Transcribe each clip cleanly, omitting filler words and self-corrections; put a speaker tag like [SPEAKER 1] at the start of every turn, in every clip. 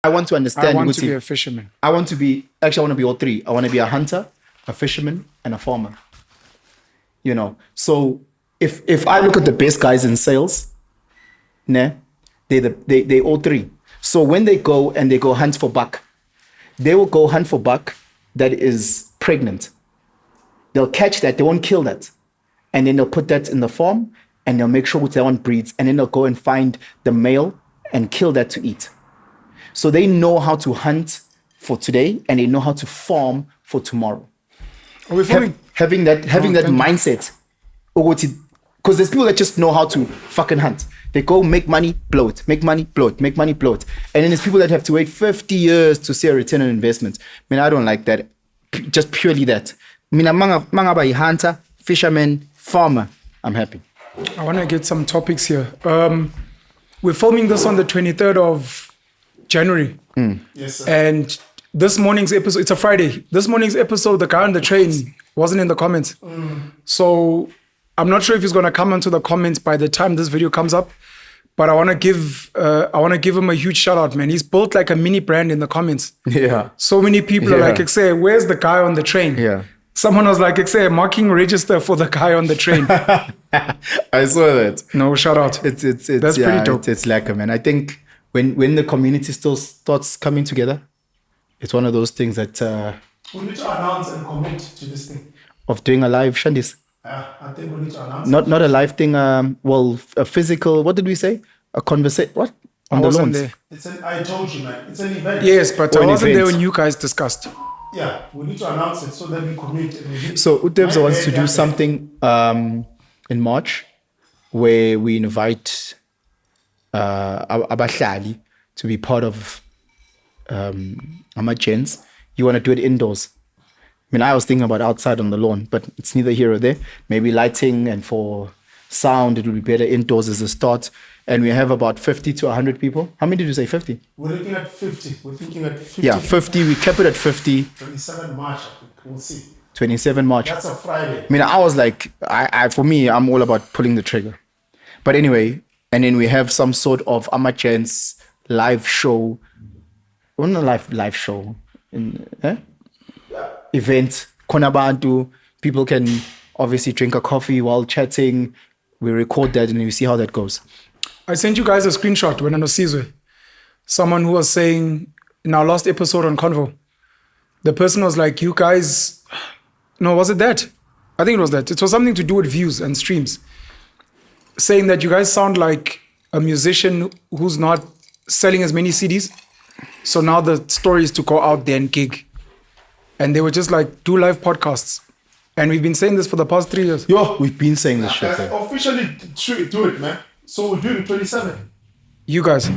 [SPEAKER 1] I want to understand.
[SPEAKER 2] I want to be a fisherman.
[SPEAKER 1] I want to be all three. I want to be a hunter, a fisherman, and a farmer. You know, so if I look at the best guys in sales, they all three. So when they go hunt for buck, they will go hunt for buck that is pregnant. They'll catch that, they won't kill that. And then they'll put that in the farm and they'll make sure that one breeds. And then they'll go and find the male and kill that to eat. So they know how to hunt for today and they know how to farm for tomorrow.
[SPEAKER 2] Are we farming?
[SPEAKER 1] Having that mindset. Because there's people that just know how to fucking hunt. They go make money, blow it, make money, blow it, make money, blow it. And then there's people that have to wait 50 years to see a return on investment. I mean, I don't like that. Just purely that. I mean, I'm hunter, fisherman, farmer. I'm happy.
[SPEAKER 2] I want to get some topics here. We're filming this on the 23rd of January.
[SPEAKER 3] Yes, sir.
[SPEAKER 2] And this morning's episode, it's a Friday. This morning's episode, the guy on the train wasn't in the comments. So I'm not sure if he's going to come into the comments by the time this video comes up. But I want to give him a huge shout out, man. He's built like a mini brand in the comments.
[SPEAKER 1] Yeah.
[SPEAKER 2] So many people are like, say, where's the guy on the train?
[SPEAKER 1] Yeah.
[SPEAKER 2] Someone was like, say, marking register for the guy on the train.
[SPEAKER 1] I saw that.
[SPEAKER 2] No, shout out.
[SPEAKER 1] It's
[SPEAKER 2] That's pretty dope.
[SPEAKER 1] It's lekker, man. I think when the community still starts coming together, it's one of those things that
[SPEAKER 3] We need to announce and commit to this thing.
[SPEAKER 1] of doing a live Shandis.
[SPEAKER 3] I think we need to announce.
[SPEAKER 1] Not a live thing. A physical. What did we say? A conversation. What on the
[SPEAKER 2] wasn't
[SPEAKER 1] lawns?
[SPEAKER 2] there.
[SPEAKER 3] I told you, man. It's an event.
[SPEAKER 2] Yes, but
[SPEAKER 1] Or
[SPEAKER 2] I
[SPEAKER 1] an
[SPEAKER 2] wasn't there
[SPEAKER 1] event.
[SPEAKER 2] when you guys discussed.
[SPEAKER 3] Yeah, we need to announce it so that we commit.
[SPEAKER 1] So Utebs wants to do something in March where we invite Abahlali to be part of AMAGENTS. You want to do it indoors? I mean, I was thinking about outside on the lawn, but it's neither here or there. Maybe lighting and for sound, it will be better indoors as a start. And we have about 50 to 100 people. How many did you say? 50?
[SPEAKER 3] We're looking at 50. We're thinking at 50.
[SPEAKER 1] Yeah, 50. We kept it at 50.
[SPEAKER 3] 27 March, I think. We'll see.
[SPEAKER 1] 27 March.
[SPEAKER 3] That's a Friday.
[SPEAKER 1] I mean, I was like, for me, I'm all about pulling the trigger. But anyway, and then we have some sort of AMAGENTS live show. Well, not live show. Event. Konabantu. People can obviously drink a coffee while chatting. We record that and we see how that goes.
[SPEAKER 2] I sent you guys a screenshot when I was Sizwe. Someone who was saying in our last episode on Convo, the person was like, you guys, no, was it that? I think it was that. It was something to do with views and streams. Saying that you guys sound like a musician who's not selling as many CDs. So now the story is to go out there and gig. And they were just like, do live podcasts. And we've been saying this for the past 3 years.
[SPEAKER 1] Yo, we've been saying this shit.
[SPEAKER 3] Let's officially do it, man. So we're doing 27.
[SPEAKER 2] You guys.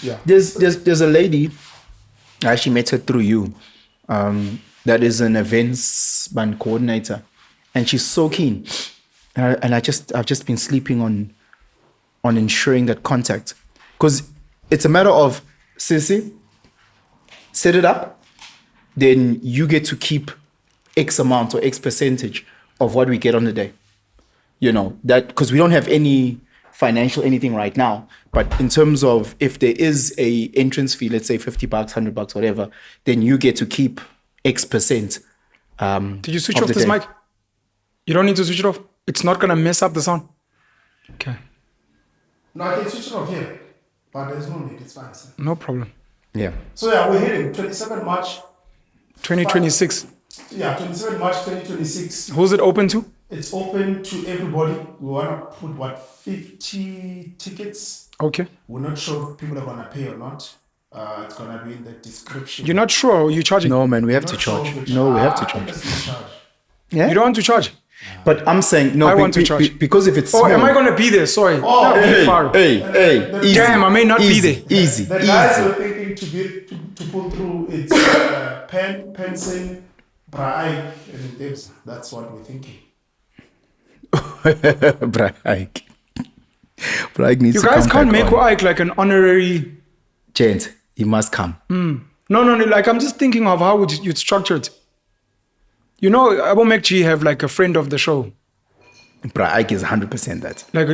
[SPEAKER 3] Yeah.
[SPEAKER 1] There's a lady, I actually met her through you, that is an events band coordinator, and she's so keen. And I've just been sleeping on ensuring that contact, because it's a matter of Sissy, set it up, then you get to keep X amount or X percentage of what we get on the day. You know, that because we don't have any financial anything right now, but in terms of if there is a entrance fee, let's say $50, $100, whatever, then you get to keep X percent.
[SPEAKER 2] Did you switch off this mic? You don't need to switch it off. It's not gonna mess up the sound. Okay.
[SPEAKER 3] No, I can switch it off here, but there's no need. It's fine, sir.
[SPEAKER 2] No problem.
[SPEAKER 1] Yeah.
[SPEAKER 3] So yeah, we're hitting 27 March.
[SPEAKER 2] 2026.
[SPEAKER 3] Yeah, 27 March 2026.
[SPEAKER 2] Who's it open to?
[SPEAKER 3] It's open to everybody. We want to put 50 tickets.
[SPEAKER 2] Okay.
[SPEAKER 3] We're not sure if people are gonna pay or not. It's gonna be in the description.
[SPEAKER 2] You're not sure? Or you charging?
[SPEAKER 1] No, man, we have to
[SPEAKER 3] Not sure
[SPEAKER 1] charge.
[SPEAKER 3] if we
[SPEAKER 1] No, we have to
[SPEAKER 3] I think
[SPEAKER 1] charge.
[SPEAKER 3] that's the charge.
[SPEAKER 1] Yeah.
[SPEAKER 2] You don't want to charge?
[SPEAKER 1] But I'm saying no.
[SPEAKER 2] I want to charge.
[SPEAKER 1] Because if it's
[SPEAKER 2] Oh,
[SPEAKER 1] small,
[SPEAKER 2] am I gonna be there? Sorry.
[SPEAKER 3] Oh,
[SPEAKER 2] Not
[SPEAKER 1] hey,
[SPEAKER 2] be far.
[SPEAKER 1] hey, easy.
[SPEAKER 2] Damn, I may not be
[SPEAKER 1] easy,
[SPEAKER 2] there.
[SPEAKER 1] Easy,
[SPEAKER 3] The guys
[SPEAKER 1] easy.
[SPEAKER 3] we're thinking to pull through it's Penson, Braai, and Debs. That's what we're thinking.
[SPEAKER 1] Braik. Braik needs
[SPEAKER 2] You
[SPEAKER 1] to
[SPEAKER 2] guys
[SPEAKER 1] come
[SPEAKER 2] can't
[SPEAKER 1] back
[SPEAKER 2] make
[SPEAKER 1] on.
[SPEAKER 2] Ike like an honorary.
[SPEAKER 1] Gent, he must come.
[SPEAKER 2] No. Like I'm just thinking of how would you'd structure it. You know, Abu Mekji have like a friend of the show.
[SPEAKER 1] Braik is 100% that.
[SPEAKER 2] Like,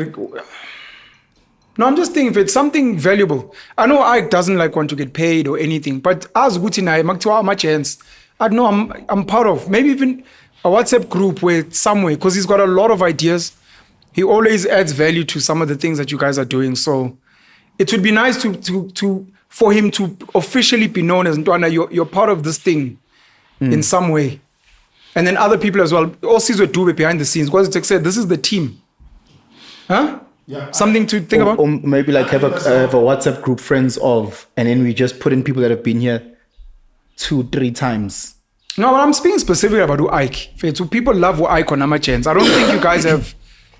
[SPEAKER 2] No, I'm just thinking if it's something valuable. I know Ike doesn't like want to get paid or anything, but as Guti and I, AMAGENTS, I know I'm part of maybe even a WhatsApp group where somewhere, because he's got a lot of ideas. He always adds value to some of the things that you guys are doing. So it would be nice for him to officially be known as Ntwana, you're part of this thing in some way. And then other people as well. All Sizwe do it behind the scenes. Because it's like said, this is the team. Huh?
[SPEAKER 3] Yeah.
[SPEAKER 2] Something to think about?
[SPEAKER 1] Or maybe like have a WhatsApp group friends of, and then we just put in people that have been here 2-3 times.
[SPEAKER 2] No, but I'm speaking specifically about Ike. So people love Ike on AMAGENTS. I don't think you guys have.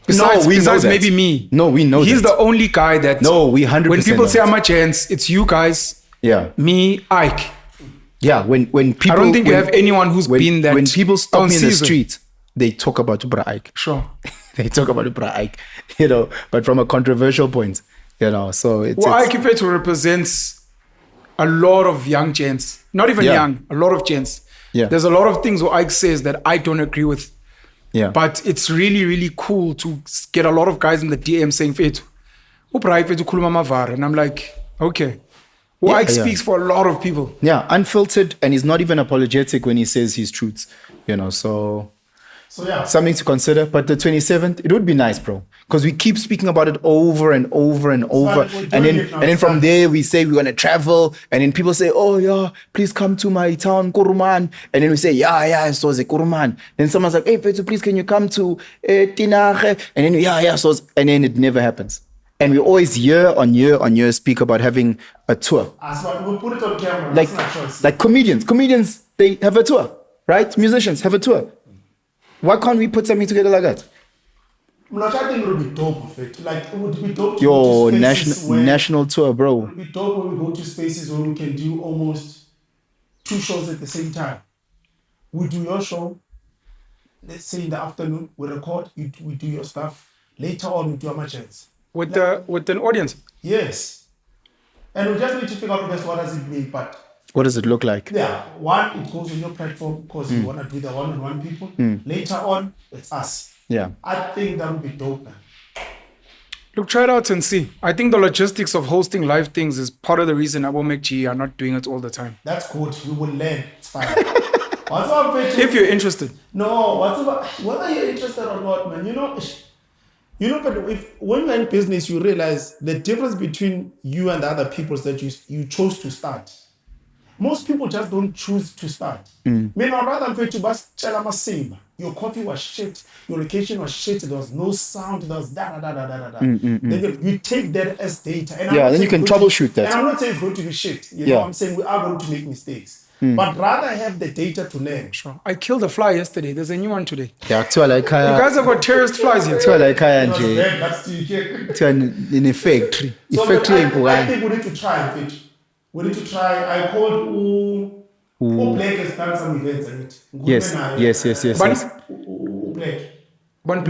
[SPEAKER 2] Besides maybe me.
[SPEAKER 1] No, we know
[SPEAKER 2] He's the only guy that.
[SPEAKER 1] No, we 100%.
[SPEAKER 2] When people say AMAGENTS, it's you guys.
[SPEAKER 1] Yeah.
[SPEAKER 2] Me, Ike.
[SPEAKER 1] Yeah. When people.
[SPEAKER 2] I don't think you have anyone who's been that.
[SPEAKER 1] When people stop me in the
[SPEAKER 2] season.
[SPEAKER 1] street, they talk about Bra Ike.
[SPEAKER 2] Sure.
[SPEAKER 1] They talk about Bra Ike, but from a controversial point, So it's.
[SPEAKER 2] Well, Ike Petu represents a lot of young gents. Not even young, a lot of gents.
[SPEAKER 1] Yeah.
[SPEAKER 2] There's a lot of things what Ike says that I don't agree with.
[SPEAKER 1] Yeah.
[SPEAKER 2] But it's really, really cool to get a lot of guys in the DM saying, Fetu, and I'm like, okay. Well, Ike speaks for a lot of people.
[SPEAKER 1] Yeah, unfiltered, and he's not even apologetic when he says his truths, So
[SPEAKER 3] yeah.
[SPEAKER 1] Something to consider. But the 27th, it would be nice, bro. Because we keep speaking about it over and over and over. And then from there, we say we want to travel. And then people say, oh, yeah, please come to my town, Kuruman. And then we say, yeah, so it's Kuruman. Then someone's like, hey, Fetu, please, can you come to Tinache? And then, so and then it never happens. And we always year on year speak about having a tour.
[SPEAKER 3] We'll put it on camera.
[SPEAKER 1] Like comedians, they have a tour, right? Musicians have a tour. Why can't we put something together like that?
[SPEAKER 3] Mlotshwa, I think it would be dope of it. Like, it would be dope to
[SPEAKER 1] Yo,
[SPEAKER 3] go to spaces
[SPEAKER 1] national tour, bro.
[SPEAKER 3] It would be dope when we go to spaces where we can do almost 2 shows at the same time. We do your show, let's say in the afternoon, we record, we do your stuff. Later on, we do AMAGENTS.
[SPEAKER 2] With an audience?
[SPEAKER 3] Yes. And we just need to figure out what does it mean, but
[SPEAKER 1] what does it look like?
[SPEAKER 3] yeah, one, it goes on your platform because you want to do the one-on-one people. Later on, it's us.
[SPEAKER 1] Yeah.
[SPEAKER 3] I think that would be dope, man.
[SPEAKER 2] Look, try it out and see. I think the logistics of hosting live things is part of the reason AMAGENTS are not doing it all the time.
[SPEAKER 3] That's good. We will learn. It's fine. What's up, Petu?
[SPEAKER 2] If you're interested.
[SPEAKER 3] No, whether you're interested or not, man, but when you're in business, you realize the difference between you and the other people is that you chose to start. Most people just don't choose to start. I'd rather for you to just tell them a same. Your coffee was shit. Your location was shit. There was no sound. There was da. Then you take that as data. And
[SPEAKER 1] then you can troubleshoot that.
[SPEAKER 3] And I'm not saying it's going to be shit. I'm saying we are going to make mistakes. But rather have the data to learn.
[SPEAKER 2] Sure. I killed a fly yesterday. There's a new one today.
[SPEAKER 1] Yeah,
[SPEAKER 2] you guys have got terrorist flies here.
[SPEAKER 1] In a factory.
[SPEAKER 3] So I think we need to try it. We need to try. I called Black has done some events in it.
[SPEAKER 1] Yes. Black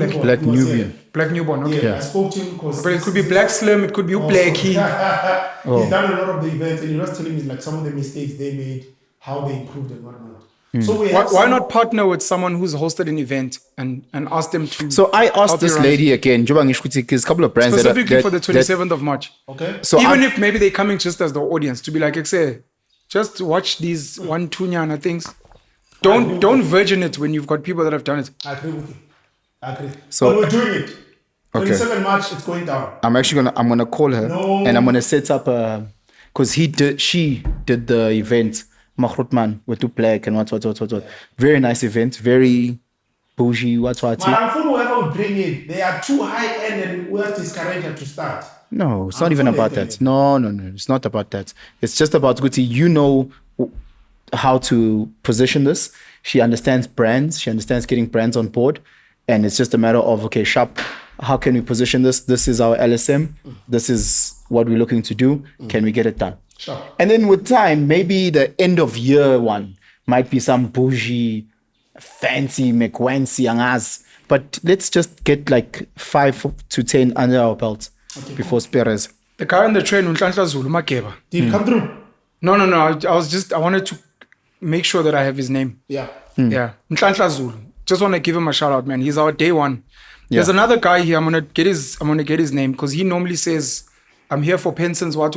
[SPEAKER 1] Nubian.
[SPEAKER 2] Black Newborn, okay.
[SPEAKER 3] Yeah, I spoke to him because...
[SPEAKER 2] But it could be Black Slim, it could be Blackie.
[SPEAKER 3] He's done a lot of the events and he was telling me like some of the mistakes they made, how they improved and whatnot. So
[SPEAKER 2] why not partner with someone who's hosted an event and ask them to...
[SPEAKER 1] So I asked this lady again, because a couple of brands
[SPEAKER 2] specifically for the 27th of March.
[SPEAKER 3] Okay.
[SPEAKER 1] So
[SPEAKER 2] even if maybe they're coming just as the audience, to be like, say, just watch these 1-2 nyana things. Don't virgin it when you've got people that have done it.
[SPEAKER 3] I agree with you. I agree.
[SPEAKER 1] So
[SPEAKER 3] but we're doing it.
[SPEAKER 1] Okay.
[SPEAKER 3] 27 March, it's going down.
[SPEAKER 1] I'm gonna call her and I'm gonna set up because she did the event Recruitment with two black and what. Very nice event, very bougie, what.
[SPEAKER 3] But whoever we bring in, they are too high end and we have to discourage them to start.
[SPEAKER 1] No, it's not even about that. No, it's not about that. It's just about Guti, how to position this. She understands brands. She understands getting brands on board. And it's just a matter of, okay, Sharp, how can we position this? This is our LSM. This is what we're looking to do. Can we get it done?
[SPEAKER 3] Sure.
[SPEAKER 1] And then with time, maybe the end of year one might be some bougie, fancy, McWancy, Angas. But let's just get like 5 to 10 under our belt before Spears.
[SPEAKER 2] The guy on the train, Nhlanhla Zulu, Makeba.
[SPEAKER 3] Did he come through?
[SPEAKER 2] No. I wanted to make sure that I have his name.
[SPEAKER 3] Yeah.
[SPEAKER 2] Yeah. Nhlanhla Zulu. Just want to give him a shout out, man. He's our day one. There's another guy here. I'm gonna get his name because he normally says I'm here for Penson's what.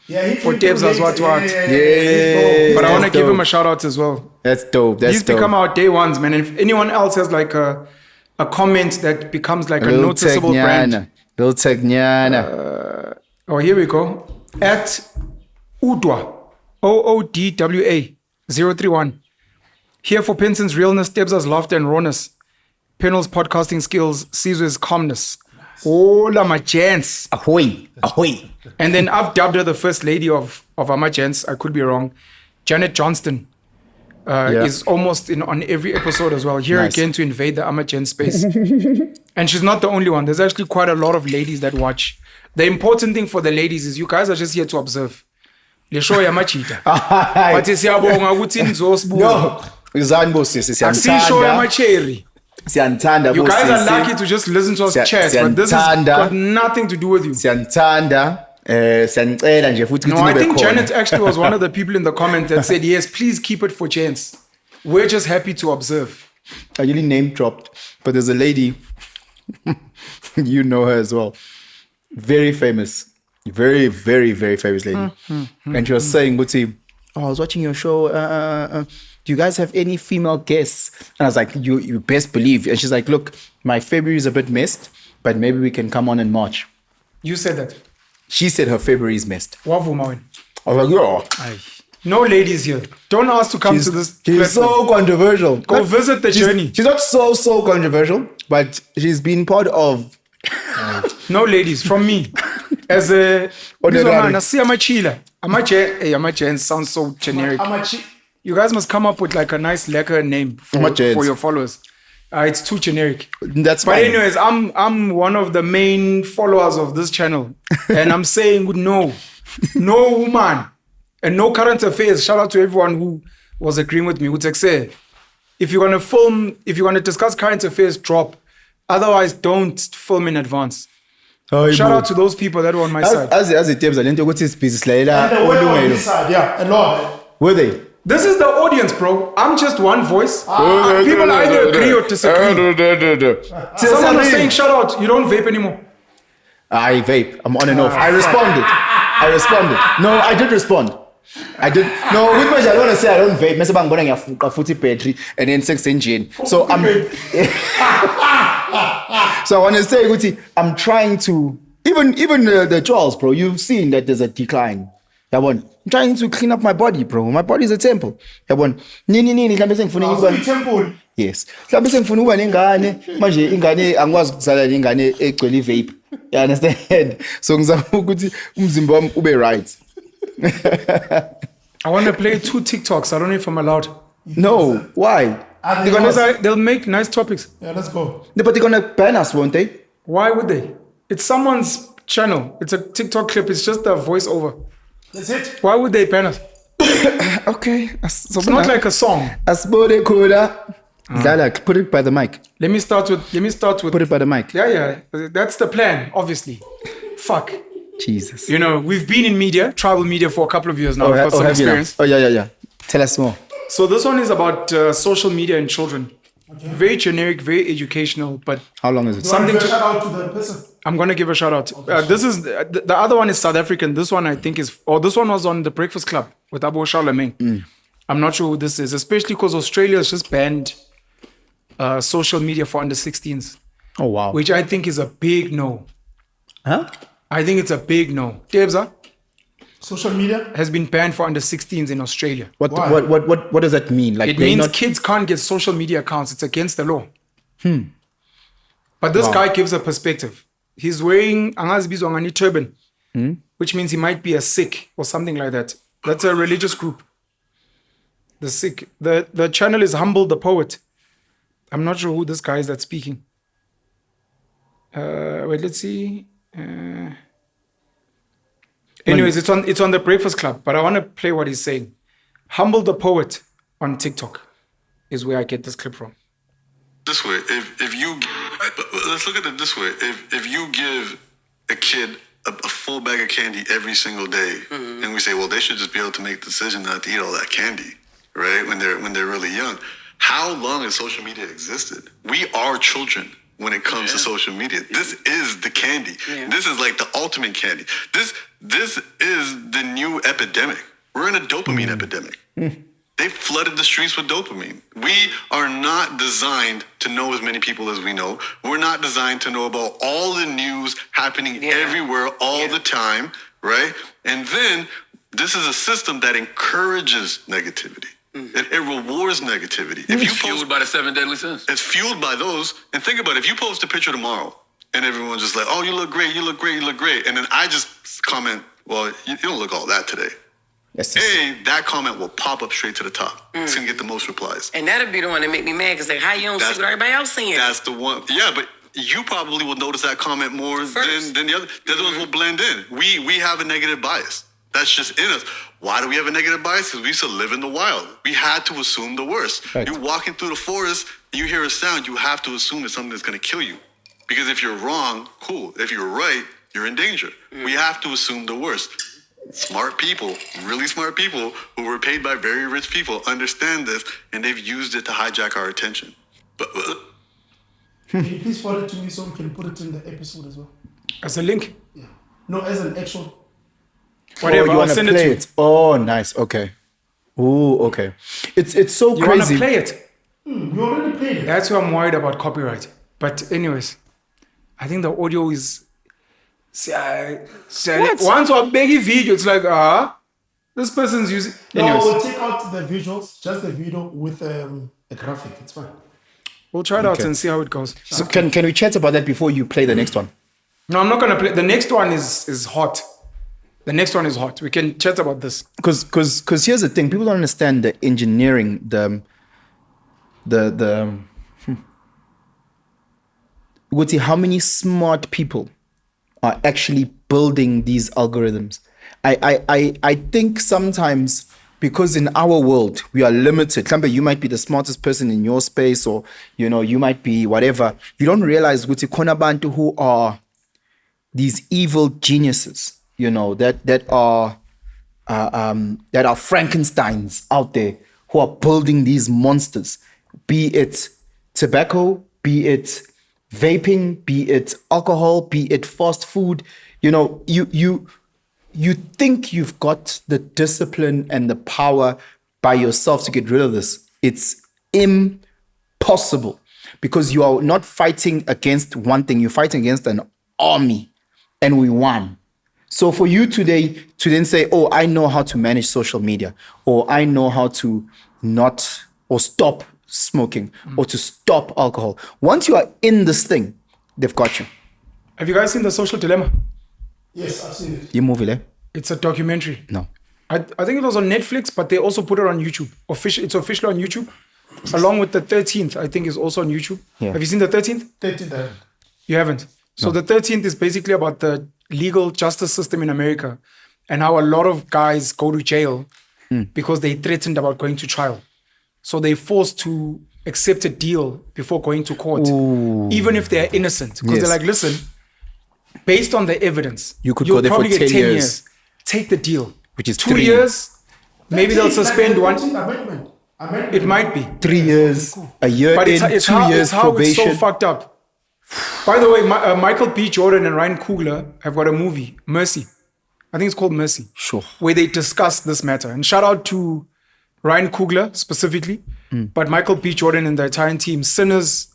[SPEAKER 3] Yeah,
[SPEAKER 2] For Debs' what.
[SPEAKER 1] Yeah.
[SPEAKER 2] But I want to
[SPEAKER 1] That's
[SPEAKER 2] give him
[SPEAKER 1] dope.
[SPEAKER 2] a shout out as well.
[SPEAKER 1] That's dope. That's
[SPEAKER 2] He's
[SPEAKER 1] dope.
[SPEAKER 2] become our day ones, man. And if anyone else has like a comment that becomes like a noticeable brand.
[SPEAKER 1] Lil Techniana.
[SPEAKER 2] Oh, here we go. At Udwa, OODWA 031. Here for Penson's realness, Debs' laughter and rawness, Penuel's podcasting skills, Caesar's calmness. Oh, AMAGENTS.
[SPEAKER 1] Ahoy. Ahoy.
[SPEAKER 2] And then I've dubbed her the first lady of AMAGENTS. I could be wrong. Janet Johnston is almost on every episode as well. Here again to invade the AMAGENTS space. And she's not the only one. There's actually quite a lot of ladies that watch. The important thing for the ladies is you guys are just here to observe. Le show yamachita. But siyabonga ukuthi nizosibuka.
[SPEAKER 1] No. Uzani bosisi
[SPEAKER 2] Asisho yamacherry.
[SPEAKER 1] Siyantanda
[SPEAKER 2] You guys are lucky to just listen to us chat, but this has got nothing to do with you.
[SPEAKER 1] Siyantanda. Siyanicela nje futhi
[SPEAKER 2] No, I think Janet actually was one of the people in the comment that said, yes, please keep it for gents. We're just happy to observe.
[SPEAKER 1] I really name dropped, but there's a lady, you know her as well. Very famous. Very, very, very famous lady. And she was saying, Buti, I was watching your show. Do you guys have any female guests? And I was like, you best believe. And she's like, look, my February is a bit messed, but maybe we can come on in March.
[SPEAKER 2] You said that.
[SPEAKER 1] She said her February is messed.
[SPEAKER 2] Wavuma wena.
[SPEAKER 1] I was like, yo.
[SPEAKER 2] No ladies here. Don't ask to come to this.
[SPEAKER 1] She's so controversial.
[SPEAKER 2] Go visit the journey.
[SPEAKER 1] She's not so controversial, but she's been part of.
[SPEAKER 2] No ladies from me. As a AMAGENTS sounds so generic. You guys must come up with like a nice lekker name for your followers. It's too generic.
[SPEAKER 1] That's
[SPEAKER 2] but
[SPEAKER 1] fine.
[SPEAKER 2] anyways, I'm one of the main followers of this channel, and I'm saying no woman and no current affairs. Shout out to everyone who was agreeing with me. Say, if you're gonna discuss current affairs, drop. Otherwise, don't film in advance. Shout out to those people that were on my side.
[SPEAKER 1] As it tells, I didn't go to this business.
[SPEAKER 3] And they were on this side, yeah, a lot.
[SPEAKER 1] Were they?
[SPEAKER 2] This is the audience, bro. I'm just one voice. People either agree or disagree. Someone was saying, shout out, you don't vape anymore.
[SPEAKER 1] I vape. I'm on and off. I responded. No, I did respond. I did. No, with my I don't want to say I don't vape. I'm going to get 40 battery and then 6 engine. So I'm. So I want to say, Guti, I'm trying to even the Charles, bro. You've seen that there's a decline. I'm trying to clean up my body, bro. My body is a temple.
[SPEAKER 3] Temple.
[SPEAKER 1] Yes. Mhlawumbe sengifuna ukuba nengane manje ingane angikwazi ukuzala ingane egcwele vape. You understand? So ngizama ukuthi umzimba wami ube right.
[SPEAKER 2] I want to play 2 TikToks. I don't know if I'm allowed.
[SPEAKER 1] No, why?
[SPEAKER 2] Because they'll make nice topics.
[SPEAKER 3] Yeah, let's go.
[SPEAKER 1] No, but they're gonna ban us, won't they?
[SPEAKER 2] Why would they? It's someone's channel. It's a TikTok clip. It's just a voiceover.
[SPEAKER 3] That's it.
[SPEAKER 2] Why would they ban us?
[SPEAKER 1] Okay.
[SPEAKER 2] So it's not like a song.
[SPEAKER 1] Put it by the mic.
[SPEAKER 2] Let me start with.
[SPEAKER 1] Put it by the mic.
[SPEAKER 2] Yeah. That's the plan, obviously. Fuck.
[SPEAKER 1] Jesus.
[SPEAKER 2] You know, we've been in media, tribal media, for a couple of years now. We've got some experience.
[SPEAKER 1] Oh, yeah. Tell us more.
[SPEAKER 2] So this one is about social media and children. Okay. Very generic, very educational, but
[SPEAKER 1] how long is it?
[SPEAKER 3] Something to shout out to the person.
[SPEAKER 2] I'm gonna give a shout out. This is the other one is South African. This one I think is, this one was on the Breakfast Club with Abu Charlemagne. I'm not sure who this is, especially because Australia has just banned social media for under 16s.
[SPEAKER 1] Oh wow!
[SPEAKER 2] Which I think is a big no.
[SPEAKER 1] Huh?
[SPEAKER 2] I think it's a big no. Debza?
[SPEAKER 3] Social media
[SPEAKER 2] has been banned for under 16s in Australia.
[SPEAKER 1] What does that mean? Like
[SPEAKER 2] it means kids can't get social media accounts. It's against the law. But this guy gives a perspective. He's wearing a turban, which means he might be a Sikh or something like that. That's a religious group. The Sikh. The channel is Humble the Poet. I'm not sure who this guy is that's speaking. Wait, let's see. Anyways, it's on the Breakfast Club, but I want to play what he's saying. Humble the Poet on TikTok is where I get this clip from.
[SPEAKER 4] This way, if you let's look at it this way: if you give a kid a full bag of candy every single day, and we say, well, they should just be able to make the decision not to eat all that candy, right? When they're really young. How long has social media existed? We are children. when it comes to social media. This is the candy. Yeah. This is like the ultimate candy. This is the new epidemic. We're in a dopamine epidemic. They flooded the streets with dopamine. We are not designed to know as many people as we know. We're not designed to know about all the news happening everywhere all the time, right? And then this is a system that encourages negativity. It rewards negativity. If you
[SPEAKER 5] fueled by the 7 deadly sins.
[SPEAKER 4] It's fueled by those. And think about it. If you post a picture tomorrow and everyone's just like, oh, you look great, you look great, you look great. And then I just comment, well, you don't look all that today. That comment will pop up straight to the top. It's going to get the most replies.
[SPEAKER 6] And that'll be the one that make me mad because like, how you don't see what everybody else seeing?
[SPEAKER 4] That's the one. Yeah, but you probably will notice that comment more than the other. The other ones will blend in. We have a negative bias. That's just in us. Why do we have a negative bias? Because we used to live in the wild. We had to assume the worst. Right. You're walking through the forest, and you hear a sound, you have to assume it's something that's going to kill you. Because if you're wrong, cool. If you're right, you're in danger. We have to assume the worst. Smart people, really smart people who were paid by very rich people understand this, and they've used it to hijack our attention. But
[SPEAKER 3] can you please forward it to me so we can put it in the episode as well?
[SPEAKER 2] As a link?
[SPEAKER 3] Yeah. No, as an actual.
[SPEAKER 2] Whatever,
[SPEAKER 1] you
[SPEAKER 2] I'll send it to you.
[SPEAKER 1] Oh, nice. Okay. Ooh, okay. It's so
[SPEAKER 2] you
[SPEAKER 1] crazy.
[SPEAKER 2] You want to play it?
[SPEAKER 3] You already played it.
[SPEAKER 2] That's why I'm worried about copyright. But anyways, I think the audio is... Once I make a video, it's like, this person's using... Anyways.
[SPEAKER 3] No, we'll take out the visuals, just the video with a graphic. It's fine.
[SPEAKER 2] We'll try it out and see how it goes.
[SPEAKER 1] So can we chat about that before you play the next one?
[SPEAKER 2] No, I'm not going to play. The next one is hot. The next one is hot. We can chat about this.
[SPEAKER 1] Because here's the thing. People don't understand the engineering, would see how many smart people are actually building these algorithms. I think sometimes because in our world we are limited. Remember, you might be the smartest person in your space, or you might be whatever. You don't realize ukuthi khona abantu who are these evil geniuses, that are Frankensteins out there who are building these monsters. Be it tobacco, be it vaping, be it alcohol, be it fast food. You think you've got the discipline and the power by yourself to get rid of this. It's impossible, because you are not fighting against one thing. You're fighting against an army, and we won. So for you today to then say, oh, I know how to manage social media, or I know how to not or stop smoking or to stop alcohol. Once you are in this thing, they've got you.
[SPEAKER 2] Have you guys seen The Social Dilemma?
[SPEAKER 3] Yes, I've seen it.
[SPEAKER 1] You movie there?
[SPEAKER 2] It's a documentary.
[SPEAKER 1] No.
[SPEAKER 2] I think it was on Netflix, but they also put it on YouTube. It's officially on YouTube. Along with the 13th, I think is also on YouTube. Yeah. Have you seen the 13th?
[SPEAKER 3] 13th, I haven't.
[SPEAKER 2] You haven't? So the 13th is basically about the legal justice system in America and how a lot of guys go to jail because they threatened about going to trial. So they're forced to accept a deal before going to court, even if they're innocent. Because they're like, listen, based on the evidence,
[SPEAKER 1] you'll go there
[SPEAKER 2] probably
[SPEAKER 1] for
[SPEAKER 2] get
[SPEAKER 1] 10 years.
[SPEAKER 2] Take the deal.
[SPEAKER 1] Which is
[SPEAKER 2] 2 years. Maybe they'll suspend one.
[SPEAKER 3] Amendment.
[SPEAKER 2] It might be
[SPEAKER 1] 3 years, a year, but it's 2 years probation.
[SPEAKER 2] It's so fucked up. By the way, Michael B. Jordan and Ryan Coogler have got a movie, Mercy. I think it's called Mercy.
[SPEAKER 1] Sure.
[SPEAKER 2] Where they discuss this matter. And shout out to Ryan Coogler specifically, but Michael B. Jordan and the entire team. Sinners,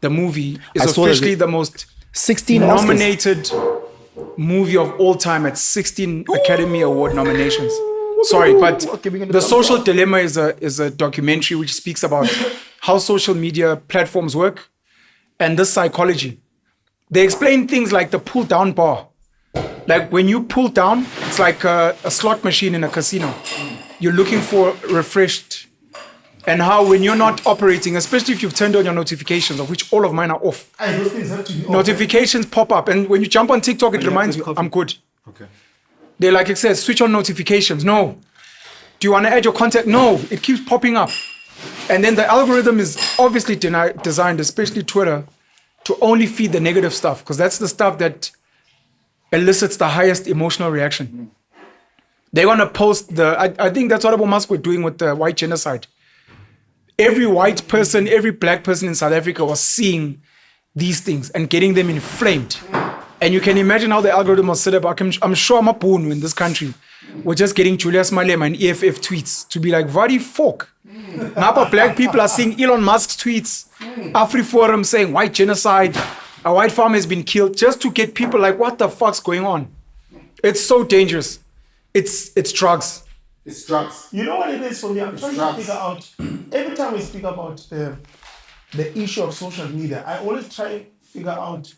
[SPEAKER 2] the movie, is officially the most
[SPEAKER 1] 16
[SPEAKER 2] nominated movie of all time at 16 Academy Award nominations. Sorry, but The Social Dilemma is a documentary which speaks about how social media platforms work and this psychology. They explain things like the pull down bar. Like when you pull down, it's like a slot machine in a casino. You're looking for refreshed. And how when you're not operating, especially if you've turned on your notifications, of which all of mine are off.
[SPEAKER 3] Those things have to be off.
[SPEAKER 2] Notifications pop up. And when you jump on TikTok, it reminds you, I'm good.
[SPEAKER 1] Okay.
[SPEAKER 2] They like it says, switch on notifications. No. Do you want to add your contact? No. It keeps popping up. And then the algorithm is obviously designed, especially Twitter, to only feed the negative stuff, because that's the stuff that elicits the highest emotional reaction. They're going to post I think that's what Elon Musk were doing with the white genocide. Every white person, every black person in South Africa was seeing these things and getting them inflamed. And you can imagine how the algorithm was set up. I'm sure I'm a boon in this country. We're just getting Julius Malema and EFF tweets to be like, Vadi folk. Now black people are seeing Elon Musk's tweets, AfriForum saying white genocide, a white farmer has been killed, just to get people like, what the fuck's going on? It's so dangerous. It's drugs.
[SPEAKER 3] It's drugs. You know what it is for me? I'm trying to figure out, every time we speak about the issue of social media, I always try to figure out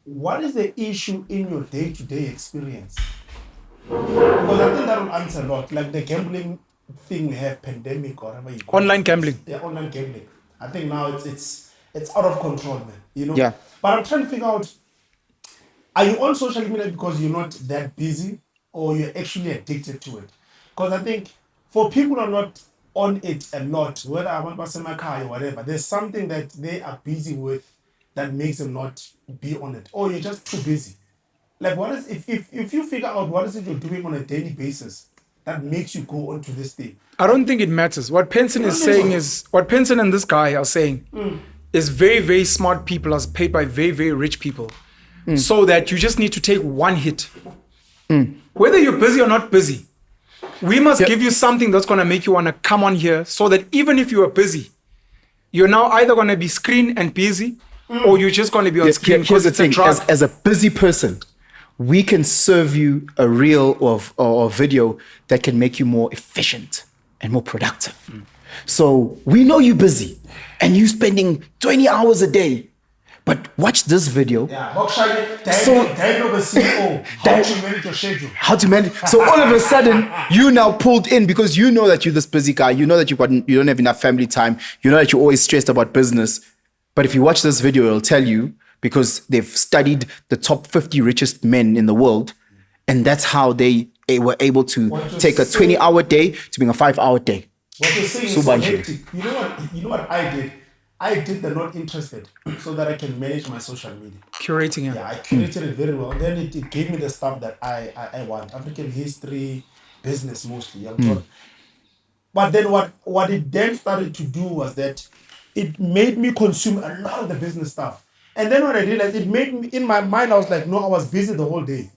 [SPEAKER 3] what is the issue in your day-to-day experience? Because I think that will answer a lot. Like the gambling thing we have, pandemic or whatever you call it.
[SPEAKER 2] Online gambling.
[SPEAKER 3] Yeah, online gambling. I think now it's out of control, man. You know?
[SPEAKER 1] Yeah.
[SPEAKER 3] But I'm trying to figure out, are you on social media because you're not that busy or you're actually addicted to it? Because I think for people who are not on it a lot, whether I want to my car or whatever, there's something that they are busy with that makes them not be on it. Or you're just too busy. Like what is if you figure out what is it you're doing on a daily basis that makes you go onto this thing?
[SPEAKER 2] I don't think it matters. What Penson is saying is, what Penson and this guy are saying is very, very smart people are paid by very, very rich people. So that you just need to take one hit. Whether you're busy or not busy, we must give you something that's going to make you want to come on here so that even if you are busy, you're now either going to be screen and busy or you're just going to be on screen because it's a drug.
[SPEAKER 1] As a busy person, we can serve you a reel or video that can make you more efficient and more productive. So we know you're busy and you're spending 20 hours a day. But watch this video.
[SPEAKER 3] Yeah, so how to manage your schedule.
[SPEAKER 1] How to manage. So all of a sudden, you now pulled in because you know that you're this busy guy. You know that you don't have enough family time. You know that you're always stressed about business. But if you watch this video, it'll tell you because they've studied the top 50 richest men in the world. And that's how they were able to take a 20-hour day to being a 5-hour day.
[SPEAKER 3] What you're saying is so hectic. You know what I did? I did the not interested so that I can manage my social media.
[SPEAKER 2] Curating it.
[SPEAKER 3] Yeah, I curated it very well. Then it gave me the stuff that I want. African history, business mostly. But then what it then started to do was that it made me consume a lot of the business stuff. And then when I realized, it made me, in my mind, I was like, no, I was busy the whole day.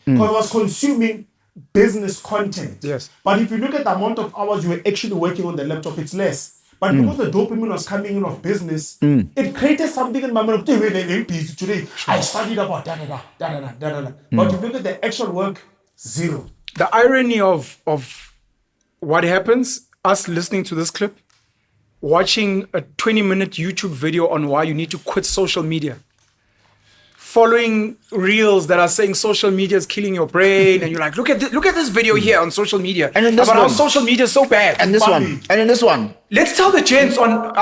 [SPEAKER 3] Because I was consuming business content.
[SPEAKER 2] Yes.
[SPEAKER 3] But if you look at the amount of hours you were actually working on the laptop, it's less. But because the dopamine was coming in of business, it created something in my mind. Today, I studied about da-da-da. But if you look at the actual work, zero.
[SPEAKER 2] The irony of what happens, us listening to this clip, watching a 20-minute YouTube video on why you need to quit social media, following reels that are saying social media is killing your brain, and you're like, look at this video here on social media,
[SPEAKER 1] and then this
[SPEAKER 2] about how
[SPEAKER 1] one.
[SPEAKER 2] social media is so bad.
[SPEAKER 1] And this one. And then this one.
[SPEAKER 2] Let's tell the gents on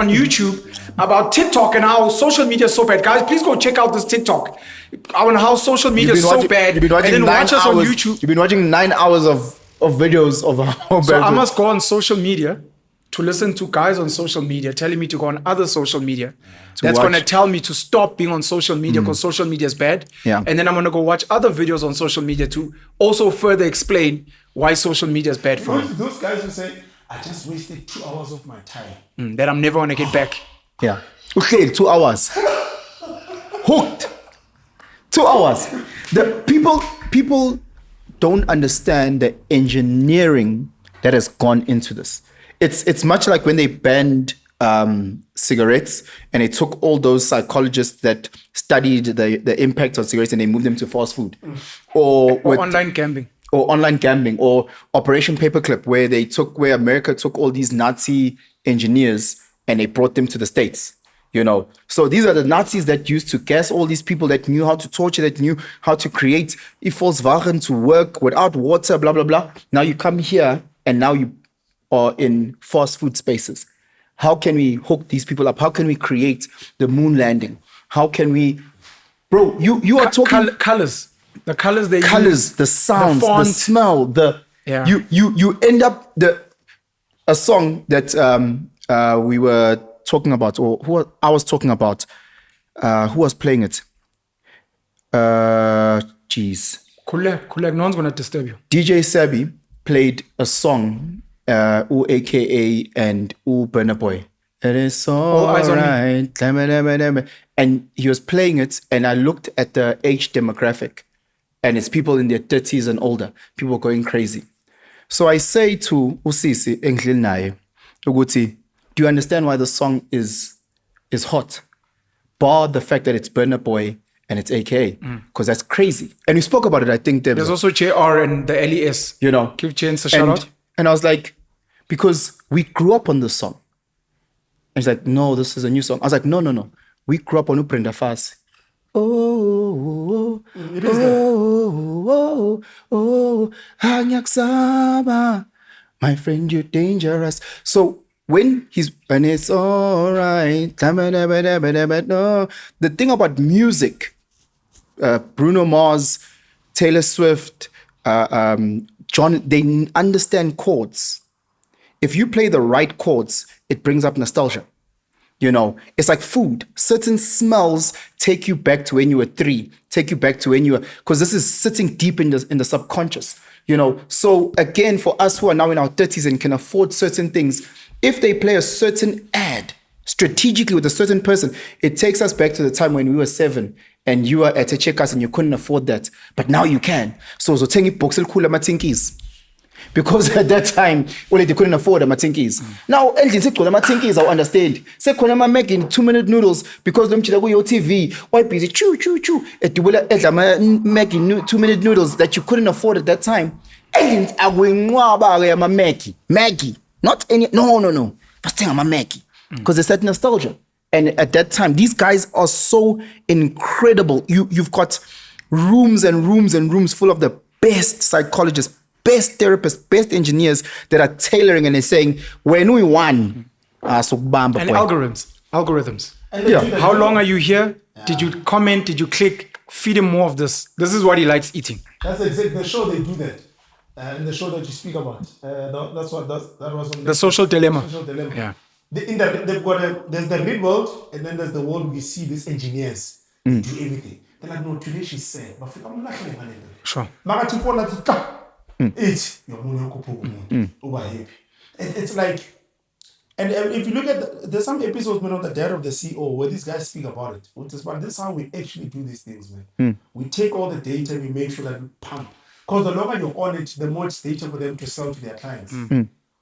[SPEAKER 2] YouTube about TikTok and how social media is so bad. Guys, please go check out this TikTok on how social media is so bad.
[SPEAKER 1] You've been watching
[SPEAKER 2] and then watch us on YouTube.
[SPEAKER 1] You've been watching 9 hours of videos of how bad.
[SPEAKER 2] So I must go on social media to listen to guys on social media telling me to go on other social media. That's going to tell me to stop being on social media because social media is bad.
[SPEAKER 1] Yeah.
[SPEAKER 2] And then I'm going to go watch other videos on social media to also further explain why social media is bad for me.
[SPEAKER 3] Those guys who say, I just wasted 2 hours of my time.
[SPEAKER 2] That I'm never going to get back.
[SPEAKER 1] Yeah. Okay, 2 hours. Hooked. 2 hours. The people don't understand the engineering that has gone into this. It's much like when they banned cigarettes and they took all those psychologists that studied the impact of cigarettes and they moved them to fast food. Or
[SPEAKER 2] online gambling.
[SPEAKER 1] Or online gambling, or Operation Paperclip, where America took all these Nazi engineers and they brought them to the States. You know, so these are the Nazis that used to gas all these people that knew how to torture, that knew how to create Volkswagen to work without water, blah, blah, blah. Now you come here and now you are in fast food spaces. How can we hook these people up? How can we create the moon landing? How can we, bro, you are talking
[SPEAKER 2] colors. The colors they
[SPEAKER 1] use, the sounds, the smell, you end up a song that we were talking about, or I was talking about, who was playing it?
[SPEAKER 2] Kulek, no one's gonna disturb you.
[SPEAKER 1] DJ Sabi played a song, AKA and Burna Boy, It is all
[SPEAKER 2] eyes on me.
[SPEAKER 1] right. And he was playing it, and I looked at the age demographic, and it's people in their 30s and older, people going crazy. So I say to Usisi endlini naye ukuthi, do you understand why the song is hot? Bar the fact that it's Burna Boy and it's AKA, because that's crazy. And we spoke about it, I think.
[SPEAKER 2] There's also JR and the LES.
[SPEAKER 1] You know.
[SPEAKER 2] Give Chance a shout out.
[SPEAKER 1] And I was like, because we grew up on this song. And he's like, no, this is a new song. I was like, no. We grew up on Uprenda Fast. Oh,
[SPEAKER 3] It is that.
[SPEAKER 1] Hanyaksaba, my friend, you're dangerous. So when and it's all right. No. The thing about music, Bruno Mars, Taylor Swift, John, they understand chords. If you play the right chords, it brings up nostalgia. You know, it's like food. Certain smells take you back to when you were 3, take you back to when you were, because this is sitting deep in the subconscious, you know. So again, for us who are now in our 30s and can afford certain things, if they play a certain ad strategically with a certain person, it takes us back to the time when we were 7 and you were at a checkout and you couldn't afford that, but now you can. So Zotengi Boxel Kula Matinkis. Because at that time, well, they couldn't afford the matinkis. Now, Elgin said, "Kona matinkis, I understand." Say, "Kona ma making 2-minute noodles because them chila go your TV. Why busy? Chew. It will making 2-minute noodles that you couldn't afford at that time. Elgin, I going ma Maggie, not any. No. First thing I'm a Maggie because it's that nostalgia. And at that time, these guys are so incredible. You've got rooms and rooms and rooms full of the best psychologists, best therapists, best engineers that are tailoring and they're saying, when we won, so bam,
[SPEAKER 2] And algorithms.
[SPEAKER 3] And
[SPEAKER 1] Yeah.
[SPEAKER 3] the-
[SPEAKER 2] How long are you here? Did you comment? Did you click? Feed him more of this. This is what he likes eating.
[SPEAKER 3] That's exactly the show they do that. In the show that you speak about, that was on
[SPEAKER 2] The social dilemma.
[SPEAKER 3] Social dilemma.
[SPEAKER 2] Yeah.
[SPEAKER 3] They've got there's the real world and then there's the world we see these engineers do everything. They're like, no, today she's sad. But I'm not going to
[SPEAKER 2] Sure.
[SPEAKER 3] It's like, and if you look at there's some episodes on the Dad of the CEO where these guys speak about it. But this is how we actually do these things, man. We take all the data, we make sure that we pump. Because the longer you're on it, the more it's data for them to sell to their clients.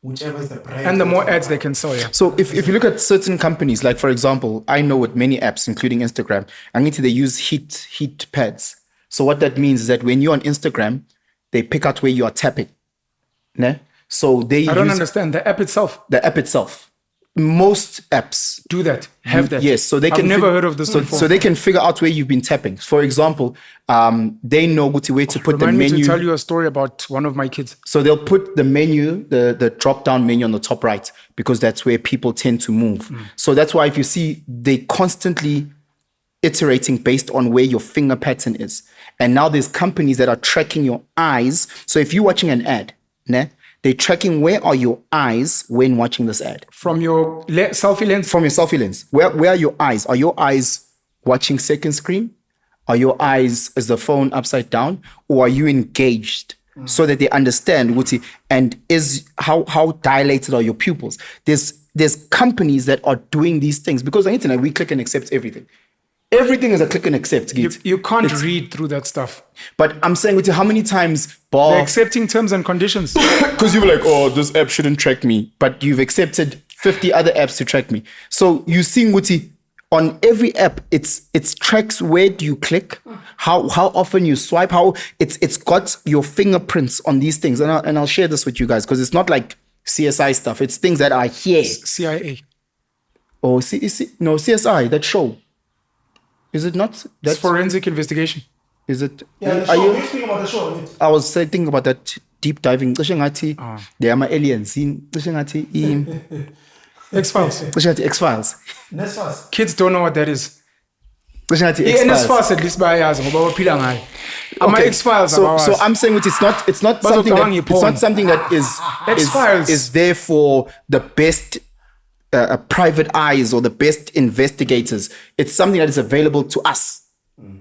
[SPEAKER 3] Whichever is the brand.
[SPEAKER 2] And the more ads they can sell, yeah.
[SPEAKER 1] So if you look at certain companies, like for example, I know with many apps, including Instagram, they use heat pads. So what that means is that when you're on Instagram, they pick out where you are tapping. Ne? So they
[SPEAKER 2] I don't
[SPEAKER 1] use
[SPEAKER 2] understand. The app itself
[SPEAKER 1] the app itself. Most apps
[SPEAKER 2] do that. Have that.
[SPEAKER 1] Yes, so they
[SPEAKER 2] I've
[SPEAKER 1] can.
[SPEAKER 2] never heard of this before.
[SPEAKER 1] So they can figure out where you've been tapping. For example, they know where to put the
[SPEAKER 2] Remind me
[SPEAKER 1] menu.
[SPEAKER 2] to tell you a story about one of my kids.
[SPEAKER 1] So they'll put the menu, the drop down menu on the top right because that's where people tend to move. So that's why if you see they constantly iterating based on where your finger pattern is. And now there's companies that are tracking your eyes. So if you're watching an ad, ne, they're tracking where are your eyes when watching this ad.
[SPEAKER 2] From your selfie lens?
[SPEAKER 1] From your selfie lens. Where are your eyes? Are your eyes watching second screen? Are your eyes, is the phone upside down? Or are you engaged? So that they understand what and is how dilated are your pupils. There's companies that are doing these things because on the internet we click and accept everything. Everything is a click and accept.
[SPEAKER 2] You can't read through that stuff.
[SPEAKER 1] But I'm saying with you, how many times
[SPEAKER 2] They're accepting terms and conditions.
[SPEAKER 1] because you were like, oh, this app shouldn't track me, but you've accepted 50 other apps to track me. So you see, Nguti, on every app, it tracks where do you click, how often you swipe, how it's got your fingerprints on these things, and I'll share this with you guys because it's not like CSI stuff. It's things that are here.
[SPEAKER 2] CIA.
[SPEAKER 1] Oh, CSI, that show. Is it not?
[SPEAKER 2] That's forensic investigation.
[SPEAKER 1] Is it?
[SPEAKER 3] Yeah, the
[SPEAKER 1] Are
[SPEAKER 3] show.
[SPEAKER 1] you?
[SPEAKER 3] We're speaking about the show. Right?
[SPEAKER 1] I was thinking about that deep diving. They are my aliens.
[SPEAKER 2] X-Files.
[SPEAKER 1] X-Files.
[SPEAKER 3] Next fast.
[SPEAKER 2] Kids don't know what that is.
[SPEAKER 1] X-Files.
[SPEAKER 2] X-Files at least by years. X-Files.
[SPEAKER 1] So I'm saying it's not something that
[SPEAKER 2] X-Files.
[SPEAKER 1] is there for the best private eyes or the best investigators. It's something that is available to us.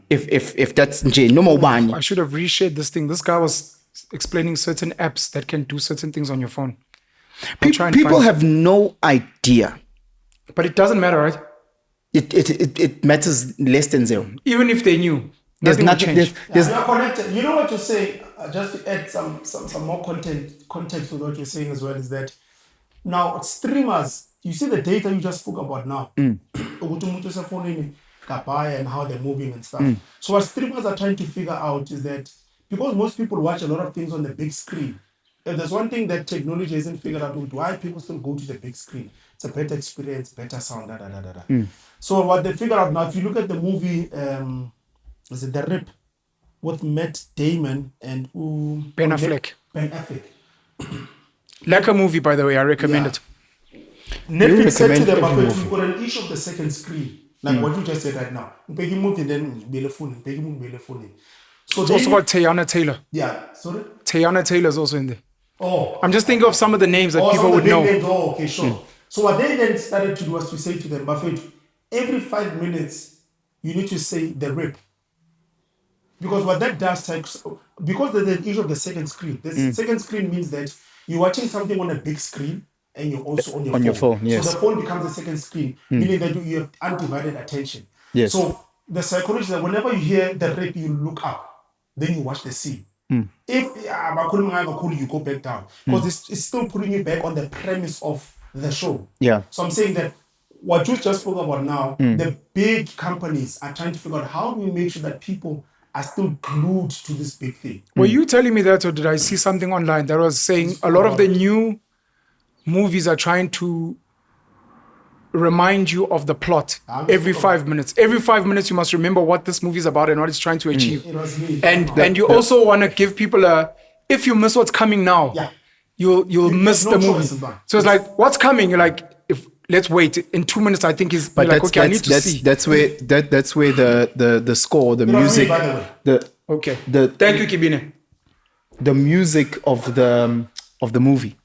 [SPEAKER 1] If that's no more one.
[SPEAKER 2] I should have reshared this thing. This guy was explaining certain apps that can do certain things on your phone.
[SPEAKER 1] People have no idea
[SPEAKER 2] But it doesn't matter, right?
[SPEAKER 1] It matters less than zero.
[SPEAKER 2] Even if they knew,
[SPEAKER 1] There's
[SPEAKER 2] nothing would
[SPEAKER 1] nothing.
[SPEAKER 2] change.
[SPEAKER 1] There's
[SPEAKER 3] You are connected. You know what you're saying? Just to add some more context to what you're saying as well is that now streamers, you see the data you just spoke about now, Ukuthi umuntu usefonini, kabaya and how they're moving and stuff. So what streamers are trying to figure out is that because most people watch a lot of things on the big screen, if there's one thing that technology hasn't figured out, why people still go to the big screen. It's a better experience, better sound, So what they figured out now, if you look at the movie, is it The Rip with Matt Damon and
[SPEAKER 2] Ben Affleck.
[SPEAKER 3] Ben Affleck.
[SPEAKER 2] Like a movie, by the way, I recommend it.
[SPEAKER 3] Netflix said to
[SPEAKER 1] recommend
[SPEAKER 3] them,
[SPEAKER 1] every
[SPEAKER 3] "But you got on each of the second screen, like what you just said right now. Peggy movie then be phone, Peggy movie be phone. So
[SPEAKER 2] It's
[SPEAKER 3] they,
[SPEAKER 2] also got Teyana Taylor.
[SPEAKER 3] yeah, sorry.
[SPEAKER 2] Teyana Taylor's also in there.
[SPEAKER 3] Oh,
[SPEAKER 2] I'm just thinking of some of the names that
[SPEAKER 3] some
[SPEAKER 2] people
[SPEAKER 3] of the
[SPEAKER 2] would
[SPEAKER 3] big
[SPEAKER 2] know.
[SPEAKER 3] names, oh, okay, sure. So what they then started to do was to say to them, Buffett, every 5 minutes you need to say The Rip. Because what that does, because there's the issue of the second screen. The second screen means that you're watching something on a big screen and you're also on your phone.
[SPEAKER 1] your phone, yes.
[SPEAKER 3] So the phone becomes the second screen, meaning that you have undivided attention.
[SPEAKER 1] Yes.
[SPEAKER 3] So the psychology is that whenever you hear The Rip, you look up, then you watch the scene. If you go back down, because it's still putting you back on the premise of the show.
[SPEAKER 1] Yeah.
[SPEAKER 3] So I'm saying that what you just spoke about now, the big companies are trying to figure out how do we make sure that people are still glued to this big thing.
[SPEAKER 2] Were you telling me that, or did I see something online that was saying a lot of the new movies are trying to remind you of the plot every 5 minutes? Every 5 minutes, you must remember what this movie is about and what it's trying to achieve.
[SPEAKER 3] It was me.
[SPEAKER 2] And you also want to give people if you miss what's coming now,
[SPEAKER 3] Yeah.
[SPEAKER 2] you'll miss
[SPEAKER 3] no
[SPEAKER 2] the movie.
[SPEAKER 3] choice about it.
[SPEAKER 2] So it's like, what's coming? You're like, let's wait. In 2 minutes, I think is.
[SPEAKER 1] But
[SPEAKER 2] You're like, okay, I need to see.
[SPEAKER 1] that's where the score, the
[SPEAKER 3] It was me,
[SPEAKER 1] music,
[SPEAKER 3] by the way.
[SPEAKER 2] Okay.
[SPEAKER 1] the
[SPEAKER 2] Thank you, Kibine.
[SPEAKER 1] the music of the movie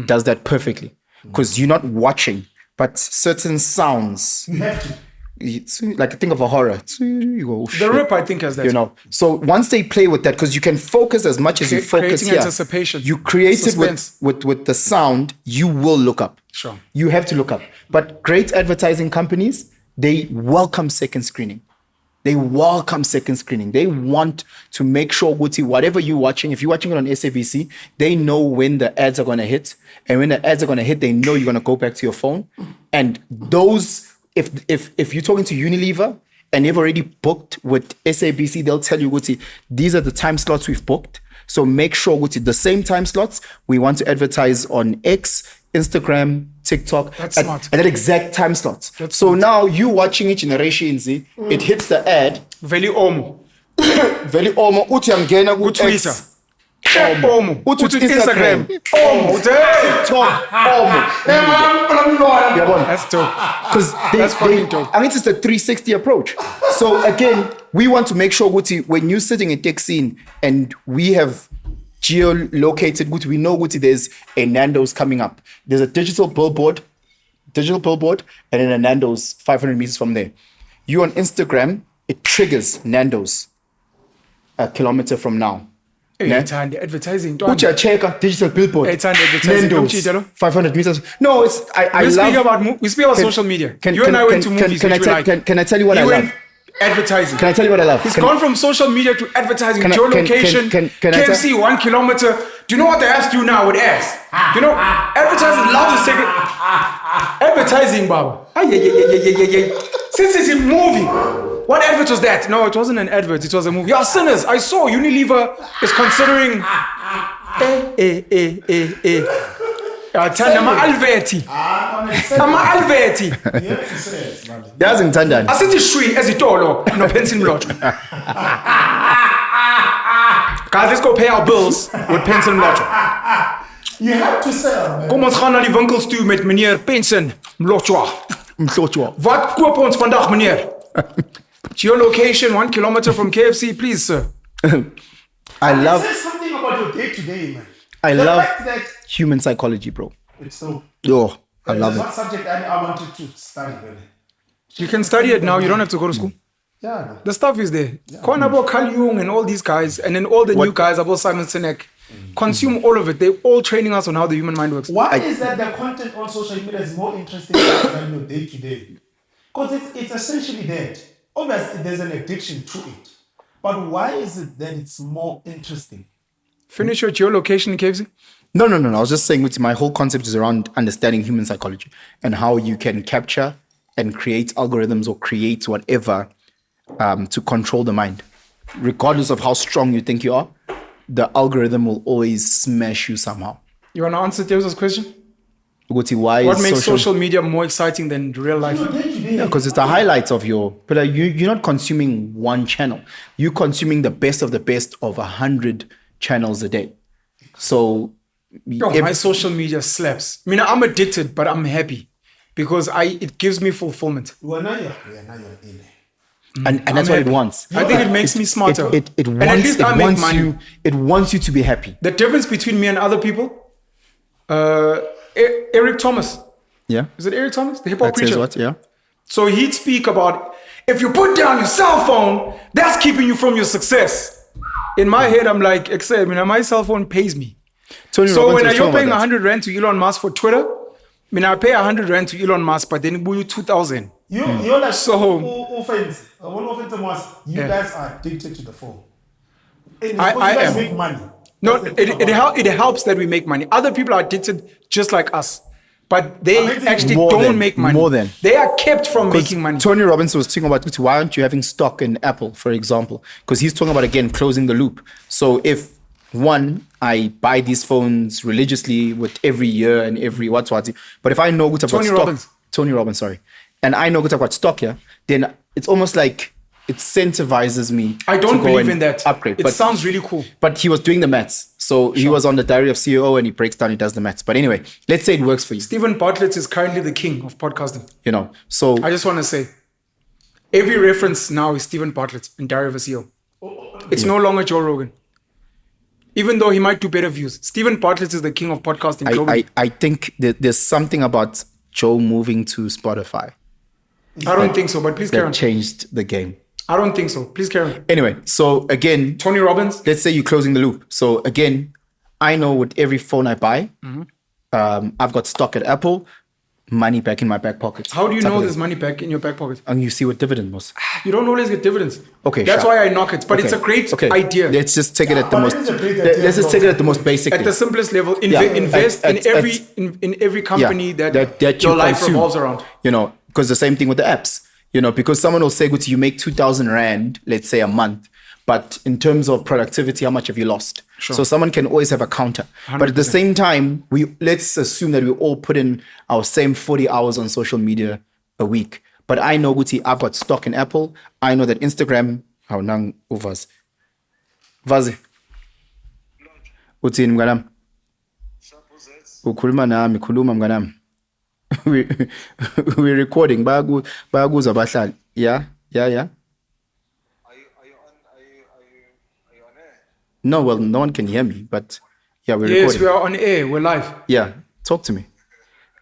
[SPEAKER 1] does that perfectly, because you're not watching, but certain sounds,
[SPEAKER 3] You have to.
[SPEAKER 1] it's like think of a horror. You go,
[SPEAKER 2] The Rip, I think, has that.
[SPEAKER 1] you know. So once they play with that, because you can focus as much as you focus
[SPEAKER 2] Creating
[SPEAKER 1] here.
[SPEAKER 2] anticipation.
[SPEAKER 1] You create it
[SPEAKER 2] Suspense.
[SPEAKER 1] with the sound. You will look up.
[SPEAKER 2] Sure.
[SPEAKER 1] You have to look up. But great advertising companies, they welcome second screening. They welcome second screening. They want to make sure, Guti, whatever you're watching, if you're watching it on SABC, they know when the ads are going to hit. And when the ads are going to hit, they know you're going to go back to your phone. And those, if you're talking to Unilever and they've already booked with SABC, they'll tell you, Guti, these are the time slots we've booked. So make sure, Guti, the same time slots, we want to advertise on X, Instagram, TikTok,
[SPEAKER 2] That's
[SPEAKER 1] at
[SPEAKER 2] smart.
[SPEAKER 1] that exact time slots.
[SPEAKER 2] That's
[SPEAKER 1] So now you watching it Generation Z, it hits the ad,
[SPEAKER 2] Veli Omo.
[SPEAKER 1] very omo, uthi yangena
[SPEAKER 2] Twitter.
[SPEAKER 1] X,
[SPEAKER 2] Omo.
[SPEAKER 1] uthi
[SPEAKER 2] Uthi Instagram.
[SPEAKER 1] Omo, TikTok, Omo. Yabona?
[SPEAKER 2] That's dope.
[SPEAKER 1] Because
[SPEAKER 2] That's fucking dope.
[SPEAKER 1] I mean, it's a 360 approach. So again, we want to make sure, Guti, when you're sitting in Texin and we have geolocated, Guti, we know, Guti, there's a Nando's coming up. There's a digital billboard, and then a Nando's 500 meters from there. You on Instagram, it triggers Nando's a kilometer from now.
[SPEAKER 2] Hey, Thandi, advertising.
[SPEAKER 1] Uthi uyacheka digital billboard.
[SPEAKER 2] Hey, Thandi, advertising.
[SPEAKER 1] Nando's,
[SPEAKER 2] Umchitelo.
[SPEAKER 1] 500 meters. No, it's I
[SPEAKER 2] We speak
[SPEAKER 1] love.
[SPEAKER 2] about we speak about social media. You and I went to movies.
[SPEAKER 1] Can I
[SPEAKER 2] which we
[SPEAKER 1] tell?
[SPEAKER 2] like.
[SPEAKER 1] Can I tell you what I
[SPEAKER 2] You
[SPEAKER 1] love?
[SPEAKER 2] went advertising.
[SPEAKER 1] Can I tell you what I love?
[SPEAKER 2] He's
[SPEAKER 1] Can-
[SPEAKER 2] gone from social media to advertising,
[SPEAKER 1] Can I-
[SPEAKER 2] geolocation,
[SPEAKER 1] can I
[SPEAKER 2] KFC 1 kilometer. Do you know what they have to do now with ads? You know, advertisers love the second. Advertising, Baba. Since it's a movie. What advert was that? No, it wasn't an advert. It was a movie. You're sinners. I saw Unilever is considering. Ama-alveti. Ama-alveti.
[SPEAKER 1] Yazi ngithandani.
[SPEAKER 2] Asithi shwi ezitolo no Penson Mlotshwa. Guys, let's go pay our bills with Penson Mlotshwa.
[SPEAKER 3] You have to sell, man.
[SPEAKER 2] Kom ons gaan na die winkels toe met meneer Penson Mlotshwa.
[SPEAKER 1] Mlotshwa.
[SPEAKER 2] Wat koop ons vandag, meneer? Geolocation 1 kilometer from KFC, please, sir.
[SPEAKER 1] I love
[SPEAKER 3] Say something about your day to day, man.
[SPEAKER 1] I
[SPEAKER 3] The
[SPEAKER 1] love
[SPEAKER 3] fact that
[SPEAKER 1] human psychology, bro.
[SPEAKER 3] it's so.
[SPEAKER 1] Oh, I love
[SPEAKER 3] There's
[SPEAKER 1] it.
[SPEAKER 3] one subject I wanted to study, man.
[SPEAKER 2] You can study it now. You don't have to go to school.
[SPEAKER 3] Yeah, no.
[SPEAKER 2] The stuff is there. Konabo Carl Jung and all these guys, and then all the new guys, about Simon Sinek. consume all of it. They're all training us on how the human mind works.
[SPEAKER 3] Why is that the content on social media is more interesting than your day to day? Because it's essentially that. Obviously, there's an addiction to it. But why is it that it's more interesting?
[SPEAKER 2] Finish your geolocation, KFC.
[SPEAKER 1] No. I was just saying, my whole concept is around understanding human psychology and how you can capture and create algorithms or create whatever to control the mind. Regardless of how strong you think you are, the algorithm will always smash you somehow.
[SPEAKER 2] You want to answer Teo's question?
[SPEAKER 1] Why
[SPEAKER 2] What
[SPEAKER 1] is
[SPEAKER 2] makes social media more exciting than real life?
[SPEAKER 1] Yeah, because it's the highlights of your. But you're not consuming one channel. You're consuming the best of 100 channels a day. So,
[SPEAKER 2] My social media slaps. I mean, I'm addicted, but I'm happy because it gives me fulfillment.
[SPEAKER 3] Well, now you're in.
[SPEAKER 1] and that's what it wants.
[SPEAKER 2] I think it makes me smarter.
[SPEAKER 1] It
[SPEAKER 2] And at least I make money.
[SPEAKER 1] you. It wants you to be happy.
[SPEAKER 2] The difference between me and other people, Eric Thomas.
[SPEAKER 1] Yeah.
[SPEAKER 2] Is it Eric Thomas? The hip hop
[SPEAKER 1] That says
[SPEAKER 2] preacher.
[SPEAKER 1] what? Yeah.
[SPEAKER 2] So he'd speak about, if you put down your cell phone, that's keeping you from your success. In my head, I'm like, except my cell phone pays me.
[SPEAKER 1] Tony
[SPEAKER 2] So
[SPEAKER 1] Robbins
[SPEAKER 2] when
[SPEAKER 1] was
[SPEAKER 2] you're
[SPEAKER 1] talking
[SPEAKER 2] paying
[SPEAKER 1] about that.
[SPEAKER 2] 100 Rand to Elon Musk for Twitter, I pay 100 Rand to Elon Musk, but then you 2,000.
[SPEAKER 3] You're like
[SPEAKER 2] So-
[SPEAKER 3] offense. One offense was you
[SPEAKER 2] Yeah.
[SPEAKER 3] guys are addicted to the phone. And
[SPEAKER 2] I
[SPEAKER 3] you guys
[SPEAKER 2] am.
[SPEAKER 3] make money.
[SPEAKER 2] No,
[SPEAKER 3] That's the thing
[SPEAKER 2] it
[SPEAKER 3] about
[SPEAKER 2] helps that we make money. Other people are addicted just like us, but they
[SPEAKER 3] Amazing.
[SPEAKER 2] actually
[SPEAKER 1] More
[SPEAKER 2] don't
[SPEAKER 1] than-
[SPEAKER 2] make money.
[SPEAKER 1] more than.
[SPEAKER 2] They are kept from
[SPEAKER 1] Because
[SPEAKER 2] making money.
[SPEAKER 1] Tony Robbins was talking about why aren't you having stock in Apple, for example? Because he's talking about, again, closing the loop. So if I buy these phones religiously with every year and every what's, but if I know what about
[SPEAKER 2] Tony
[SPEAKER 1] stock,
[SPEAKER 2] Robbins.
[SPEAKER 1] Tony Robbins, sorry, and I know what about stock here, then it's almost like it incentivizes me.
[SPEAKER 2] I don't
[SPEAKER 1] to go
[SPEAKER 2] believe
[SPEAKER 1] and
[SPEAKER 2] in that.
[SPEAKER 1] Upgrade.
[SPEAKER 2] It sounds really cool.
[SPEAKER 1] But he was doing the maths. So he was on the Diary of CEO and he breaks down, he does the maths. But anyway, let's say it works for you.
[SPEAKER 2] Stephen Bartlett is currently the king of podcasting.
[SPEAKER 1] So
[SPEAKER 2] I just want to say, every reference now is Stephen Bartlett in Diary of a CEO. It's no longer Joe Rogan. Even though he might do better views, Stephen Bartlett is the king of podcasting globally.
[SPEAKER 1] I think that there's something about Joe moving to Spotify
[SPEAKER 2] I don't think so, but please carry
[SPEAKER 1] that
[SPEAKER 2] on.
[SPEAKER 1] changed the game.
[SPEAKER 2] I don't think so. Please carry on.
[SPEAKER 1] Anyway, so again,
[SPEAKER 2] Tony Robbins.
[SPEAKER 1] let's say you're closing the loop. So again, I know with every phone I buy, I've got stock at Apple, money back in my back pocket.
[SPEAKER 2] How do you
[SPEAKER 1] type
[SPEAKER 2] know
[SPEAKER 1] of
[SPEAKER 2] there's
[SPEAKER 1] thing.
[SPEAKER 2] money back in your back pocket?
[SPEAKER 1] And you see what dividend was.
[SPEAKER 2] You don't always get dividends.
[SPEAKER 1] Okay,
[SPEAKER 2] That's
[SPEAKER 1] sure.
[SPEAKER 2] why I knock it. But it's a great idea.
[SPEAKER 1] Let's just take it at the
[SPEAKER 3] but
[SPEAKER 1] most.
[SPEAKER 3] it is a great idea,
[SPEAKER 1] Let's just take it at the most basic.
[SPEAKER 2] At the simplest level,
[SPEAKER 1] Yeah.
[SPEAKER 2] invest
[SPEAKER 1] At-
[SPEAKER 2] in every company that
[SPEAKER 1] you
[SPEAKER 2] your life
[SPEAKER 1] consume.
[SPEAKER 2] revolves around.
[SPEAKER 1] Because the same thing with the apps. Because someone will say, "Good, you make 2,000 Rand, let's say a month, but in terms of productivity, how much have you lost?"
[SPEAKER 2] Sure.
[SPEAKER 1] So someone can always have a counter. But at the same time, let's assume that we all put in our same 40 hours on social media a week. But I know, Guti, I've got stock in Apple. I know that Instagram, how nang uvas. Vazi. Uthini mnganami? Ukhuluma nami, khuluma mnganami. We're recording. Bayakuzwa abahlali. Yeah.
[SPEAKER 5] Are you on air?
[SPEAKER 1] No, well, no one can hear me, but yeah, we're
[SPEAKER 2] Yes,
[SPEAKER 1] recording.
[SPEAKER 2] we are on air. We're live.
[SPEAKER 1] Yeah, talk to me.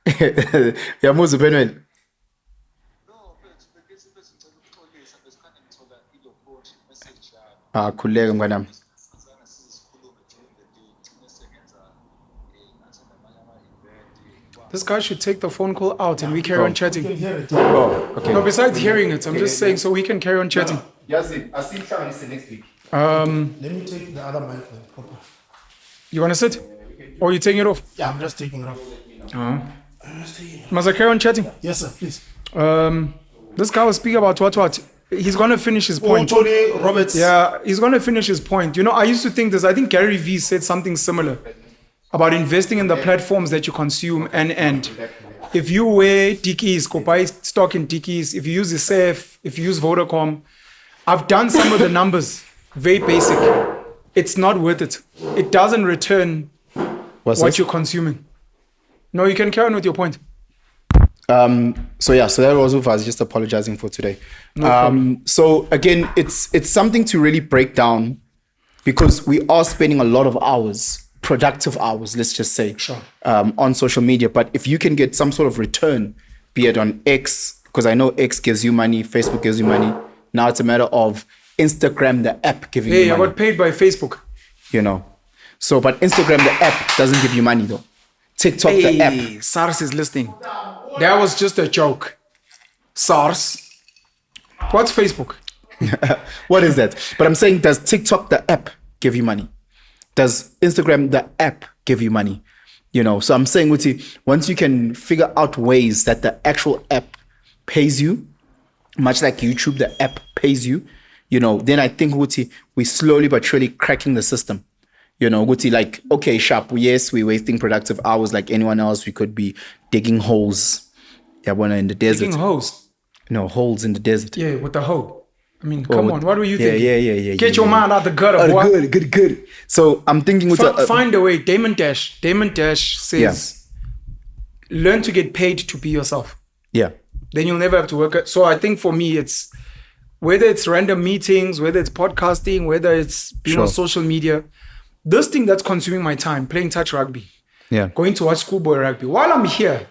[SPEAKER 1] Yeah, Muzu Penuel.
[SPEAKER 5] No, but because ngicela ukuxolisa besikhanda ngithola ilobot message yabo.
[SPEAKER 1] Khuleka mnganami.
[SPEAKER 5] Sizana sizikhulume during the day ngicine sengenza ngathi namanye ama-event.
[SPEAKER 2] This guy should take the phone call out and we carry on
[SPEAKER 3] You
[SPEAKER 2] chatting.
[SPEAKER 3] can hear it.
[SPEAKER 1] Oh, okay.
[SPEAKER 2] No, besides hearing it, I'm just saying so we can carry on chatting.
[SPEAKER 1] Yazi, I'll see you next week.
[SPEAKER 3] Let me take the other mic then. Proper.
[SPEAKER 2] You want to sit? Or you taking it off?
[SPEAKER 3] Yeah, I'm just taking it off. I'm just taking it.
[SPEAKER 2] Must I carry on chatting?
[SPEAKER 3] Yes, sir, please.
[SPEAKER 2] This guy was speaking about what? He's going to finish his
[SPEAKER 3] Oh,
[SPEAKER 2] point.
[SPEAKER 3] Tony Roberts.
[SPEAKER 2] Yeah, he's going to finish his point. I used to think this. I think Gary Vee said something similar about investing in the platforms that you consume. And if you wear Dickies, go buy stock in Dickies. If you use the SAF, if you use Vodacom, I've done some of the numbers. Very basic. It's not worth it. It doesn't return what you're consuming. No, you can carry on with your point.
[SPEAKER 1] So that was Uvaz just apologizing for today. So again, it's something to really break down because we are spending a lot of hours, productive hours, let's just say, on social media. But if you can get some sort of return, be it on X, because I know X gives you money, Facebook gives you money. Now it's a matter of Instagram, the app giving you
[SPEAKER 2] Hey, I
[SPEAKER 1] money.
[SPEAKER 2] got paid by Facebook.
[SPEAKER 1] So, but Instagram, the app, doesn't give you money though. TikTok, the app.
[SPEAKER 2] Hey, SARS is listening. That was just a joke. SARS. What's Facebook?
[SPEAKER 1] What is that? But I'm saying, does TikTok, the app, give you money? Does Instagram, the app, give you money? You know, so I'm saying, Uti, once you can figure out ways that the actual app pays you, much like YouTube, the app pays you, you know, then I think, Uti, we slowly but surely cracking the system. You know, Uti, like, okay, sharp, yes, we're wasting productive hours like anyone else. We could be digging holes. Yeah, in the desert.
[SPEAKER 2] Digging holes.
[SPEAKER 1] No, holes in the desert.
[SPEAKER 2] Yeah, with the hoe. I mean, come on, what were you thinking?
[SPEAKER 1] Yeah.
[SPEAKER 2] Get your mind out the gutter, boy.
[SPEAKER 1] Good. So I'm thinking with
[SPEAKER 2] Find a way. Damon Dash says, learn to get paid to be yourself.
[SPEAKER 1] Yeah.
[SPEAKER 2] Then you'll never have to work. So I think for me, it's whether it's random meetings, whether it's podcasting, whether it's being on social media, this thing that's consuming my time, playing touch rugby, going to watch schoolboy rugby. While I'm here,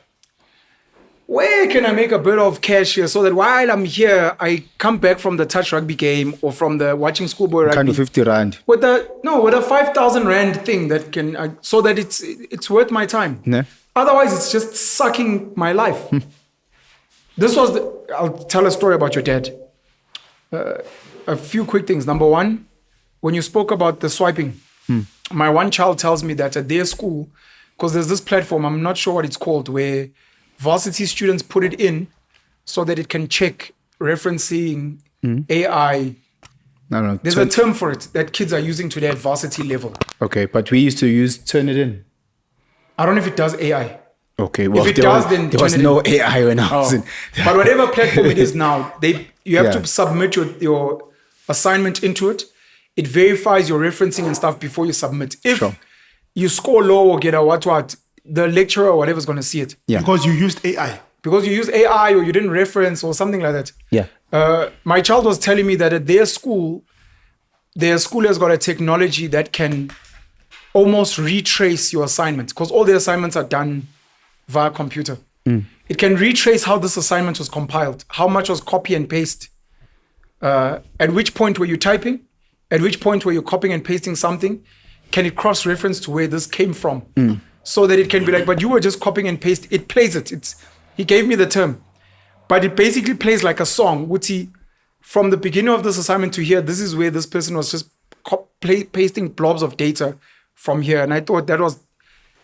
[SPEAKER 2] where can I make a bit of cash here so that while I'm here, I come back from the touch rugby game or from the watching schoolboy rugby.
[SPEAKER 1] Kind of 50 rand.
[SPEAKER 2] With a 5,000 rand thing that can, so that it's worth my time.
[SPEAKER 1] Yeah.
[SPEAKER 2] Otherwise, it's just sucking my life. I'll tell a story about your dad. A few quick things. Number one, when you spoke about the swiping, my one child tells me that at their school, because there's this platform, I'm not sure what it's called, where varsity students put it in so that it can check referencing AI.
[SPEAKER 1] I don't know.
[SPEAKER 2] There's a term for it that kids are using today at varsity level.
[SPEAKER 1] Okay, but we used to use Turnitin.
[SPEAKER 2] I don't know if it does AI.
[SPEAKER 1] Okay, well,
[SPEAKER 2] If it does, then
[SPEAKER 1] there was
[SPEAKER 2] Turnitin.
[SPEAKER 1] no AI when I was in.
[SPEAKER 2] But whatever platform it is now, you have to submit your assignment into it. It verifies your referencing and stuff before you submit. If you score low or get a what, the lecturer or whatever is going to see it.
[SPEAKER 1] Yeah.
[SPEAKER 3] Because you used AI.
[SPEAKER 2] Because you used AI or you didn't reference or something like that.
[SPEAKER 1] Yeah.
[SPEAKER 2] My child was telling me that at their school has got a technology that can almost retrace your assignments because all the assignments are done via computer. It can retrace how this assignment was compiled, how much was copy and paste, at which point were you typing, at which point were you copying and pasting something, can it cross-reference to where this came from? So that it can be like, but you were just copying and pasting. It plays it. He gave me the term. But it basically plays like a song. From the beginning of this assignment to here, this is where this person was just pasting blobs of data from here. And I thought that was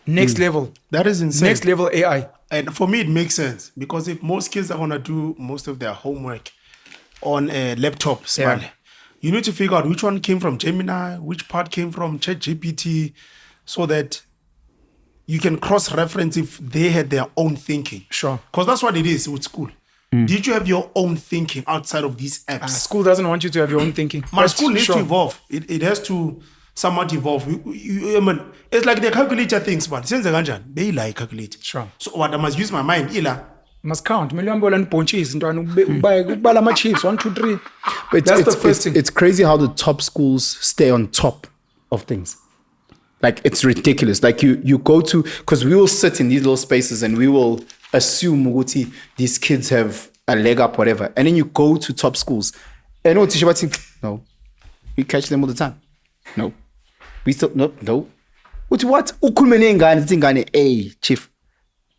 [SPEAKER 2] next level.
[SPEAKER 3] That is insane.
[SPEAKER 2] Next level AI.
[SPEAKER 3] And for me, it makes sense because if most kids are going to do most of their homework on a laptop, you need to figure out which one came from Gemini, which part came from ChatGPT, so that you can cross-reference if they had their own thinking.
[SPEAKER 2] Sure.
[SPEAKER 3] Because that's what it is with school. Did you have your own thinking outside of these apps?
[SPEAKER 2] School doesn't want you to have your own thinking.
[SPEAKER 3] My school needs to evolve. It has to somewhat evolve. I mean, it's like the calculator things, but since they like calculator.
[SPEAKER 2] Sure.
[SPEAKER 3] So what I must use my mind,
[SPEAKER 2] must count. Chips, 1, 2, 3. That's the first thing.
[SPEAKER 1] It's crazy how the top schools stay on top of things. Like, it's ridiculous. Like, you go to, because we will sit in these little spaces and we will assume these kids have a leg up, whatever. And then you go to top schools. And no, we catch them all the time. No. We still, no. What? Hey, chief.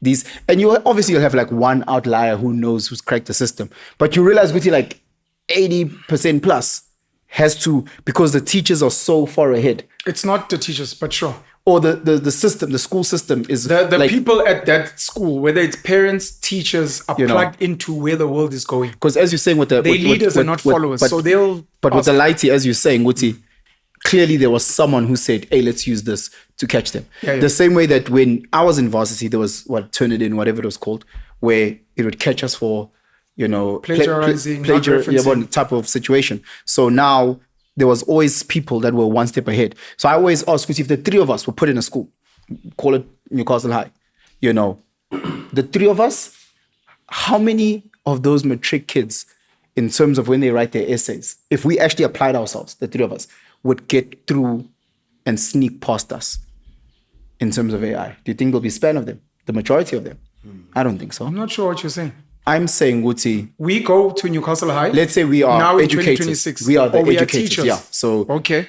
[SPEAKER 1] These, and you'll have like one outlier who knows who's cracked the system. But you realize like 80% plus has to, because the teachers are so far ahead.
[SPEAKER 2] It's not the teachers, but sure.
[SPEAKER 1] Or the system, the school system is
[SPEAKER 2] the
[SPEAKER 1] like,
[SPEAKER 2] people at that school, whether it's parents, teachers, are plugged into where the world is going.
[SPEAKER 1] Because as you're saying, with the
[SPEAKER 2] leaders are not followers, so they'll.
[SPEAKER 1] But with the lighty, as you're saying, clearly there was someone who said, "Hey, let's use this to catch them."
[SPEAKER 2] Yeah.
[SPEAKER 1] The same way that when I was in varsity, there was Turnitin, whatever it was called, where it would catch us for,
[SPEAKER 2] plagiarizing,
[SPEAKER 1] type of situation. So now there was always people that were one step ahead. So I always ask, if the three of us were put in a school, call it Newcastle High, the three of us, how many of those matric kids, in terms of when they write their essays, if we actually applied ourselves, the three of us, would get through and sneak past us in terms of AI? Do you think there'll be a span of them? The majority of them? I don't think so.
[SPEAKER 2] I'm not sure what you're saying.
[SPEAKER 1] I'm saying, Guti,
[SPEAKER 2] we go to Newcastle High.
[SPEAKER 1] Let's say we are
[SPEAKER 2] now
[SPEAKER 1] educators.
[SPEAKER 2] In 2026.
[SPEAKER 1] We are the
[SPEAKER 2] we
[SPEAKER 1] educators.
[SPEAKER 2] Are teachers.
[SPEAKER 1] Yeah. So
[SPEAKER 2] okay.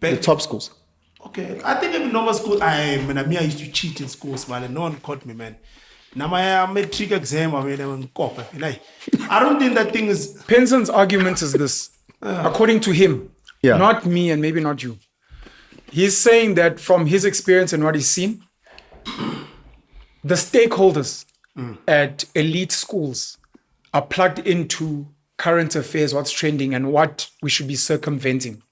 [SPEAKER 1] The top schools.
[SPEAKER 3] Okay, I think in normal school, I used to cheat in schools, man. No one caught me, man. Now my matric exam, I don't think that thing is.
[SPEAKER 2] Penson's argument is this, according to him,
[SPEAKER 1] Yeah.
[SPEAKER 2] not me and maybe not you. He's saying that from his experience and what he's seen, the stakeholders at elite schools are plugged into current affairs, what's trending and what we should be circumventing.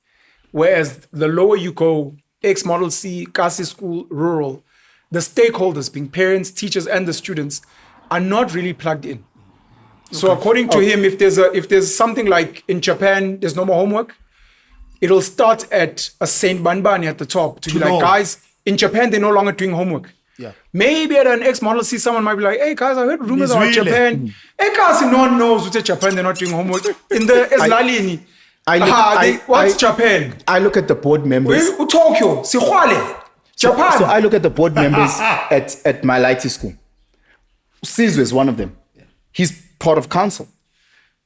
[SPEAKER 2] Whereas the lower you go, X Model C, Kasi School, rural, the stakeholders, being parents, teachers, and the students, are not really plugged in. So according to him, if there's something like in Japan, there's no more homework, it'll start at a Saint Banbani at the top to be like, guys, in Japan, they're no longer doing homework.
[SPEAKER 3] Yeah.
[SPEAKER 2] Maybe at an X Model C, someone might be like, hey guys, I heard rumors about
[SPEAKER 3] Really?
[SPEAKER 2] Japan. Hey guys, no one knows what's Japan, they're not doing homework. In the Eslalini, what's Japan?
[SPEAKER 1] I look at the board members.
[SPEAKER 2] Tokyo, Japan.
[SPEAKER 1] So I look at the board members at my lighty school. Sizwe is one of them. He's part of council.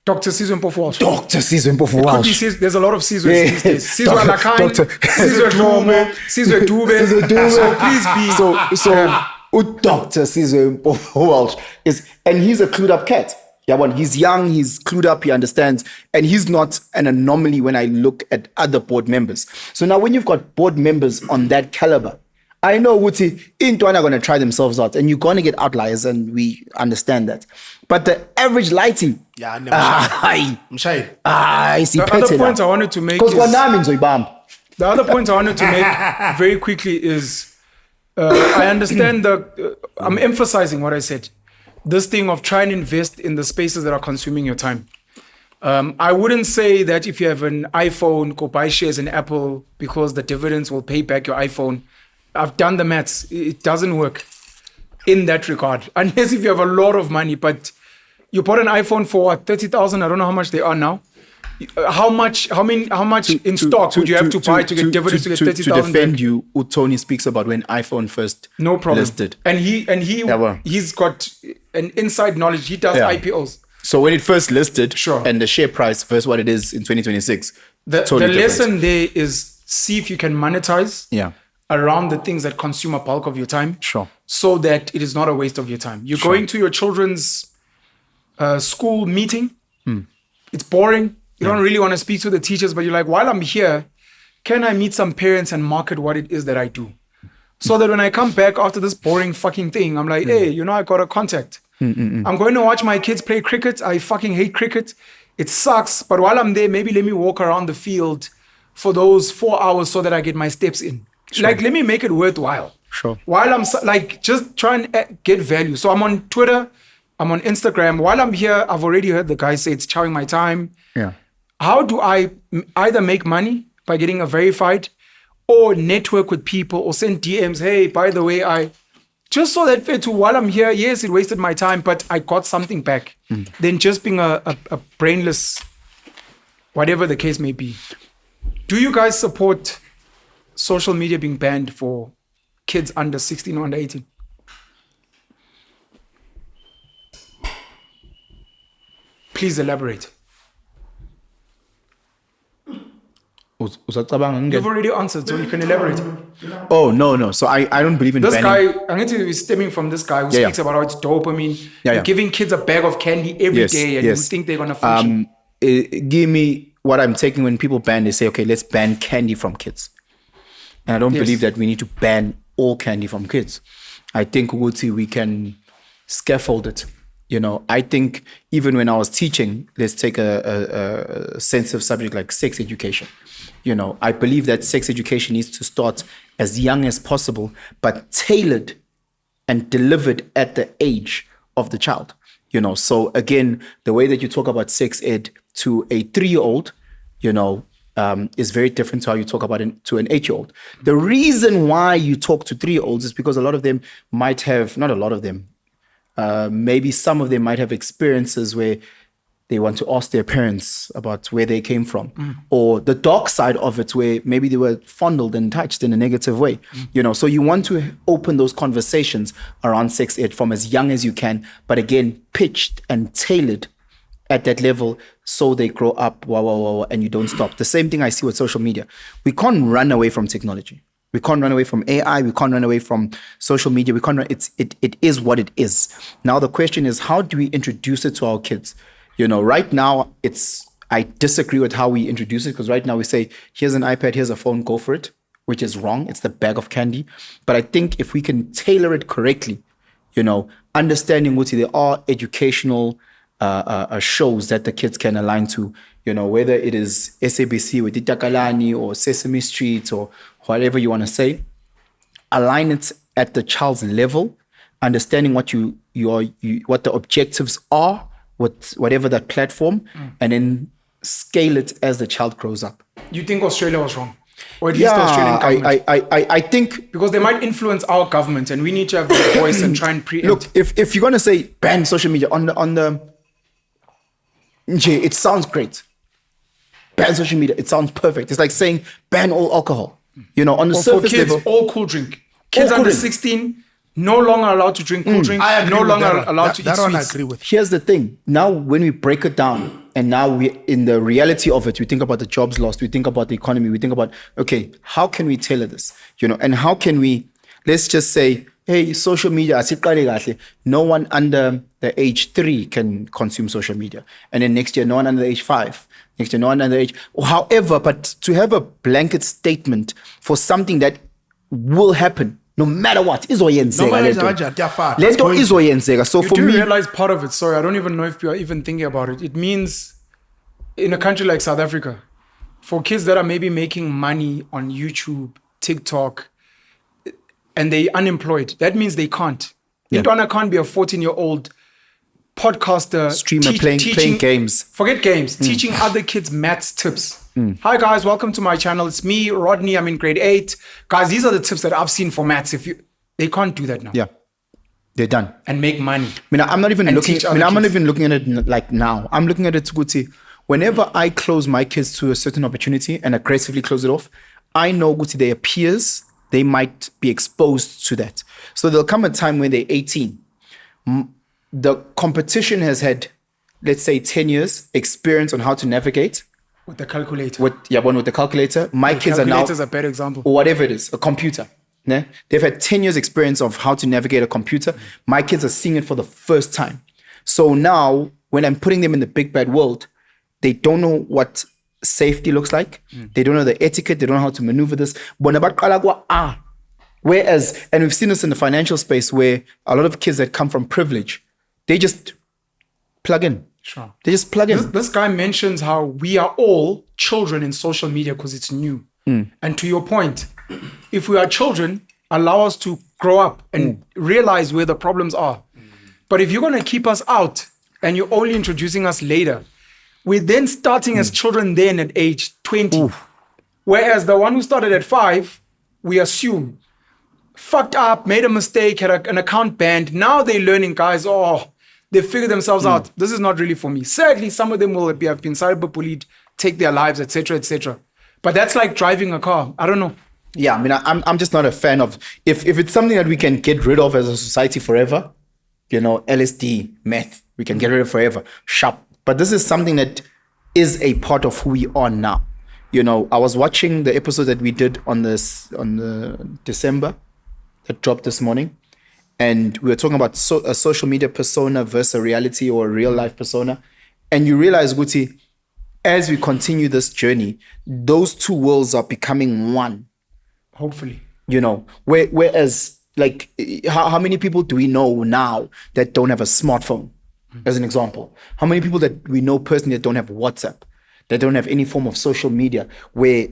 [SPEAKER 2] Dr. Sizwe Mpofu-Walsh.
[SPEAKER 1] Dr. Sizwe
[SPEAKER 2] Could be
[SPEAKER 1] Mpofu-Walsh.
[SPEAKER 2] There's a lot of Sizwe
[SPEAKER 1] Yeah.
[SPEAKER 2] these days. Sizwe Alakan,
[SPEAKER 1] Doctor-
[SPEAKER 2] Sizwe Dlomo, Sizwe Dube.
[SPEAKER 1] Sizwe Dube.
[SPEAKER 2] So please be.
[SPEAKER 1] So Dr. Sizwe Mpofu-Walsh is, and he's a clued up cat. Yeah, well, he's young, he's clued up, he understands, and he's not an anomaly when I look at other board members. So now when you've got board members on that caliber, I know Wuti, Intwana are going to try themselves out, and you're going to get outliers, and we understand that. But the average lighty,
[SPEAKER 3] Yeah,
[SPEAKER 1] I see
[SPEAKER 2] The other point I wanted to make is,
[SPEAKER 1] the
[SPEAKER 2] the other point I wanted to make very quickly is, I understand I'm emphasizing what I said. This thing of trying to invest in the spaces that are consuming your time. I wouldn't say that if you have an iPhone, go buy shares in Apple because the dividends will pay back your iPhone. I've done the maths. It doesn't work in that regard. Unless if you have a lot of money, but you bought an iPhone for what, 30,000? I don't know how much they are now. How much in stock would you have to buy to get dividends to get 30,000?
[SPEAKER 1] To defend you, Tony speaks about when iPhone first
[SPEAKER 2] No problem.
[SPEAKER 1] listed.
[SPEAKER 2] And he's got an inside knowledge. He does
[SPEAKER 1] Yeah.
[SPEAKER 2] IPOs.
[SPEAKER 1] So when it first listed,
[SPEAKER 2] Sure.
[SPEAKER 1] and the share price versus what it is in 2026,
[SPEAKER 2] The
[SPEAKER 1] totally different.
[SPEAKER 2] lesson there is see if you can monetize
[SPEAKER 1] Yeah.
[SPEAKER 2] around the things that consume a bulk of your time.
[SPEAKER 1] Sure.
[SPEAKER 2] So that it is not a waste of your time. You're going to your children's school meeting. It's boring. You don't really want to speak to the teachers, but you're like, while I'm here, can I meet some parents and market what it is that I do? So that when I come back after this boring fucking thing, I'm like, hey, I got a contact. I'm going to watch my kids play cricket. I fucking hate cricket. it sucks, but while I'm there, maybe let me walk around the field for those 4 hours so that I get my steps in. Like, let me make it worthwhile.
[SPEAKER 1] Sure.
[SPEAKER 2] While I'm just trying to get value. So I'm on Twitter, I'm on Instagram. While I'm here, I've already heard the guy say it's chowing my time.
[SPEAKER 1] Yeah.
[SPEAKER 2] How do I either make money by getting a verified, or network with people, or send DMs? Hey, by the way, just so that to while I'm here, yes, it wasted my time, but I got something back. Than just being a brainless, whatever the case may be. Do you guys support social media being banned for kids under 16 or under 18? Please elaborate. You've already answered, so you can elaborate.
[SPEAKER 1] Oh, no. So I don't believe in
[SPEAKER 2] This
[SPEAKER 1] banning.
[SPEAKER 2] guy, I'm going to be stemming from this guy who speaks about how it's dopamine. You're giving kids a bag of candy every day, and you think they're going to function.
[SPEAKER 1] Give me what I'm taking when people ban, they say, okay, let's ban candy from kids. And I don't believe that we need to ban all candy from kids. I think we can scaffold it. I think even when I was teaching, let's take a sensitive subject like sex education. I believe that sex education needs to start as young as possible, but tailored and delivered at the age of the child. So again, the way that you talk about sex ed to a 3-year-old, is very different to how you talk about it to an 8-year-old. The reason why you talk to 3-year-olds is because a lot of them might have, not a lot of them, maybe some of them might have experiences where they want to ask their parents about where they came from, or the dark side of it where maybe they were fondled and touched in a negative way. So you want to open those conversations around sex ed from as young as you can, but again, pitched and tailored at that level so they grow up, and you don't stop. The same thing I see with social media. We can't run away from technology. We can't run away from AI. We can't run away from social media. We can't run, it is what it is. Now the question is, how do we introduce it to our kids? Right now I disagree with how we introduce it, because right now we say, here's an iPad, here's a phone, go for it, which is wrong. It's the bag of candy. But I think if we can tailor it correctly, understanding what there are educational shows that the kids can align to, whether it is SABC with Itakalani or Sesame Street or whatever you want to say, align it at the child's level, understanding what what the objectives are with whatever that platform, and then scale it as the child grows up.
[SPEAKER 2] You think Australia was wrong? Or at least the Australian government?
[SPEAKER 1] I think...
[SPEAKER 2] Because they might influence our government, and we need to have the voice and try and preempt.
[SPEAKER 1] Look, if you're going to say ban social media on the it sounds great. Ban social media, it sounds perfect. It's like saying ban all alcohol. On the surface
[SPEAKER 2] for kids,
[SPEAKER 1] level,
[SPEAKER 2] all cool drink. Kids
[SPEAKER 1] all
[SPEAKER 2] under
[SPEAKER 1] cool
[SPEAKER 2] 16, no longer allowed to drink cool drink.
[SPEAKER 3] I agree
[SPEAKER 2] No
[SPEAKER 3] with
[SPEAKER 2] longer
[SPEAKER 3] that one.
[SPEAKER 2] allowed to eat
[SPEAKER 3] That one I
[SPEAKER 2] sweets.
[SPEAKER 3] agree with.
[SPEAKER 1] here's the thing. Now, when we break it down, and now we, in the reality of it, we think about the jobs lost, we think about the economy, we think about, okay, how can we tailor this? And how can we, let's just say, hey, social media, no one under the age 3 can consume social media. And then next year, no one under the age 5. Next year, no one under the age, however, but to have a blanket statement for something that will happen, no matter what, izoyenzeka. Lento izoyenzeka. So
[SPEAKER 2] You
[SPEAKER 1] for
[SPEAKER 2] do
[SPEAKER 1] me,
[SPEAKER 2] realize part of it. Sorry, I don't even know if you are even thinking about it. It means in a country like South Africa, for kids that are maybe making money on YouTube, TikTok, and they unemployed, that means they can't.
[SPEAKER 1] Yeah.
[SPEAKER 2] Intwana can't be a 14-year-old podcaster,
[SPEAKER 1] streamer playing games.
[SPEAKER 2] Forget games, teaching other kids maths tips. Hi guys, welcome to my channel. It's me, Rodney. I'm in grade 8. Guys, these are the tips that I've seen for maths. They can't do that now.
[SPEAKER 1] Yeah, they're done.
[SPEAKER 2] And make money.
[SPEAKER 1] I'm not even
[SPEAKER 2] And
[SPEAKER 1] looking.
[SPEAKER 2] teach
[SPEAKER 1] I'm
[SPEAKER 2] other
[SPEAKER 1] not
[SPEAKER 2] kids.
[SPEAKER 1] even looking at it like now. I'm looking at it to Guti. Whenever I close my kids to a certain opportunity and aggressively close it off, I know Guti, their peers, they might be exposed to that. So there'll come a time when they're 18. The competition has had, let's say, 10 years experience on how to navigate.
[SPEAKER 2] With the calculator.
[SPEAKER 1] With the calculator. My kids are now,
[SPEAKER 2] Calculator's a better example.
[SPEAKER 1] or whatever it is, a computer. Ne? They've had 10 years experience of how to navigate a computer. My kids are seeing it for the first time. So now, when I'm putting them in the big bad world, they don't know what safety looks like. They don't know the etiquette. They don't know how to maneuver this. Whereas, and we've seen this in the financial space where a lot of kids that come from privilege, they just plug in.
[SPEAKER 2] Sure.
[SPEAKER 1] They just plug in.
[SPEAKER 2] This guy mentions how we are all children in social media because it's new. And to your point, if we are children, allow us to grow up and realize where the problems are. But if you're going to keep us out and you're only introducing us later, we're then starting as children then at age 20. Whereas the one who started at 5, we assume, fucked up, made a mistake, had an account banned. Now they're learning, guys, they figure themselves out. This is not really for me. Sadly, some of them will have been cyberbullied, take their lives, etc., etc. But that's like driving a car. I don't know.
[SPEAKER 1] Yeah, I mean, I'm just not a fan of, if it's something that we can get rid of as a society forever, LSD, meth, we can get rid of forever, sharp. But this is something that is a part of who we are now. I was watching the episode that we did on the December that dropped this morning, and we were talking about a social media persona versus a reality or a real life persona. And you realize, Guti, as we continue this journey, those two worlds are becoming one.
[SPEAKER 2] Hopefully.
[SPEAKER 1] Whereas, like, how many people do we know now that don't have a smartphone, as an example? How many people that we know personally that don't have WhatsApp, that don't have any form of social media, where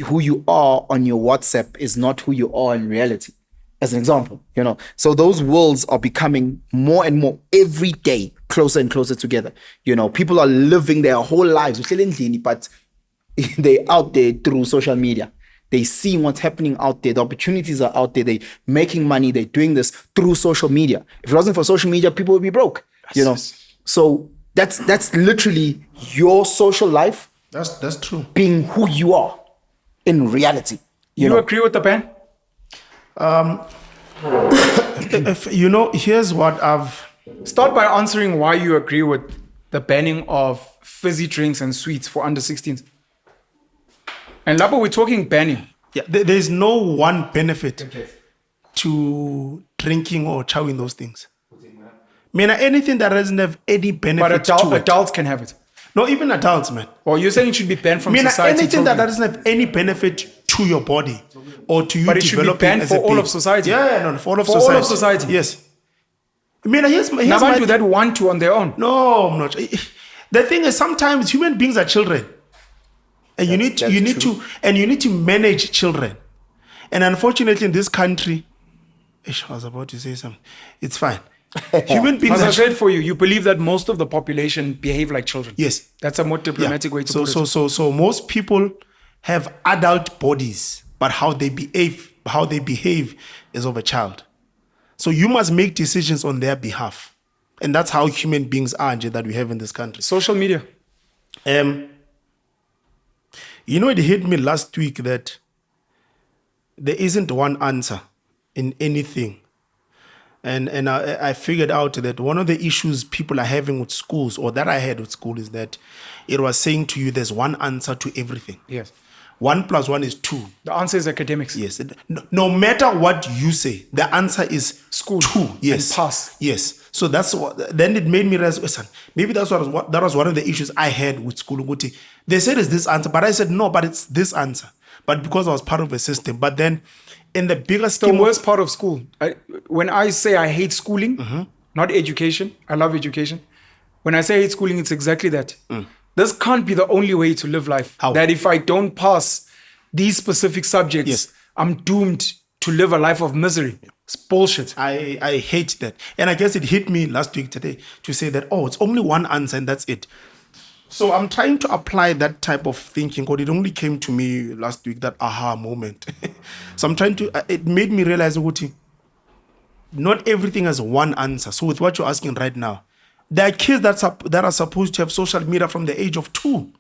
[SPEAKER 1] who you are on your WhatsApp is not who you are in reality, as an example, So those worlds are becoming more and more every day, closer and closer together. People are living their whole lives, but they're out there through social media. They see what's happening out there. The opportunities are out there. They're making money. They're doing this through social media. If it wasn't for social media, people would be broke. So that's literally your social life.
[SPEAKER 3] That's true.
[SPEAKER 1] Being who you are in reality.
[SPEAKER 2] You agree with the ban?
[SPEAKER 3] Here's what I've...
[SPEAKER 2] Start by answering why you agree with the banning of fizzy drinks and sweets for under 16s. And Labo, we're talking banning.
[SPEAKER 3] Yeah, there's no one benefit to drinking or chowing those things. Anything that doesn't have any benefit
[SPEAKER 2] but
[SPEAKER 3] to it.
[SPEAKER 2] adults can have it.
[SPEAKER 3] No, even adults, man.
[SPEAKER 2] Or you're saying it should be banned from society.
[SPEAKER 3] Anything that doesn't have any benefit to your body or to you
[SPEAKER 2] but it should be banned for all of society.
[SPEAKER 3] Yeah, for all of
[SPEAKER 2] for
[SPEAKER 3] society.
[SPEAKER 2] all of society.
[SPEAKER 3] Yes. Here's
[SPEAKER 2] Now, do that want to on their own.
[SPEAKER 3] No, I'm not. The thing is, sometimes human beings are children, and you need to manage children. And unfortunately, in this country, I was about to say something. It's fine. Human beings.
[SPEAKER 2] As I said for you, you believe that most of the population behave like children.
[SPEAKER 3] Yes,
[SPEAKER 2] that's a more diplomatic way to put it.
[SPEAKER 3] So most people have adult bodies, but how they behave is of a child. So you must make decisions on their behalf, and that's how human beings are that we have in this country.
[SPEAKER 2] Social media.
[SPEAKER 3] It hit me last week that there isn't one answer in anything. And I figured out that one of the issues people are having with schools, or that I had with school, is that it was saying to you there's one answer to everything.
[SPEAKER 2] Yes.
[SPEAKER 3] 1 + 1 is 2.
[SPEAKER 2] The answer is academics.
[SPEAKER 3] Yes. No matter what you say, the answer is
[SPEAKER 2] school.
[SPEAKER 3] 2. Yes.
[SPEAKER 2] And pass.
[SPEAKER 3] Yes. So that's what. Then it made me realize, listen, maybe that was one of the issues I had with school. They said it's this answer, but I said no, but it's this answer. But because I was part of a system, but then in the bigger scheme,
[SPEAKER 2] the worst part of school. When I say I hate schooling, not education, I love education. When I say I hate schooling, it's exactly that. This can't be the only way to live life.
[SPEAKER 3] How?
[SPEAKER 2] That if I don't pass these specific subjects,
[SPEAKER 3] Yes.
[SPEAKER 2] I'm doomed to live a life of misery. It's bullshit.
[SPEAKER 3] I hate that. And I guess it hit me last week today to say that, it's only one answer and that's it. So I'm trying to apply that type of thinking, because it only came to me last week, that aha moment. So I'm trying to, it made me realize, not everything has one answer. So with what you're asking right now, there are kids that are supposed to have social media from the age of 2.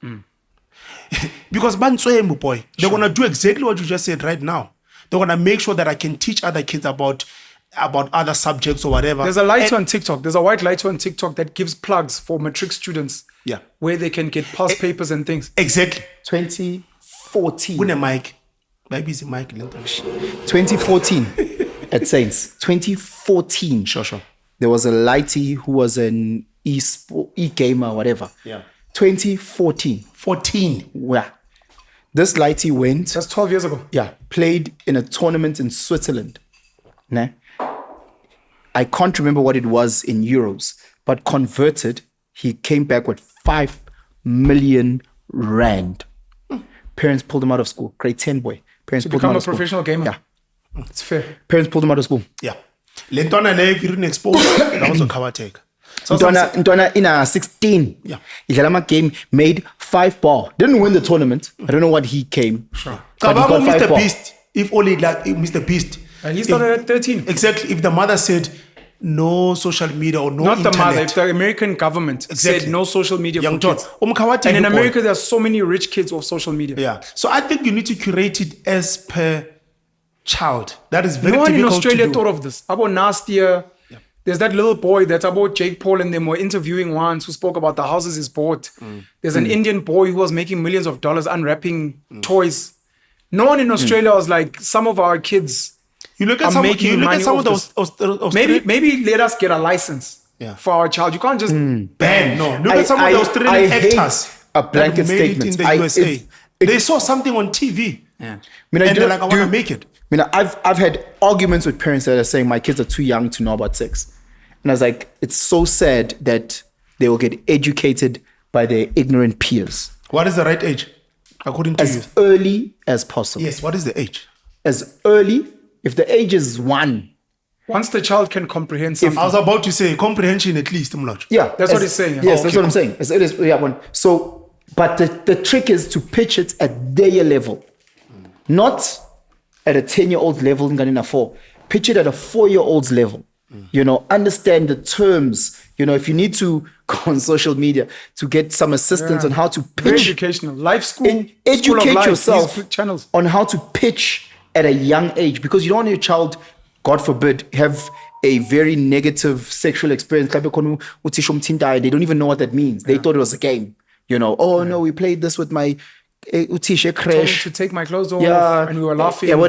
[SPEAKER 3] Because boy, they're going to do exactly what you just said right now. They're going to make sure that I can teach other kids about other subjects or whatever.
[SPEAKER 2] There's a light on TikTok. There's a white light on TikTok that gives plugs for matric students.
[SPEAKER 3] Yeah.
[SPEAKER 2] Where they can get past papers and things.
[SPEAKER 3] Exactly.
[SPEAKER 1] 2014.
[SPEAKER 3] With a mic. Maybe it's a mic.
[SPEAKER 1] 2014 at Saints. 2014.
[SPEAKER 3] Sure.
[SPEAKER 1] There was a lighty who was an e-gamer, whatever.
[SPEAKER 3] Yeah.
[SPEAKER 1] 2014.
[SPEAKER 3] 14.
[SPEAKER 1] Yeah. This lighty went.
[SPEAKER 2] That's 12 years ago.
[SPEAKER 1] Yeah. Played in a tournament in Switzerland. Nah. I can't remember what it was in euros, but converted He came back with 5 million rand. Parents pulled him out of school. Grade 10 boy. Parents
[SPEAKER 2] To
[SPEAKER 1] pulled him
[SPEAKER 2] become
[SPEAKER 1] out
[SPEAKER 2] a
[SPEAKER 1] of school.
[SPEAKER 2] professional gamer.
[SPEAKER 1] Yeah.
[SPEAKER 2] It's fair.
[SPEAKER 1] Parents pulled him out of school.
[SPEAKER 3] Yeah. Lentwana le if you didn't expose, that was a cover take. So
[SPEAKER 1] Ntwana in 16.
[SPEAKER 3] Yeah.
[SPEAKER 1] Idlala game made 5 ball. Didn't win the tournament. I don't know what he came.
[SPEAKER 3] Sure.
[SPEAKER 1] But he got 5
[SPEAKER 3] Mr.
[SPEAKER 1] ball.
[SPEAKER 3] Beast, if only like Mr. Beast.
[SPEAKER 2] And he started at 13.
[SPEAKER 3] Exactly. If the mother said no social media or no
[SPEAKER 2] Not
[SPEAKER 3] internet.
[SPEAKER 2] the mother. If the American government
[SPEAKER 3] Exactly.
[SPEAKER 2] said no social media for
[SPEAKER 3] Young
[SPEAKER 2] kids.
[SPEAKER 3] Tot.
[SPEAKER 2] And in America, there are so many rich kids of social media.
[SPEAKER 3] Yeah. So I think you need to curate it as per child. That is very
[SPEAKER 2] No one in
[SPEAKER 3] difficult
[SPEAKER 2] Australia
[SPEAKER 3] to do.
[SPEAKER 2] thought of this. About last year, there's that little boy that's about Jake Paul and them were interviewing once who spoke about the houses he's bought. There's an Indian boy who was making millions of dollars unwrapping toys. No one in Australia was like, some of our kids
[SPEAKER 3] You look at
[SPEAKER 2] are
[SPEAKER 3] some,
[SPEAKER 2] making
[SPEAKER 3] you look
[SPEAKER 2] money
[SPEAKER 3] at some
[SPEAKER 2] off
[SPEAKER 3] of
[SPEAKER 2] this.
[SPEAKER 3] those
[SPEAKER 2] Maybe let us get a license
[SPEAKER 3] Yeah.
[SPEAKER 2] for our child. You can't just
[SPEAKER 3] ban. No, look at some of the Australian
[SPEAKER 1] hate
[SPEAKER 3] actors
[SPEAKER 1] a blanket
[SPEAKER 3] that made
[SPEAKER 1] statement.
[SPEAKER 3] it in the USA. They saw something on TV
[SPEAKER 1] I
[SPEAKER 3] and
[SPEAKER 1] mean,
[SPEAKER 3] they're like, I want to make it.
[SPEAKER 1] I mean, I've had arguments with parents that are saying my kids are too young to know about sex. And I was like, it's so sad that they will get educated by their ignorant peers
[SPEAKER 3] What is the right age, according to you?
[SPEAKER 1] as early as possible.
[SPEAKER 3] Yes, what is the age?
[SPEAKER 1] As early, if the age is 1.
[SPEAKER 2] once the child can comprehend something.
[SPEAKER 3] I was about to say comprehension at least, Mlotshwa.
[SPEAKER 1] Yeah.
[SPEAKER 2] That's what he's saying.
[SPEAKER 1] Yes,
[SPEAKER 2] Oh,
[SPEAKER 1] that's
[SPEAKER 2] okay.
[SPEAKER 1] what I'm saying. As early as, yeah, 1. So, but the trick is to pitch it at their level. Not at a 10-year-old level in Ghana 4. Pitch it at a 4-year-old's level. You know, understand the terms. You know, if you need to go on social media to get some assistance on how to
[SPEAKER 2] Very
[SPEAKER 1] pitch,
[SPEAKER 2] educational. Life school. School of
[SPEAKER 1] educate
[SPEAKER 2] life,
[SPEAKER 1] yourself
[SPEAKER 2] these channels.
[SPEAKER 1] on how to pitch at a young age, because you don't want your child, God forbid, have a very negative sexual experience. They don't even know what that means. They thought it was a game. You know, no, we played this with my utisha
[SPEAKER 2] Told me
[SPEAKER 1] crash.
[SPEAKER 2] to take my clothes off
[SPEAKER 1] Yeah,
[SPEAKER 2] and we were laughing.
[SPEAKER 1] Yeah, and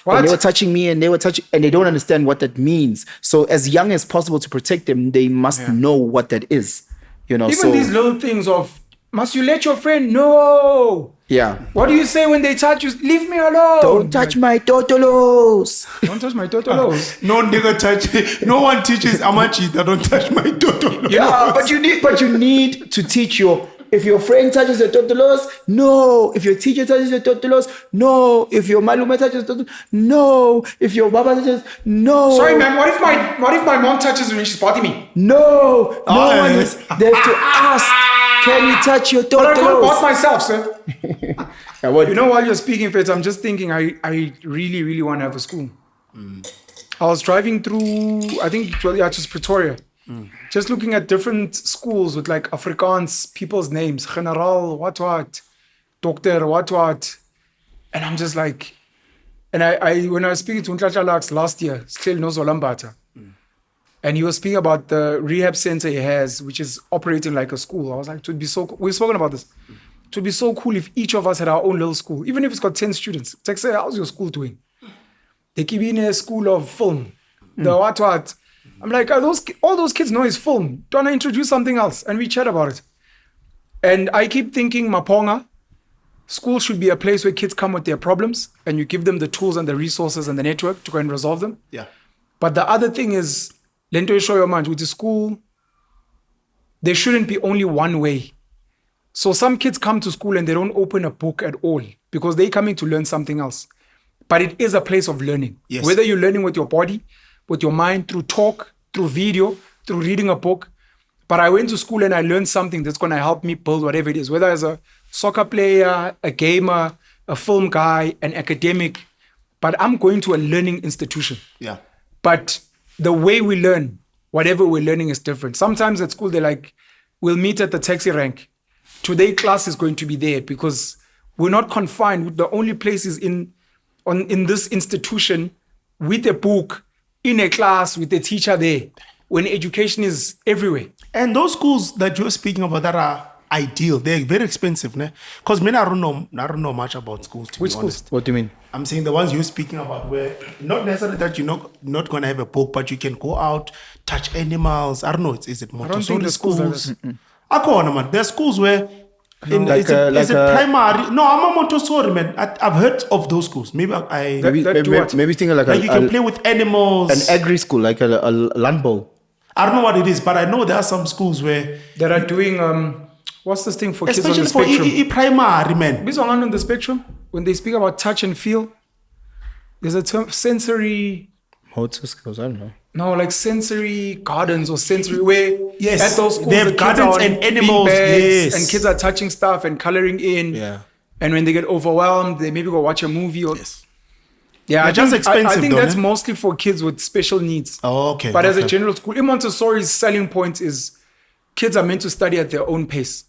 [SPEAKER 2] What?
[SPEAKER 1] they were touching me, and they were touching, and they don't understand what that means. So, as young as possible to protect them, they must know what that is. You know,
[SPEAKER 2] Even
[SPEAKER 1] so
[SPEAKER 2] these little things of, must you let your friend know?
[SPEAKER 1] yeah.
[SPEAKER 2] What do you say when they touch you? Leave me alone.
[SPEAKER 1] Don't touch my totolos.
[SPEAKER 2] Don't touch my totolos.
[SPEAKER 3] No nigga touch. No one teaches Amachi that don't touch my daughter.
[SPEAKER 1] Yeah, but you need to teach if your friend touches your totolos, no. If your teacher touches your totolos, no. If your malume touches your totolos, no. If your baba touches, no.
[SPEAKER 2] Sorry, ma'am. What if my mom touches me when she's partying me?
[SPEAKER 1] No. No one is. They have to ask. Can you touch your
[SPEAKER 2] But I can't part
[SPEAKER 1] totolos?
[SPEAKER 2] myself, sir.
[SPEAKER 1] Yeah, what?
[SPEAKER 2] You know, while you're speaking, Fitz, I'm just thinking I really, really want to have a school. I was driving through, I think, just Pretoria. Just looking at different schools with like Afrikaans people's names, General, what, Doctor, what. And I'm just like, and I when I was speaking to Mlotshwa Lux last year, still knows Olambata. And he was speaking about the rehab center he has, which is operating like a school. I was like, it would be so cool. We've spoken about this. It would be so cool if each of us had our own little school, even if it's got 10 students. It's like, say, how's your school doing? They keep in a school of film. The what. I'm like, all those kids know is film. Don't I introduce something else? And we chat about it. And I keep thinking, Maponga, school should be a place where kids come with their problems and you give them the tools and the resources and the network to go and resolve them.
[SPEAKER 3] Yeah.
[SPEAKER 2] But the other thing is, Lento show your mind with the school, there shouldn't be only one way. So some kids come to school and they don't open a book at all because they're coming to learn something else. But it is a place of learning.
[SPEAKER 3] Yes.
[SPEAKER 2] Whether you're learning with your body, with your mind, through talk, through video, through reading a book. But I went to school and I learned something that's going to help me build whatever it is, whether as a soccer player, a gamer, a film guy, an academic. But I'm going to a learning institution.
[SPEAKER 3] Yeah.
[SPEAKER 2] But the way we learn, whatever we're learning is different. Sometimes at school, they're like, we'll meet at the taxi rank. Today class is going to be there because we're not confined. The only place is in this institution with a book, in a class, with a teacher there, when education is everywhere.
[SPEAKER 3] And those schools that you're speaking about that are ideal, they're very expensive, ne? Because I don't know much about schools, to
[SPEAKER 2] Which
[SPEAKER 3] be
[SPEAKER 2] schools?
[SPEAKER 3] honest.
[SPEAKER 1] What do you mean?
[SPEAKER 3] I'm saying the ones you're speaking about where not necessarily that you're not going to have a book, but you can go out, touch animals. I don't know. Is it
[SPEAKER 2] don't think
[SPEAKER 3] Montessori
[SPEAKER 2] the schools like
[SPEAKER 3] schools? Man. There's schools where
[SPEAKER 1] Like
[SPEAKER 3] is it primary? No, I'm a Montessori, man. I've heard of those schools. Maybe
[SPEAKER 1] Maybe thinking like
[SPEAKER 3] you can play with animals.
[SPEAKER 1] an agri school, like a land bowl.
[SPEAKER 3] I don't know what it is, but I know there are some schools where,
[SPEAKER 2] that are doing what's this thing for kids on
[SPEAKER 3] especially
[SPEAKER 2] the
[SPEAKER 3] for
[SPEAKER 2] spectrum?
[SPEAKER 3] primary, man.
[SPEAKER 2] These are on the spectrum. When they speak about touch and feel, there's a term sensory.
[SPEAKER 1] Motor skills, I don't know.
[SPEAKER 2] No, like sensory gardens or sensory where
[SPEAKER 3] Yes,
[SPEAKER 2] at those schools
[SPEAKER 3] they have
[SPEAKER 2] the kids
[SPEAKER 3] gardens
[SPEAKER 2] are on
[SPEAKER 3] and animals,
[SPEAKER 2] beanbags
[SPEAKER 3] yes.
[SPEAKER 2] and kids are touching stuff and coloring in.
[SPEAKER 1] Yeah.
[SPEAKER 2] And when they get overwhelmed, they maybe go watch a movie or
[SPEAKER 3] Yes.
[SPEAKER 2] yeah.
[SPEAKER 3] They're just
[SPEAKER 2] I
[SPEAKER 3] expensive,
[SPEAKER 2] think
[SPEAKER 3] though,
[SPEAKER 2] that's
[SPEAKER 3] ne?
[SPEAKER 2] mostly for kids with special needs.
[SPEAKER 3] Oh, okay.
[SPEAKER 2] But as a
[SPEAKER 3] okay.
[SPEAKER 2] general school, in Montessori's selling point is kids are meant to study at their own pace.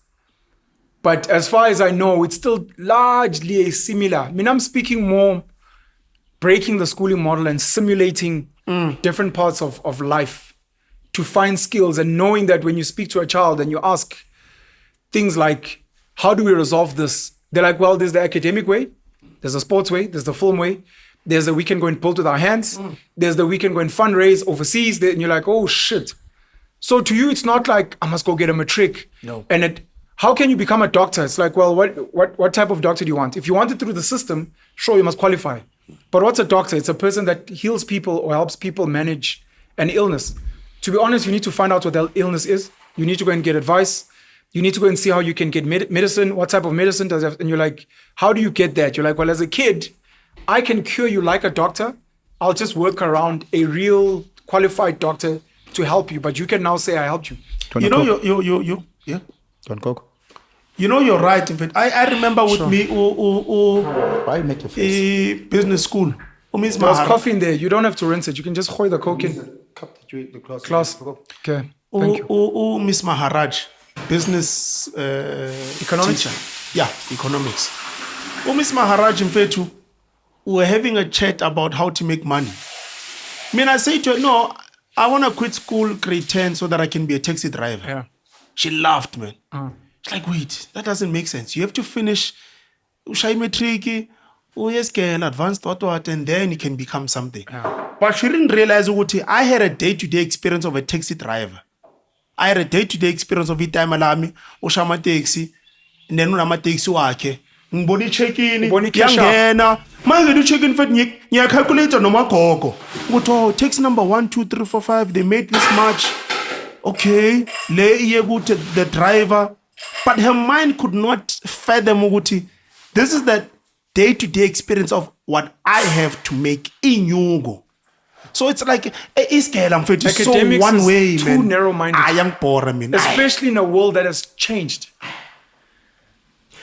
[SPEAKER 2] But as far as I know, it's still largely similar. I mean, I'm speaking more breaking the schooling model and simulating different parts of life to find skills, and knowing that when you speak to a child and you ask things like, how do we resolve this? They're like, well, there's the academic way, there's the sports way, there's the film way, there's the we can go and build with our hands, there's the we can go and fundraise overseas. And you're like, oh shit. So to you, it's not like I must go get a matric.
[SPEAKER 3] No.
[SPEAKER 2] And how can you become a doctor? It's like, well, what type of doctor do you want? If you want it through the system, sure, you must qualify. But what's a doctor? It's a person that heals people or helps people manage an illness. To be honest, you need to find out what that illness is. You need to go and get advice. You need to go and see how you can get medicine. What type of medicine does it have? And you're like, how do you get that? You're like, well, as a kid, I can cure you like a doctor. I'll just work around a real qualified doctor to help you. But you can now say, I helped you.
[SPEAKER 3] You know, you yeah.
[SPEAKER 1] Don't coke.
[SPEAKER 3] You know, you're right. In fact, I remember with me,
[SPEAKER 1] Why you make your face?
[SPEAKER 3] business school. Miss
[SPEAKER 2] There's
[SPEAKER 3] Mahara.
[SPEAKER 2] coffee in there. You don't have to rinse it. You can just pour the coke in. Class. Okay. Thank you.
[SPEAKER 3] Miss Maharaj, business
[SPEAKER 2] Economics?
[SPEAKER 3] teacher. Yeah, economics. Miss Maharaj, in fact, we were having a chat about how to make money. I mean, I said to her, no, I want to quit school grade 10 so that I can be a taxi driver.
[SPEAKER 2] Yeah.
[SPEAKER 3] She laughed, man. She's like, wait, that doesn't make sense. You have to finish Ushai Matric, USKL, advanced what, and then you can become something.
[SPEAKER 2] Yeah.
[SPEAKER 3] But she didn't realize what I had a day-to-day experience of a taxi driver. I had a day-to-day experience of it time alami, Ushama taxi, and then Unama taxi wake. Ngiboni check-in, yangena. Manje do check-in for nya calculator no magogo. Ukuthi taxi number 1, 2, 3, 4, 5, they made this much. Okay, le iye ukuthi the driver. But her mind could not fathom ukuthi this is the day-to-day experience of what I have to make in Yugo. So it's like I'm so
[SPEAKER 2] Academics
[SPEAKER 3] one
[SPEAKER 2] is
[SPEAKER 3] way,
[SPEAKER 2] too
[SPEAKER 3] man.
[SPEAKER 2] narrow-minded.
[SPEAKER 3] I am poor, I mean.
[SPEAKER 2] Especially in a world that has changed.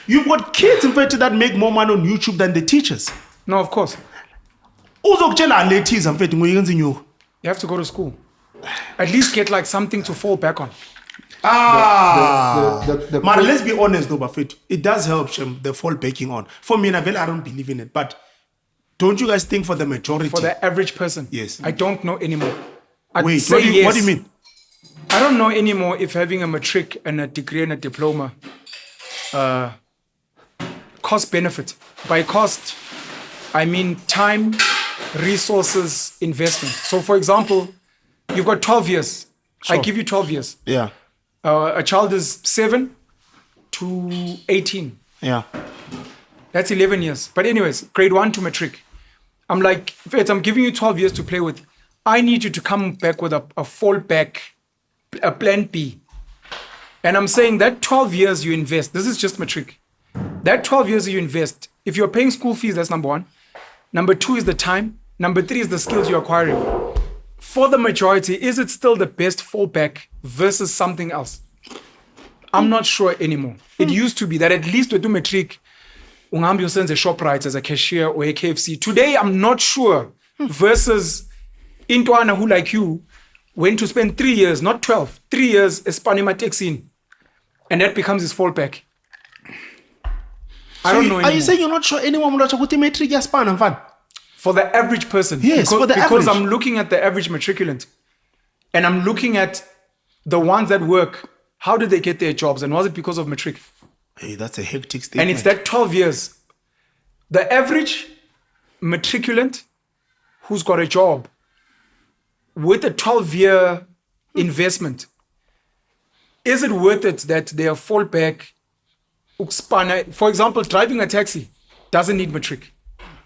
[SPEAKER 3] You've got kids, in fact, that make more money on YouTube than the teachers.
[SPEAKER 2] No, of course.
[SPEAKER 3] Uzokutshela ladies, in fact,
[SPEAKER 2] You have to go to school. At least get like something to fall back on.
[SPEAKER 1] The
[SPEAKER 3] Man, let's be honest though, Bafet. It does help the fall backing on. For me, I don't believe in it. But don't you guys think for the majority?
[SPEAKER 2] For the average person.
[SPEAKER 3] Yes.
[SPEAKER 2] I don't know anymore. I'd
[SPEAKER 3] Wait,
[SPEAKER 2] say
[SPEAKER 3] what do you mean?
[SPEAKER 2] I don't know anymore if having a matric and a degree and a diploma cost benefit. By cost, I mean time, resources, investment. So for example, you've got 12 years. I give you 12 years.
[SPEAKER 3] Yeah.
[SPEAKER 2] A child is 7 to 18.
[SPEAKER 3] Yeah.
[SPEAKER 2] That's 11 years. But anyways, grade 1 to matric. I'm like, Fetz, I'm giving you 12 years to play with. I need you to come back with a fallback, a plan B. And I'm saying that 12 years you invest. This is just matric. That 12 years you invest. If you're paying school fees, that's number 1. Number 2 is the time. Number 3 is the skills you're acquiring. For the majority, is it still the best fallback versus something else? I'm not sure anymore. It used to be that at least with matric, ungambi usenze ShopRite as a cashier or a KFC. Today, I'm not sure. Versus Intwana, who like you, went to spend 3 years, not 12, 3 years spanning taxi, and that becomes his fallback. I don't know anymore.
[SPEAKER 3] Are you saying you're not sure anyone will watch matric span and fun?
[SPEAKER 2] For the average person.
[SPEAKER 3] Yes, for the
[SPEAKER 2] because
[SPEAKER 3] average.
[SPEAKER 2] I'm looking at the average matriculant. And I'm looking at the ones that work. How did they get their jobs? And was it because of matric?
[SPEAKER 3] Hey, that's a hectic statement.
[SPEAKER 2] And it's that 12 years. The average matriculant who's got a job with a 12-year investment, is it worth it that they are fallback? For example, driving a taxi doesn't need matric.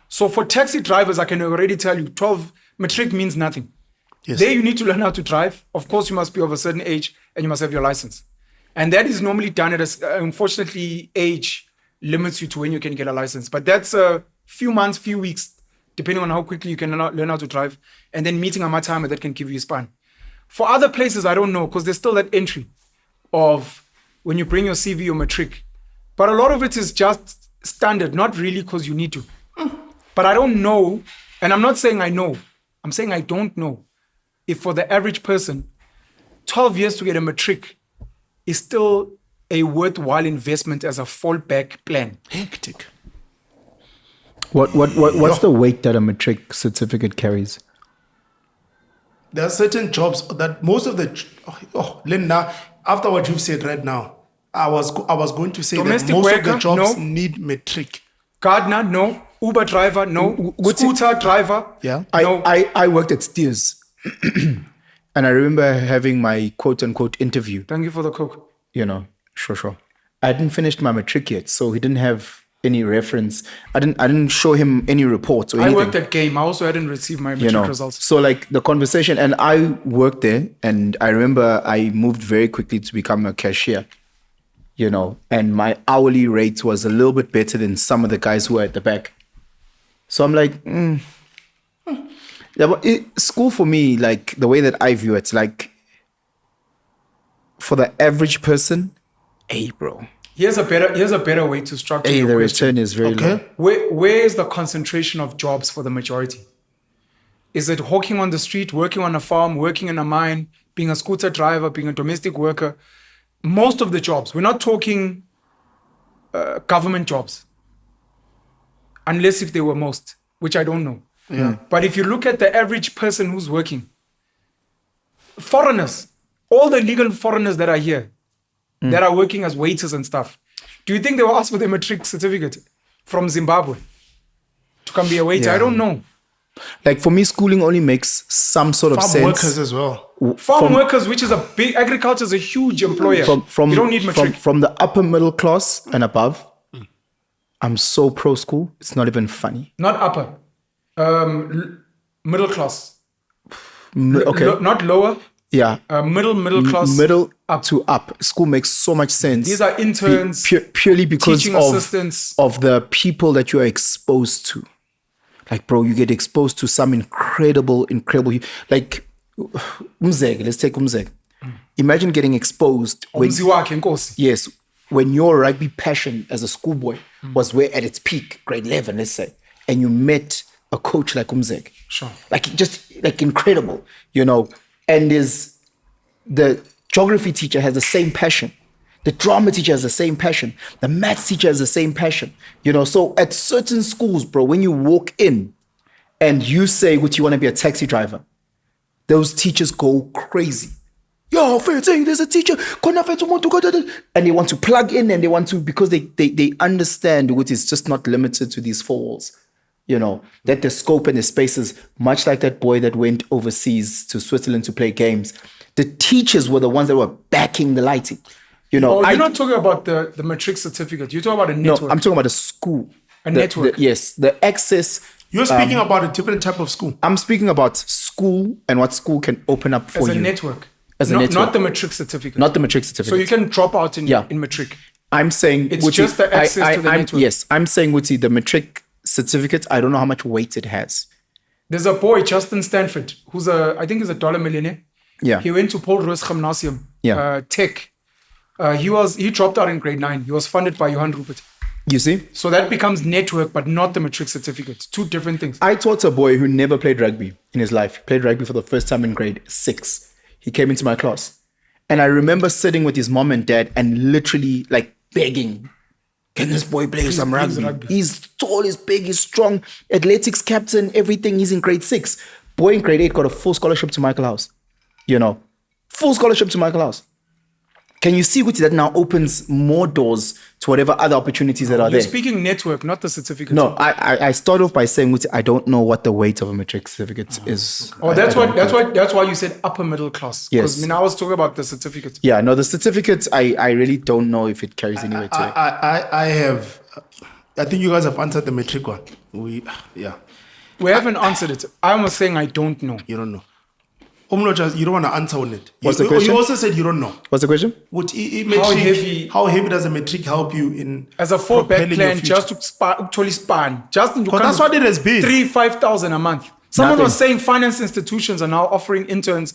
[SPEAKER 2] So for taxi drivers, I can already tell you, 12 matric means nothing.
[SPEAKER 3] Yes.
[SPEAKER 2] There you need to learn how to drive. Of course, you must be of a certain age and you must have your license. And that is normally done at unfortunately, age limits you to when you can get a license. But that's a few months, few weeks, depending on how quickly you can learn how to drive. And then meeting a timer that can give you a span. For other places, I don't know, because there's still that entry of when you bring your CV or matric. But a lot of it is just standard, not really because you need to. But I don't know, and I'm not saying I know, I'm saying I don't know if for the average person, 12 years to get a matric is still a worthwhile investment as a fallback plan.
[SPEAKER 3] Hectic.
[SPEAKER 1] What's the weight that a matric certificate carries?
[SPEAKER 3] There are certain jobs that most of the Len, now after what you've said right now, I was going to say
[SPEAKER 2] Domestic
[SPEAKER 3] that most
[SPEAKER 2] worker,
[SPEAKER 3] of the jobs
[SPEAKER 2] no.
[SPEAKER 3] need matric.
[SPEAKER 2] Gardener, no. Uber driver, no. Scooter driver,
[SPEAKER 3] Yeah.
[SPEAKER 2] no.
[SPEAKER 1] I worked at Steers. And I remember having my quote-unquote interview.
[SPEAKER 2] Thank you for the coke.
[SPEAKER 1] Sure. I hadn't finished my matric yet, so he didn't have any reference. I didn't show him any reports or anything.
[SPEAKER 2] I worked at Game. I also hadn't received my matric results.
[SPEAKER 1] So like the conversation, and I worked there, and I remember I moved very quickly to become a cashier, and my hourly rate was a little bit better than some of the guys who were at the back. So I'm like, yeah, but school for me, like the way that I view it, like for the average person, hey, bro.
[SPEAKER 2] Here's a better way to structure
[SPEAKER 1] Hey,
[SPEAKER 2] your
[SPEAKER 1] the
[SPEAKER 2] question.
[SPEAKER 1] return is very low.
[SPEAKER 2] Where is the concentration of jobs for the majority? Is it hawking on the street, working on a farm, working in a mine, being a scooter driver, being a domestic worker? Most of the jobs. We're not talking government jobs. Unless if they were most, which I don't know.
[SPEAKER 3] Yeah.
[SPEAKER 2] But if you look at the average person who's working, foreigners, all the legal foreigners that are here, that are working as waiters and stuff, do you think they were asked for their matric certificate from Zimbabwe to come be a waiter?
[SPEAKER 1] Yeah.
[SPEAKER 2] I don't know.
[SPEAKER 1] Like for me, schooling only makes some sort of
[SPEAKER 3] Farm
[SPEAKER 1] sense.
[SPEAKER 3] workers as well.
[SPEAKER 2] Farm workers, which is a big, agriculture is a huge employer. You don't need matric.
[SPEAKER 1] From the upper middle class and above, I'm so pro school. It's not even funny.
[SPEAKER 2] Not upper. Middle class.
[SPEAKER 1] Okay.
[SPEAKER 2] Not lower.
[SPEAKER 1] Yeah.
[SPEAKER 2] Middle class.
[SPEAKER 1] Middle up to up. School makes so much sense.
[SPEAKER 2] These are interns,
[SPEAKER 1] purely because
[SPEAKER 2] teaching assistants.
[SPEAKER 1] of the people that you are exposed to. Like, bro, you get exposed to some incredible, like Umzeg. Let's take Umzeg. Imagine getting exposed when, yes, when your rugby passion as a schoolboy was where at its peak, grade 11, let's say, and you met a coach like Umzeg.
[SPEAKER 2] Sure.
[SPEAKER 1] Like just like incredible, and is the geography teacher has the same passion. The drama teacher has the same passion. The maths teacher has the same passion. So at certain schools, bro, when you walk in and you say, "Would you want to be a taxi driver?" Those teachers go crazy. Yo, there's a teacher. And they want to plug in and they want to, because they understand what is just not limited to these four walls. That the scope and the spaces, much like that boy that went overseas to Switzerland to play games. The teachers were the ones that were backing the lighting.
[SPEAKER 2] You're not talking about the matric certificate. You're talking about a network.
[SPEAKER 1] No, I'm talking about a school.
[SPEAKER 2] Network.
[SPEAKER 1] Yes, the access.
[SPEAKER 3] You're speaking about a different type of school.
[SPEAKER 1] I'm speaking about school and what school can open up for
[SPEAKER 2] as
[SPEAKER 1] you.
[SPEAKER 2] a network.
[SPEAKER 1] As a network.
[SPEAKER 2] Not the matric certificate.
[SPEAKER 1] Not the matric certificate.
[SPEAKER 2] So you can drop out in matric.
[SPEAKER 1] I'm saying
[SPEAKER 2] it's just the access to the network.
[SPEAKER 1] Yes, I'm saying Wuti, the matric certificate, I don't know how much weight it has.
[SPEAKER 2] There's a boy, Justin Stanford, who's I think he's a dollar millionaire.
[SPEAKER 1] Yeah.
[SPEAKER 2] He went to Paul Roos Gymnasium, Tech. He dropped out in grade 9. He was funded by Johan Rupert.
[SPEAKER 1] You see?
[SPEAKER 2] So that becomes network, but not the matric certificate. Two different things.
[SPEAKER 1] I taught a boy who never played rugby in his life. He played rugby for the first time in grade 6. He came into my class. And I remember sitting with his mom and dad and literally like begging, can this boy play some rugby? He's tall, he's big, he's strong, athletics captain, everything. He's in grade 6. Boy in grade 8 got a full scholarship to Michael House. Full scholarship to Michael House. Can you see what that now opens more doors to whatever other opportunities that are there?
[SPEAKER 2] You're speaking network, not the certificate.
[SPEAKER 1] No, I start off by saying I don't know what the weight of a matric certificate is.
[SPEAKER 2] Oh, that's why you said upper middle class.
[SPEAKER 1] Yes.
[SPEAKER 2] Because I was talking about the certificate.
[SPEAKER 1] Yeah, no, the certificate, I really don't know if it carries any weight to it.
[SPEAKER 3] I think you guys have answered the matric one.
[SPEAKER 2] We haven't answered it. I was saying I don't know.
[SPEAKER 3] You don't know. Mlotshwa, you don't want to answer on it.
[SPEAKER 1] What's the
[SPEAKER 3] You
[SPEAKER 1] question?
[SPEAKER 3] also said you don't know.
[SPEAKER 1] What's the question?
[SPEAKER 3] How heavy does a metric help you in
[SPEAKER 2] As a fallback
[SPEAKER 3] propelling your
[SPEAKER 2] plan,
[SPEAKER 3] future?
[SPEAKER 2] just to actually span. Just in
[SPEAKER 3] Because that's what it has been.
[SPEAKER 2] 3,000-5,000 a month. Someone
[SPEAKER 1] Nothing.
[SPEAKER 2] was saying finance institutions are now offering interns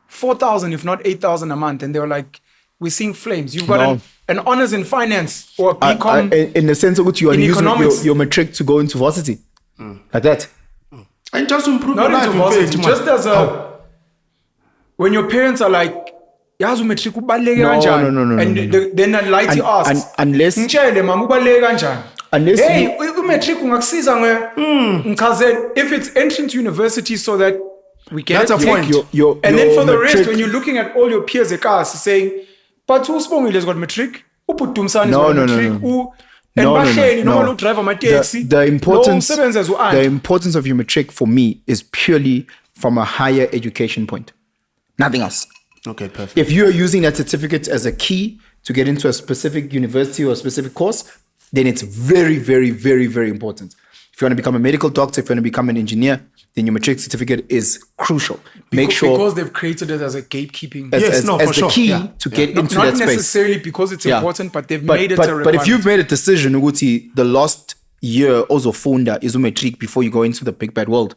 [SPEAKER 2] 4,000, if not 8,000 a month, and they were like, "We're seeing flames." You've got
[SPEAKER 1] No.
[SPEAKER 2] an honors in finance or a BCom.
[SPEAKER 1] In the sense of which you are
[SPEAKER 2] in
[SPEAKER 1] using
[SPEAKER 2] economics.
[SPEAKER 1] your matric to go into varsity. Like that.
[SPEAKER 3] And just to improve
[SPEAKER 2] not
[SPEAKER 3] your life.
[SPEAKER 2] into
[SPEAKER 3] in
[SPEAKER 2] varsity,
[SPEAKER 3] fact,
[SPEAKER 2] just
[SPEAKER 3] man.
[SPEAKER 2] as a when your parents are like, "Yazi umatric ubaluleke
[SPEAKER 1] No,
[SPEAKER 2] kanjani?"
[SPEAKER 1] no,
[SPEAKER 2] and then a light you
[SPEAKER 1] And-
[SPEAKER 2] asks,
[SPEAKER 1] and- unless-
[SPEAKER 2] "Ngitshele mama ubaluleke kanjani?"
[SPEAKER 1] Unless
[SPEAKER 2] Hey, umatric ungakusiza ngichazele if it's entering to university so that we get
[SPEAKER 3] That's
[SPEAKER 2] it,
[SPEAKER 3] a point.
[SPEAKER 1] Your
[SPEAKER 2] and then for the
[SPEAKER 1] matric-
[SPEAKER 2] rest, when you're looking at all your peers at class saying, "But uSibongile's got matric, uPutumsani's
[SPEAKER 1] No,
[SPEAKER 2] got
[SPEAKER 1] no, no,
[SPEAKER 2] matric,
[SPEAKER 1] no.
[SPEAKER 2] and
[SPEAKER 1] No, no, no,
[SPEAKER 2] Bahleni
[SPEAKER 1] no.
[SPEAKER 2] noma lo driver amateksi,
[SPEAKER 1] the importance
[SPEAKER 2] lo umsebenzi as u-aunt."
[SPEAKER 1] the importance of your matric for me is purely from a higher education point. Nothing else.
[SPEAKER 3] Okay, perfect.
[SPEAKER 1] If you are using that certificate as a key to get into a specific university or a specific course, then it's very, very, very, very important. If you want to become a medical doctor, if you want to become an engineer, then your matric certificate is crucial. Make sure
[SPEAKER 2] because they've created it as a gatekeeping.
[SPEAKER 1] as,
[SPEAKER 3] Yes,
[SPEAKER 1] as,
[SPEAKER 3] no,
[SPEAKER 1] as
[SPEAKER 3] for
[SPEAKER 1] the
[SPEAKER 3] sure.
[SPEAKER 1] key
[SPEAKER 3] Yeah.
[SPEAKER 1] to get into
[SPEAKER 2] Not
[SPEAKER 1] that space.
[SPEAKER 2] necessarily because it's
[SPEAKER 1] Yeah.
[SPEAKER 2] important, but they've
[SPEAKER 1] But,
[SPEAKER 2] made it
[SPEAKER 1] but,
[SPEAKER 2] a
[SPEAKER 1] but
[SPEAKER 2] requirement.
[SPEAKER 1] if you've made a decision, Uguti, the last year also funda is matric before you go into the big bad world,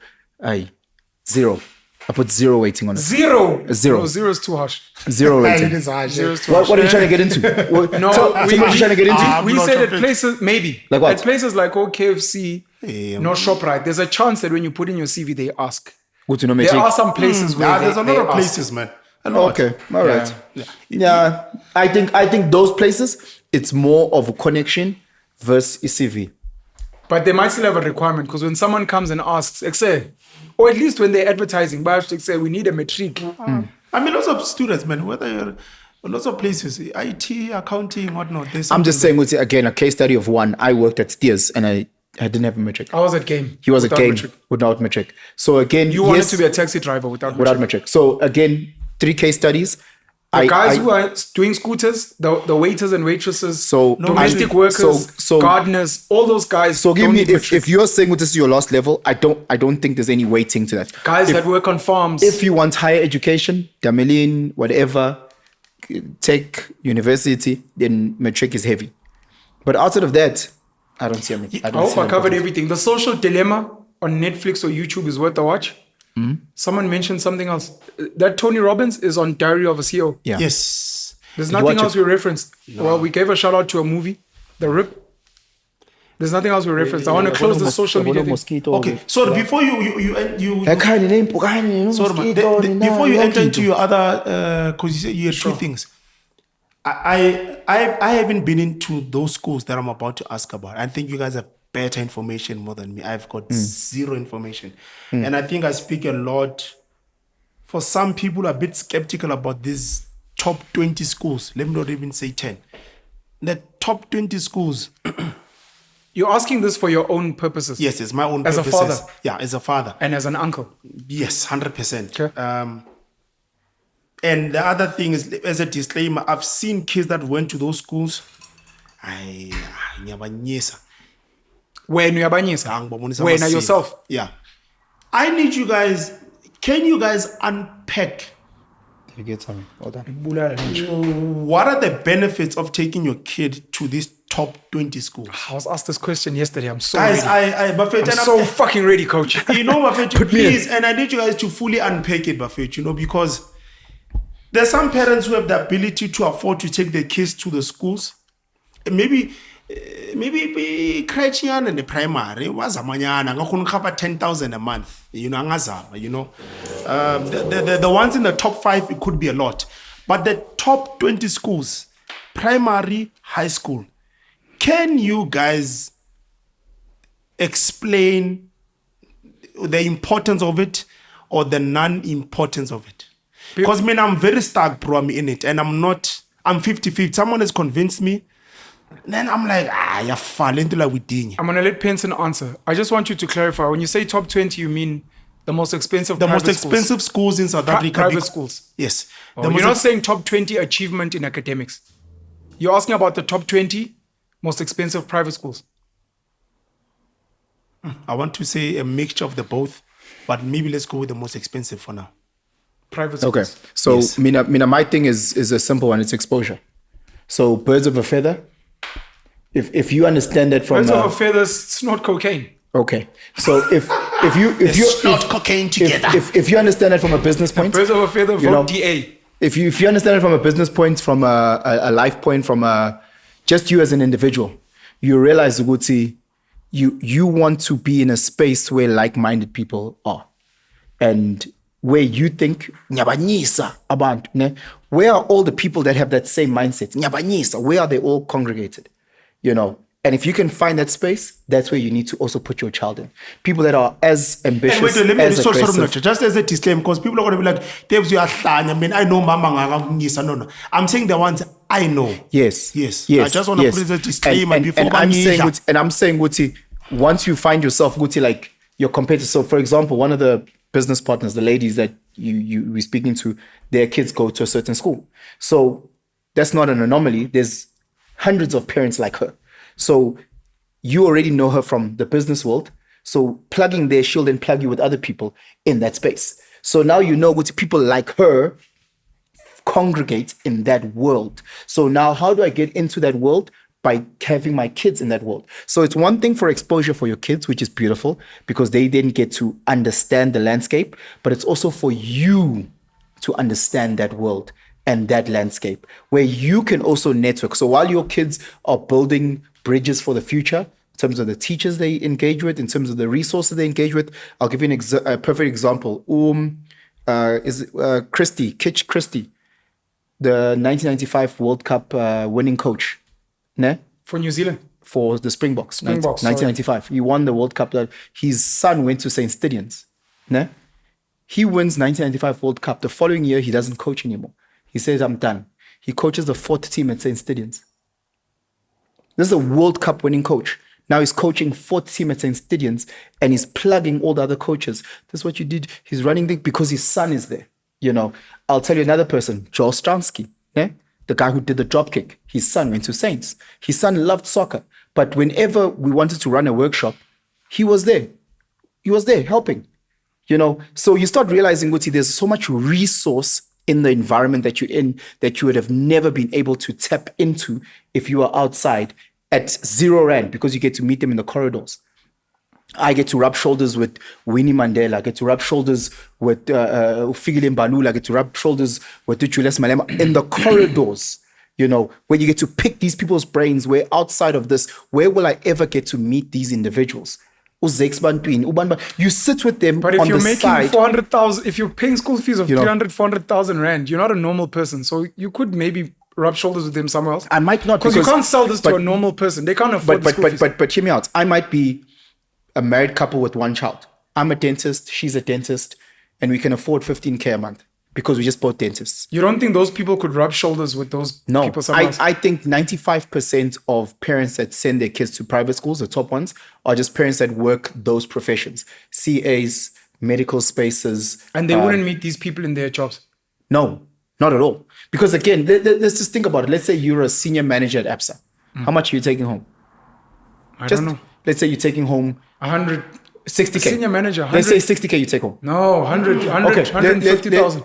[SPEAKER 1] zero. I put zero weighting on it.
[SPEAKER 2] Zero.
[SPEAKER 1] Zero.
[SPEAKER 2] No, zero is too harsh.
[SPEAKER 1] Zero rating.
[SPEAKER 2] Zero is too
[SPEAKER 1] What
[SPEAKER 2] harsh.
[SPEAKER 1] are you trying to get into?
[SPEAKER 2] No,
[SPEAKER 1] tell me what you're trying to get into.
[SPEAKER 3] I'm
[SPEAKER 2] we
[SPEAKER 3] not
[SPEAKER 2] said at
[SPEAKER 3] sure.
[SPEAKER 2] places, maybe.
[SPEAKER 1] Like what?
[SPEAKER 2] At places like KFC, no ShopRite, there's a chance that when you put in your CV, they ask.
[SPEAKER 1] Go to no
[SPEAKER 2] There
[SPEAKER 1] matric.
[SPEAKER 2] are some places where
[SPEAKER 3] There's a
[SPEAKER 2] they
[SPEAKER 3] lot of
[SPEAKER 2] ask.
[SPEAKER 3] places, man. A lot.
[SPEAKER 1] Okay, all right.
[SPEAKER 3] Yeah.
[SPEAKER 1] Yeah, I think those places it's more of a connection versus a CV.
[SPEAKER 2] But they might still have a requirement because when someone comes and asks, say, or at least when they're advertising, but say we need a matric.
[SPEAKER 3] I mean, lots of students, man, whether you're lots of places, IT, accounting, whatnot. There's
[SPEAKER 1] I'm just
[SPEAKER 3] something
[SPEAKER 1] saying with again a case study of one. I worked at Steers and I didn't have a matric.
[SPEAKER 2] I was at game.
[SPEAKER 1] He was
[SPEAKER 2] without
[SPEAKER 1] a game
[SPEAKER 2] matric.
[SPEAKER 1] without matric. So again,
[SPEAKER 2] You wanted
[SPEAKER 1] yes,
[SPEAKER 2] to be a taxi driver without
[SPEAKER 1] without
[SPEAKER 2] matric.
[SPEAKER 1] matric. So again, 3 case studies.
[SPEAKER 2] The guys who are doing scooters, the waiters and waitresses,
[SPEAKER 1] So,
[SPEAKER 2] domestic
[SPEAKER 1] I-
[SPEAKER 2] workers,
[SPEAKER 1] so-
[SPEAKER 2] gardeners, all those guys.
[SPEAKER 1] So give
[SPEAKER 2] don't
[SPEAKER 1] me
[SPEAKER 2] need
[SPEAKER 1] if
[SPEAKER 2] matric.
[SPEAKER 1] you're saying this is your last level, I don't think there's any weighting to that.
[SPEAKER 2] guys
[SPEAKER 1] if,
[SPEAKER 2] that work on farms.
[SPEAKER 1] if you want higher education, Damelin, whatever, tech, university, then matric is heavy. But outside of that, I don't see a
[SPEAKER 2] I hope I covered everything. The Social Dilemma on Netflix or YouTube is worth a watch. Someone mentioned something else. That Tony Robbins is on Diary of a CEO.
[SPEAKER 1] Yeah.
[SPEAKER 3] Yes.
[SPEAKER 2] There's
[SPEAKER 1] Did you
[SPEAKER 2] nothing
[SPEAKER 1] watch
[SPEAKER 2] else
[SPEAKER 1] it?
[SPEAKER 2] we referenced. Well, we gave a shout out to a movie, The Rip. There's nothing else we referenced. I want to close the social media thing.
[SPEAKER 3] Okay. So before you sorry, man, before you enter into your other, because you said you had two things. I haven't been into those schools that I'm about to ask about. I think you guys have better information more than me. I've got zero information, and I think I speak a lot. For some people, are a bit skeptical about these top 20 schools. Let me not even say 10. The top 20 schools.
[SPEAKER 2] You're asking this for your own purposes.
[SPEAKER 3] Yes, it's my own
[SPEAKER 2] As a
[SPEAKER 3] purposes.
[SPEAKER 2] father?
[SPEAKER 3] Yeah, as a father.
[SPEAKER 2] And as an uncle.
[SPEAKER 3] Yes, 100%.
[SPEAKER 2] Okay.
[SPEAKER 3] And the other thing is, as a disclaimer, I've seen kids that went to those schools.
[SPEAKER 2] When you are yourself.
[SPEAKER 3] Yeah. I need you guys, can you guys unpack
[SPEAKER 1] Did you get something? Hold on.
[SPEAKER 3] what are the benefits of taking your kid to these top 20 schools?
[SPEAKER 2] I was asked this question yesterday. I'm so
[SPEAKER 3] Guys,
[SPEAKER 2] ready.
[SPEAKER 3] Buffett,
[SPEAKER 2] I'm so fucking ready, coach.
[SPEAKER 3] you know, Buffett,
[SPEAKER 1] Put me in.
[SPEAKER 3] please, and I need you guys to fully unpack it, Buffett, because there's some parents who have the ability to afford to take their kids to the schools. Maybe crèche in the primary was amanyana ngakhona cover 10,000 a month, angazama, the ones in the top 5, it could be a lot, but the top 20 schools, primary, high school, can you guys explain the importance of it or the non-importance of it? Because I'm very stuck, bro. I'm in it, and I'm 50-50. Someone has convinced me. Then I'm like, you're falling into like with ding.
[SPEAKER 2] I'm going to let Penson answer. I just want you to clarify. When you say top 20, you mean the most expensive
[SPEAKER 3] The most
[SPEAKER 2] private schools?
[SPEAKER 3] expensive schools in South Africa.
[SPEAKER 2] Private schools.
[SPEAKER 3] Yes.
[SPEAKER 2] You're not saying top 20 achievement in academics. You're asking about the top 20 most expensive private schools.
[SPEAKER 3] I want to say a mixture of the both, but maybe let's go with the most expensive for now.
[SPEAKER 2] Private schools.
[SPEAKER 1] Okay. So
[SPEAKER 3] Yes.
[SPEAKER 1] Mina, my thing is a simple one. It's exposure. So birds of a feather. If you understand that from
[SPEAKER 2] Birds of a feather snort cocaine.
[SPEAKER 1] okay. So if you
[SPEAKER 3] snort cocaine together.
[SPEAKER 1] if you understand that from a business point,
[SPEAKER 2] Birds of a feather
[SPEAKER 1] you
[SPEAKER 2] vote
[SPEAKER 1] know,
[SPEAKER 2] DA.
[SPEAKER 1] if you understand it from a business point, from a life point, from just you as an individual, you realize Uguti, you want to be in a space where like-minded people are, and where you think "Nyabanyisa abantu," ne? Where are all the people that have that same mindset? "Nyabanyisa," where are they all congregated? You know. And if you can find that space, that's where you need to also put your child in. People that are as ambitious,
[SPEAKER 3] And wait, let me
[SPEAKER 1] as
[SPEAKER 3] sorry,
[SPEAKER 1] aggressive.
[SPEAKER 3] just as a disclaimer, because people are going to be like, Debs, you are flying. I mean, I know Mama Ngisa. No. I'm saying the ones I know.
[SPEAKER 1] Yes.
[SPEAKER 3] Yes. I just want to put it as a disclaimer before
[SPEAKER 1] I'm saying,
[SPEAKER 3] Bangisha.
[SPEAKER 1] I'm saying, Guti, once you find yourself, Guti, like your competitor. So, for example, one of the business partners, the ladies that you were speaking to, their kids go to a certain school. So that's not an anomaly. There's hundreds of parents like her. So you already know her from the business world. So plugging there, she'll then plug you with other people in that space. So now you know what people like her congregate in that world. So now how do I get into that world? By having my kids in that world. So it's one thing for exposure for your kids, which is beautiful because they didn't get to understand the landscape, but it's also for you to understand that world and that landscape where you can also network. So while your kids are building bridges for the future, in terms of the teachers they engage with, in terms of the resources they engage with, I'll give you a perfect example. Christie, Kitch Christie, the 1995 World Cup winning coach, ne?
[SPEAKER 2] For New Zealand.
[SPEAKER 1] For the Springboks,
[SPEAKER 2] Springboks, sorry.
[SPEAKER 1] 1995. He won the World Cup. His son went to St. Stithians. Ne? He wins 1995 World Cup. The following year, he doesn't coach anymore. He says, I'm done. He coaches the 4th team at St. Stithians. This is a World Cup winning coach. Now he's coaching 4th team at St. Stithians and he's plugging all the other coaches. This is what you did. He's running because his son is there. You know, I'll tell you another person, Joel Stransky, the guy who did the drop kick. His son went to Saints. His son loved soccer. But whenever we wanted to run a workshop, he was there. He was there helping. You know, so you start realizing, Guti, there's so much resource in the environment that you're in that you would have never been able to tap into if you were outside at 0 rand because you get to meet them in the corridors. I get to rub shoulders with Winnie Mandela. I get to rub shoulders with Ufigile Mbalula. I get to rub shoulders with Julius Malema in the corridors, you know, where you get to pick these people's brains, where outside of this, where will I ever get to meet these individuals? You sit with them
[SPEAKER 2] But if
[SPEAKER 1] on
[SPEAKER 2] you're
[SPEAKER 1] the
[SPEAKER 2] making
[SPEAKER 1] side.
[SPEAKER 2] 400,000, if you're paying school fees of
[SPEAKER 1] You know.
[SPEAKER 2] 300, 400,000 rand, you're not a normal person. So you could maybe rub shoulders with them somewhere else.
[SPEAKER 1] I might not
[SPEAKER 2] Because you can't sell this to a normal person. They can't afford the school fees.
[SPEAKER 1] But hear me out. I might be a married couple with one child. I'm a dentist, she's a dentist, and we can afford 15K a month because we just bought dentists.
[SPEAKER 2] You don't think those people could rub shoulders with those
[SPEAKER 1] No,
[SPEAKER 2] people somewhere else?
[SPEAKER 1] I think 95% of parents that send their kids to private schools, the top ones, are just parents that work those professions. CAs, medical spaces.
[SPEAKER 2] And they wouldn't meet these people in their jobs.
[SPEAKER 1] No, not at all. Because again, let's just think about it. Let's say you're a senior manager at ABSA. How much are you taking home?
[SPEAKER 2] I don't know.
[SPEAKER 1] Let's say you're taking home
[SPEAKER 2] 100.
[SPEAKER 1] 60K.
[SPEAKER 2] Senior manager,
[SPEAKER 1] Let's
[SPEAKER 2] 100.
[SPEAKER 1] say 60K you take home.
[SPEAKER 2] No, 100, 150,000.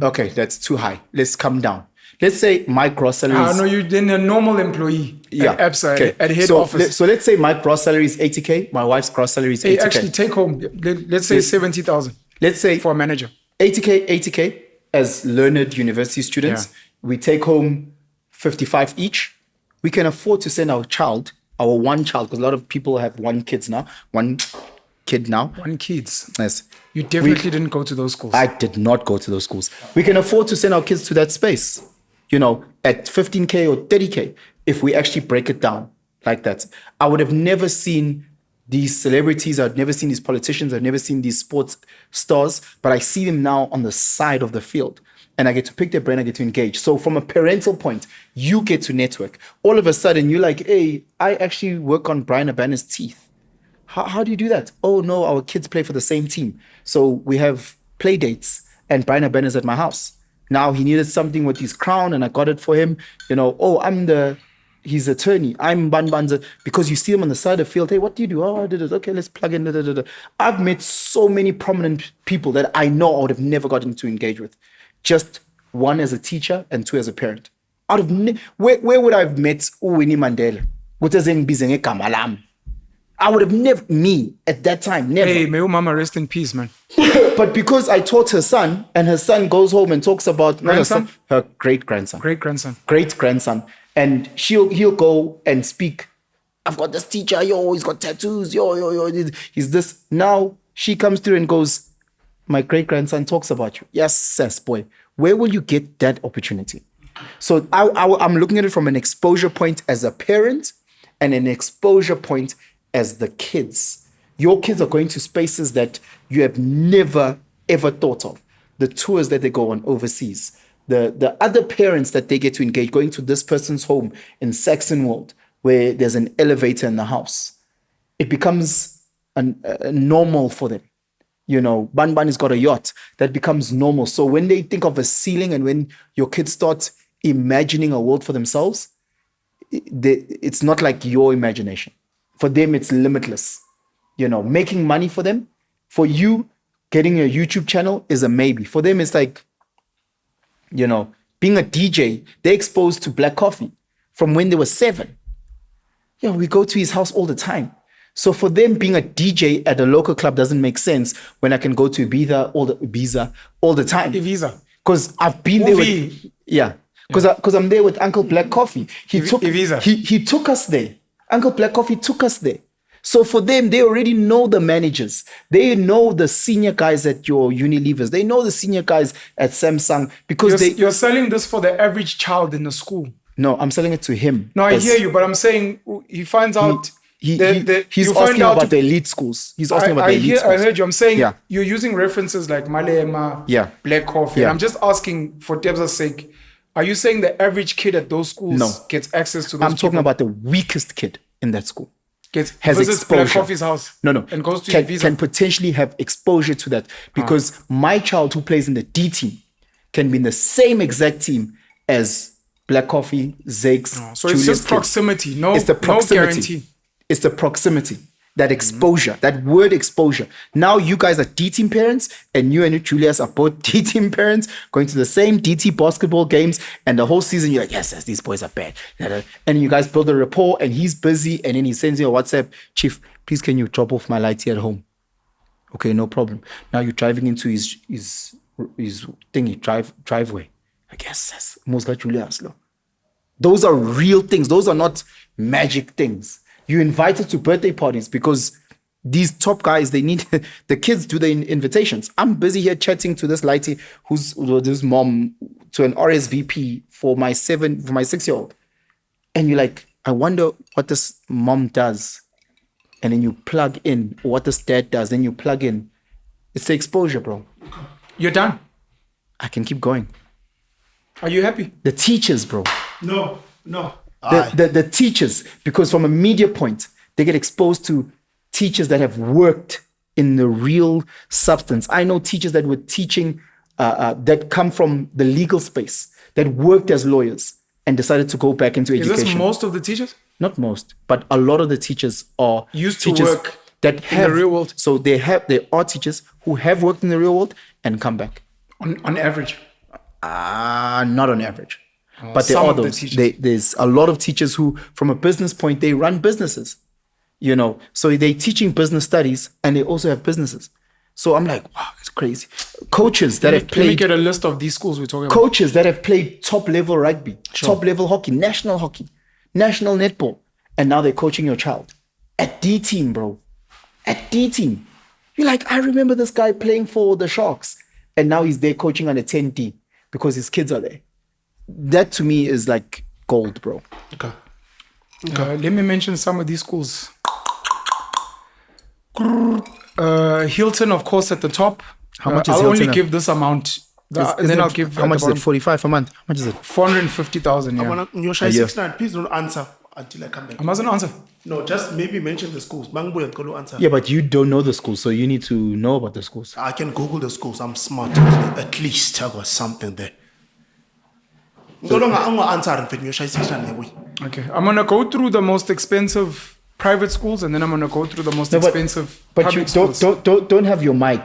[SPEAKER 1] Okay, that's too high. Let's come down. Let's say my gross salary is...
[SPEAKER 2] No, you're then a normal employee at ABSA,
[SPEAKER 1] okay.
[SPEAKER 2] at head
[SPEAKER 1] so
[SPEAKER 2] office.
[SPEAKER 1] So let's say my gross salary is 80K. My wife's gross salary is 80K.
[SPEAKER 2] Hey, actually, take home, let's say 70,000
[SPEAKER 1] Let's say
[SPEAKER 2] for a manager.
[SPEAKER 1] 80K as learned university students.
[SPEAKER 2] Yeah.
[SPEAKER 1] We take home 55 each. We can afford to send our one child, because a lot of people have one kid now.
[SPEAKER 2] One kids.
[SPEAKER 1] Yes.
[SPEAKER 2] You definitely didn't go to those schools.
[SPEAKER 1] I did not go to those schools. We can afford to send our kids to that space, you know, at 15K or 30K, if we actually break it down like that. I would have never seen these celebrities. I've never seen these politicians. I've never seen these sports stars, but I see them now on the side of the field. And I get to pick their brain, I get to engage. So from a parental point, you get to network. All of a sudden, you're like, hey, I actually work on Brian Abana's teeth. How do you do that? Oh, no, our kids play for the same team. So we have play dates and Brian Abana's at my house. Now he needed something with his crown and I got it for him. You know, oh, I'm the his attorney. I'm Banbanza because you see him on the side of the field. Hey, what do you do? Oh, I did it. Okay, let's plug in. Da, da, da, da. I've met so many prominent people that I know I would have never gotten to engage with. Just one as a teacher and two as a parent. Out of where would I have met Winnie Mandela? I would have never, me at that time, never.
[SPEAKER 2] Hey, may your mama rest in peace, man.
[SPEAKER 1] But because I taught her son, and her son goes home and talks about her great-grandson. Great-grandson. And he'll go and speak. I've got this teacher, he's got tattoos, he's this. Now she comes through and goes, my great-grandson talks about you. Yes, boy. Where will you get that opportunity? So I'm looking at it from an exposure point as a parent and an exposure point as the kids. Your kids are going to spaces that you have never, ever thought of. The tours that they go on overseas. The other parents that they get to engage, going to this person's home in Saxonwold, where there's an elevator in the house. It becomes a normal for them. You know, Ban has got a yacht. That becomes normal. So when they think of a ceiling and when your kids start imagining a world for themselves, it's not like your imagination. For them, it's limitless. You know, making money for them, for you, getting a YouTube channel is a maybe. For them, it's like, you know, being a DJ, they're exposed to black coffee from when they were 7. Yeah, we go to his house all the time. So for them, being a DJ at a local club doesn't make sense when I can go to Ibiza all the time.
[SPEAKER 2] Ibiza.
[SPEAKER 1] Because I've been there with, because I'm there with Uncle Black Coffee. He took us there. Uncle Black Coffee took us there. So for them, they already know the managers. They know the senior guys at your Unilevers. They know the senior guys at Samsung because
[SPEAKER 2] you're selling this for the average child in the school.
[SPEAKER 1] No, I'm selling it to him.
[SPEAKER 2] No, I hear you, but I'm saying he finds out.
[SPEAKER 1] He's asking about the elite schools. He's asking about the elite schools.
[SPEAKER 2] I heard you. I'm saying you're using references like Malema, Black Coffee. And I'm just asking for Tebza's sake, are you saying the average kid at those schools gets access to those
[SPEAKER 1] I'm talking about the weakest kid in that school.
[SPEAKER 2] Has visits Black Coffee's house.
[SPEAKER 1] No.
[SPEAKER 2] And goes to
[SPEAKER 1] can potentially have exposure to that. Because my child who plays in the D team can be in the same exact team as Black Coffee, Zakes,
[SPEAKER 2] so
[SPEAKER 1] Julius
[SPEAKER 2] it's just
[SPEAKER 1] kids.
[SPEAKER 2] proximity. No
[SPEAKER 1] proximity.
[SPEAKER 2] Guarantee.
[SPEAKER 1] It's the proximity, that exposure, that word exposure. Now you guys are D-team parents and you and Julius are both D-team parents going to the same DT basketball games and the whole season you're like, yes, these boys are bad. And you guys build a rapport and he's busy and then he sends you a WhatsApp, Chief, please can you drop off my light here at home? Okay, no problem. Now you're driving into his thingy, driveway. I guess that's Mosga Julius. Those are real things. Those are not magic things. You invited to birthday parties because these top guys, they need the kids do the invitations. I'm busy here chatting to this lighty who's mom to an RSVP for my 6-year-old. And you're like, I wonder what this mom does. And then you plug in what this dad does. Then you plug in. It's the exposure, bro.
[SPEAKER 2] You're done.
[SPEAKER 1] I can keep going.
[SPEAKER 2] Are you happy?
[SPEAKER 1] The teachers, bro.
[SPEAKER 3] No.
[SPEAKER 1] The teachers, because from a media point, they get exposed to teachers that have worked in the real substance. I know teachers that were teaching, that come from the legal space, that worked as lawyers and decided to go back into education.
[SPEAKER 2] Is this most of the teachers?
[SPEAKER 1] Not most, but a lot of the teachers are
[SPEAKER 2] used
[SPEAKER 1] to
[SPEAKER 2] work
[SPEAKER 1] that have,
[SPEAKER 2] in the real world.
[SPEAKER 1] So there are teachers who have worked in the real world and come back.
[SPEAKER 2] On average?
[SPEAKER 1] Not on average. But there are those. There's a lot of teachers who, from a business point, they run businesses. You know, so they're teaching business studies and they also have businesses. So I'm like, wow, it's crazy. Coaches that have played.
[SPEAKER 2] Let me get a list of these schools we're talking about.
[SPEAKER 1] Coaches that have played top level rugby, top level hockey, national netball, and now they're coaching your child at D team, bro. At D team, you're like, I remember this guy playing for the Sharks, and now he's there coaching under 10D because his kids are there. That to me is like gold, bro.
[SPEAKER 2] Okay. Let me mention some of these schools. Hilton, of course, at the top.
[SPEAKER 1] How much is
[SPEAKER 2] I'll
[SPEAKER 1] Hilton?
[SPEAKER 2] only give this amount. And then I'll give.
[SPEAKER 1] How much is it? 45 a month? How much is it?
[SPEAKER 2] 450,000. Yeah.
[SPEAKER 3] I want to, Shy 69, please don't answer until I come back.
[SPEAKER 2] I mustn't answer.
[SPEAKER 3] No, just maybe mention the schools. Mangbo and Kolo answer.
[SPEAKER 1] Yeah, but you don't know the schools, so you need to know about the schools.
[SPEAKER 3] I can Google the schools. I'm smart. At least I got something there. No longer I'm answering for you, Shy 69.
[SPEAKER 2] Okay, I'm gonna go through the most expensive private schools, and then I'm gonna go through the most expensive
[SPEAKER 1] But
[SPEAKER 2] public
[SPEAKER 1] you don't,
[SPEAKER 2] schools.
[SPEAKER 1] don't have your mic.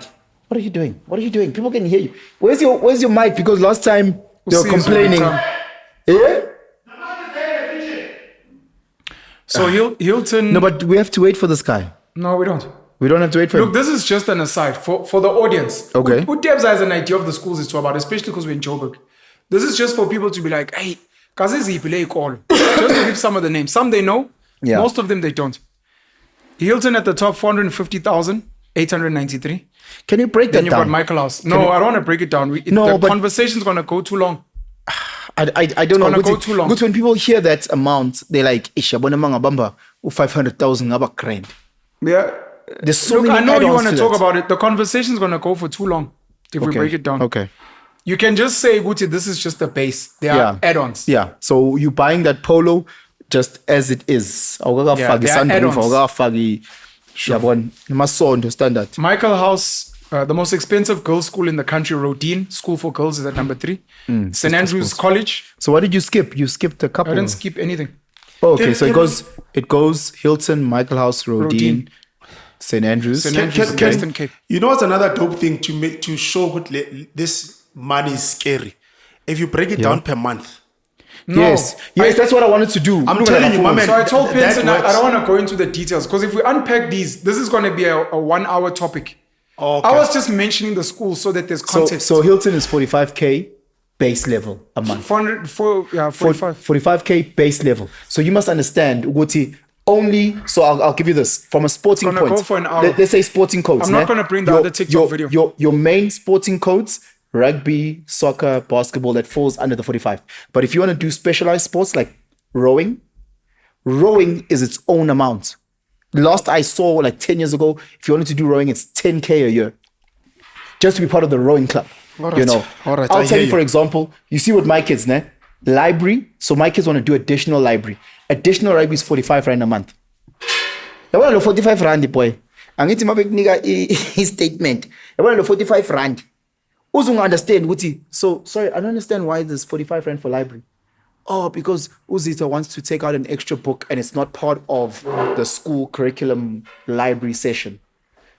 [SPEAKER 1] What are you doing? What are you doing? People can hear you. Where's your mic? Because last time they were
[SPEAKER 2] see,
[SPEAKER 1] complaining.
[SPEAKER 2] so
[SPEAKER 1] Yeah?
[SPEAKER 2] So Hilton.
[SPEAKER 1] No, but we have to wait for this guy.
[SPEAKER 2] No, we don't.
[SPEAKER 1] We don't have to wait for
[SPEAKER 2] Look,
[SPEAKER 1] him.
[SPEAKER 2] this is just an aside for the audience.
[SPEAKER 1] Okay.
[SPEAKER 2] Who has an idea of the schools it's about, especially because we're in Joburg. This is just for people to be like, hey, just to give some of the names. Some they know,
[SPEAKER 1] Yeah.
[SPEAKER 2] most of them they don't. Hilton at the top, 450,893.
[SPEAKER 1] Can you break
[SPEAKER 2] Then
[SPEAKER 1] that
[SPEAKER 2] you've got
[SPEAKER 1] down?
[SPEAKER 2] Michael House. No, I don't want to break it down.
[SPEAKER 1] No,
[SPEAKER 2] the
[SPEAKER 1] but-
[SPEAKER 2] conversation's going to go too long.
[SPEAKER 1] I don't know.
[SPEAKER 2] gonna go too long.
[SPEAKER 1] Because when people hear that amount, they're like, Ishabona manga bamba, 500,000 ngaba grand.
[SPEAKER 2] Yeah.
[SPEAKER 1] There's so
[SPEAKER 2] Look,
[SPEAKER 1] many
[SPEAKER 2] I know you
[SPEAKER 1] add-ons
[SPEAKER 2] want to
[SPEAKER 1] to
[SPEAKER 2] talk
[SPEAKER 1] that.
[SPEAKER 2] about it. The conversation's going to go for too long if we
[SPEAKER 1] Okay.
[SPEAKER 2] break it down.
[SPEAKER 1] Okay.
[SPEAKER 2] You can just say, Guti, this is just the base. There
[SPEAKER 1] Yeah.
[SPEAKER 2] are add-ons.
[SPEAKER 1] Yeah. So you buying that polo just as it is.
[SPEAKER 2] Yeah, there are add-ons.
[SPEAKER 1] Standard.
[SPEAKER 2] Michael House, the most expensive girls' school in the country, Rodin School for Girls, is at number 3. St. Andrews College.
[SPEAKER 1] So what did you skip? You skipped a couple.
[SPEAKER 2] I didn't skip anything.
[SPEAKER 1] Oh, okay. So it goes Hilton, Michael House, Rodin, St. Andrews.
[SPEAKER 2] St. Andrews,
[SPEAKER 3] can-
[SPEAKER 2] Western Cape.
[SPEAKER 3] You know what's another dope thing to show what this money is scary? If you break it down per month.
[SPEAKER 2] No,
[SPEAKER 1] Yes, that's what I wanted to do.
[SPEAKER 3] I'm telling you, my man.
[SPEAKER 2] So I told
[SPEAKER 3] that
[SPEAKER 2] Penson I
[SPEAKER 3] works.
[SPEAKER 2] don't want to go into the details because if we unpack these, this is going to be a 1 hour topic.
[SPEAKER 3] Okay.
[SPEAKER 2] I was just mentioning the school so that there's context.
[SPEAKER 1] So Hilton is 45K base level a month.
[SPEAKER 2] 45.
[SPEAKER 1] 45K base level. So you must understand, Uguti, only, so I'll give you this from a sporting
[SPEAKER 2] Gonna
[SPEAKER 1] point.
[SPEAKER 2] go for an hour.
[SPEAKER 1] Let's say sporting codes.
[SPEAKER 2] I'm not
[SPEAKER 1] né?
[SPEAKER 2] gonna bring the
[SPEAKER 1] Your-
[SPEAKER 2] other TikTok video.
[SPEAKER 1] Your main sporting codes, rugby, soccer, basketball, that falls under the 45. But if you want to do specialized sports like rowing is its own amount. Last I saw like 10 years ago, if you wanted to do rowing, it's 10K a year. Just to be part of the rowing club.
[SPEAKER 3] All right.
[SPEAKER 1] You know.
[SPEAKER 3] All right,
[SPEAKER 1] I'll
[SPEAKER 3] I
[SPEAKER 1] tell
[SPEAKER 3] hear
[SPEAKER 1] you,
[SPEAKER 3] you.
[SPEAKER 1] for example, you see with my kids, ne? Library. So my kids want to do additional library. Additional library is 45 rand a month. I want to 45 rand, boy. I need to make his statement. I want to 45 rand. Uzung understand, Uti. So sorry, I don't understand why there's 45 rand for library. Oh, because Uzita wants to take out an extra book and it's not part of the school curriculum library session.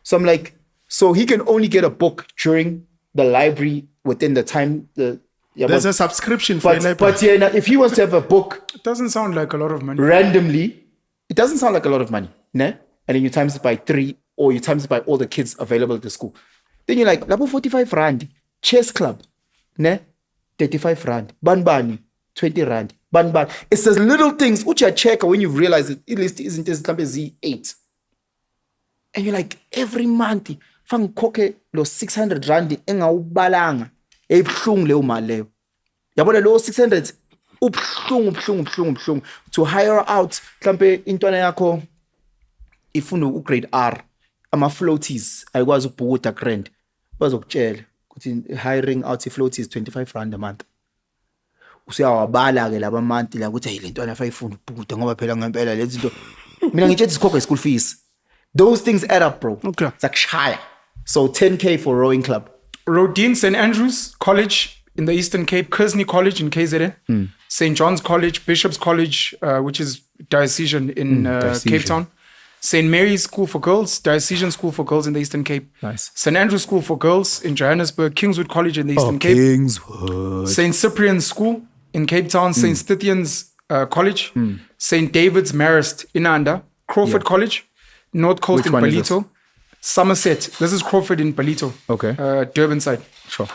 [SPEAKER 1] So I'm like, so he can only get a book during the library within the time.
[SPEAKER 3] There's a subscription for a library.
[SPEAKER 1] but yeah, now, if he wants to have a book
[SPEAKER 2] It doesn't sound like a lot of money.
[SPEAKER 1] randomly, it doesn't sound like a lot of money, ne? And then you times it by 3 or you times it by all the kids available at the school. Then you're like, labo 45 rand, chess club, ne? 35 rand, banbani, 20 rand, banban. It's those little things which you check when you've realized that at least isn't this Z8. And you're like, every month, fang koke lo 600 rand engawubalanga. Ebhlungu leyo mali leyo. Yabona lo 600 ubhlungu to hire out mhlambe intwana yakho ifuna ugrade R ama floaties ayikwazi ukubhukuda grand bazokutshela ukuthi hiring out floaties 25 rand a month usiyawabala ke laba month la ukuthi hey lentwana afayifunda ukubhukuda ngoba phela ngempela lezi zinto mina ngitshe isikhokho school fees. Those things add up, bro.
[SPEAKER 3] Okay.
[SPEAKER 1] It's like shy. So 10K for rowing club.
[SPEAKER 2] Rodin St. Andrews College in the Eastern Cape, Kersney College in KZN, St. John's College, Bishop's College, which is diocesan in Cape Town, St. Mary's School for Girls, diocesan school for girls in the Eastern Cape,
[SPEAKER 1] Nice.
[SPEAKER 2] St. Andrew's School for Girls in Johannesburg, Kingswood College in the Eastern Cape,
[SPEAKER 1] Kingswood.
[SPEAKER 2] St. Cyprian's School in Cape Town, St. Stithian's College, St. David's Marist in Anda, Crawford College, North Coast
[SPEAKER 1] Which
[SPEAKER 2] in
[SPEAKER 1] one is this?
[SPEAKER 2] Palito, Somerset. This is Crawford in Palito.
[SPEAKER 1] Okay.
[SPEAKER 2] Durban side.
[SPEAKER 1] Sure.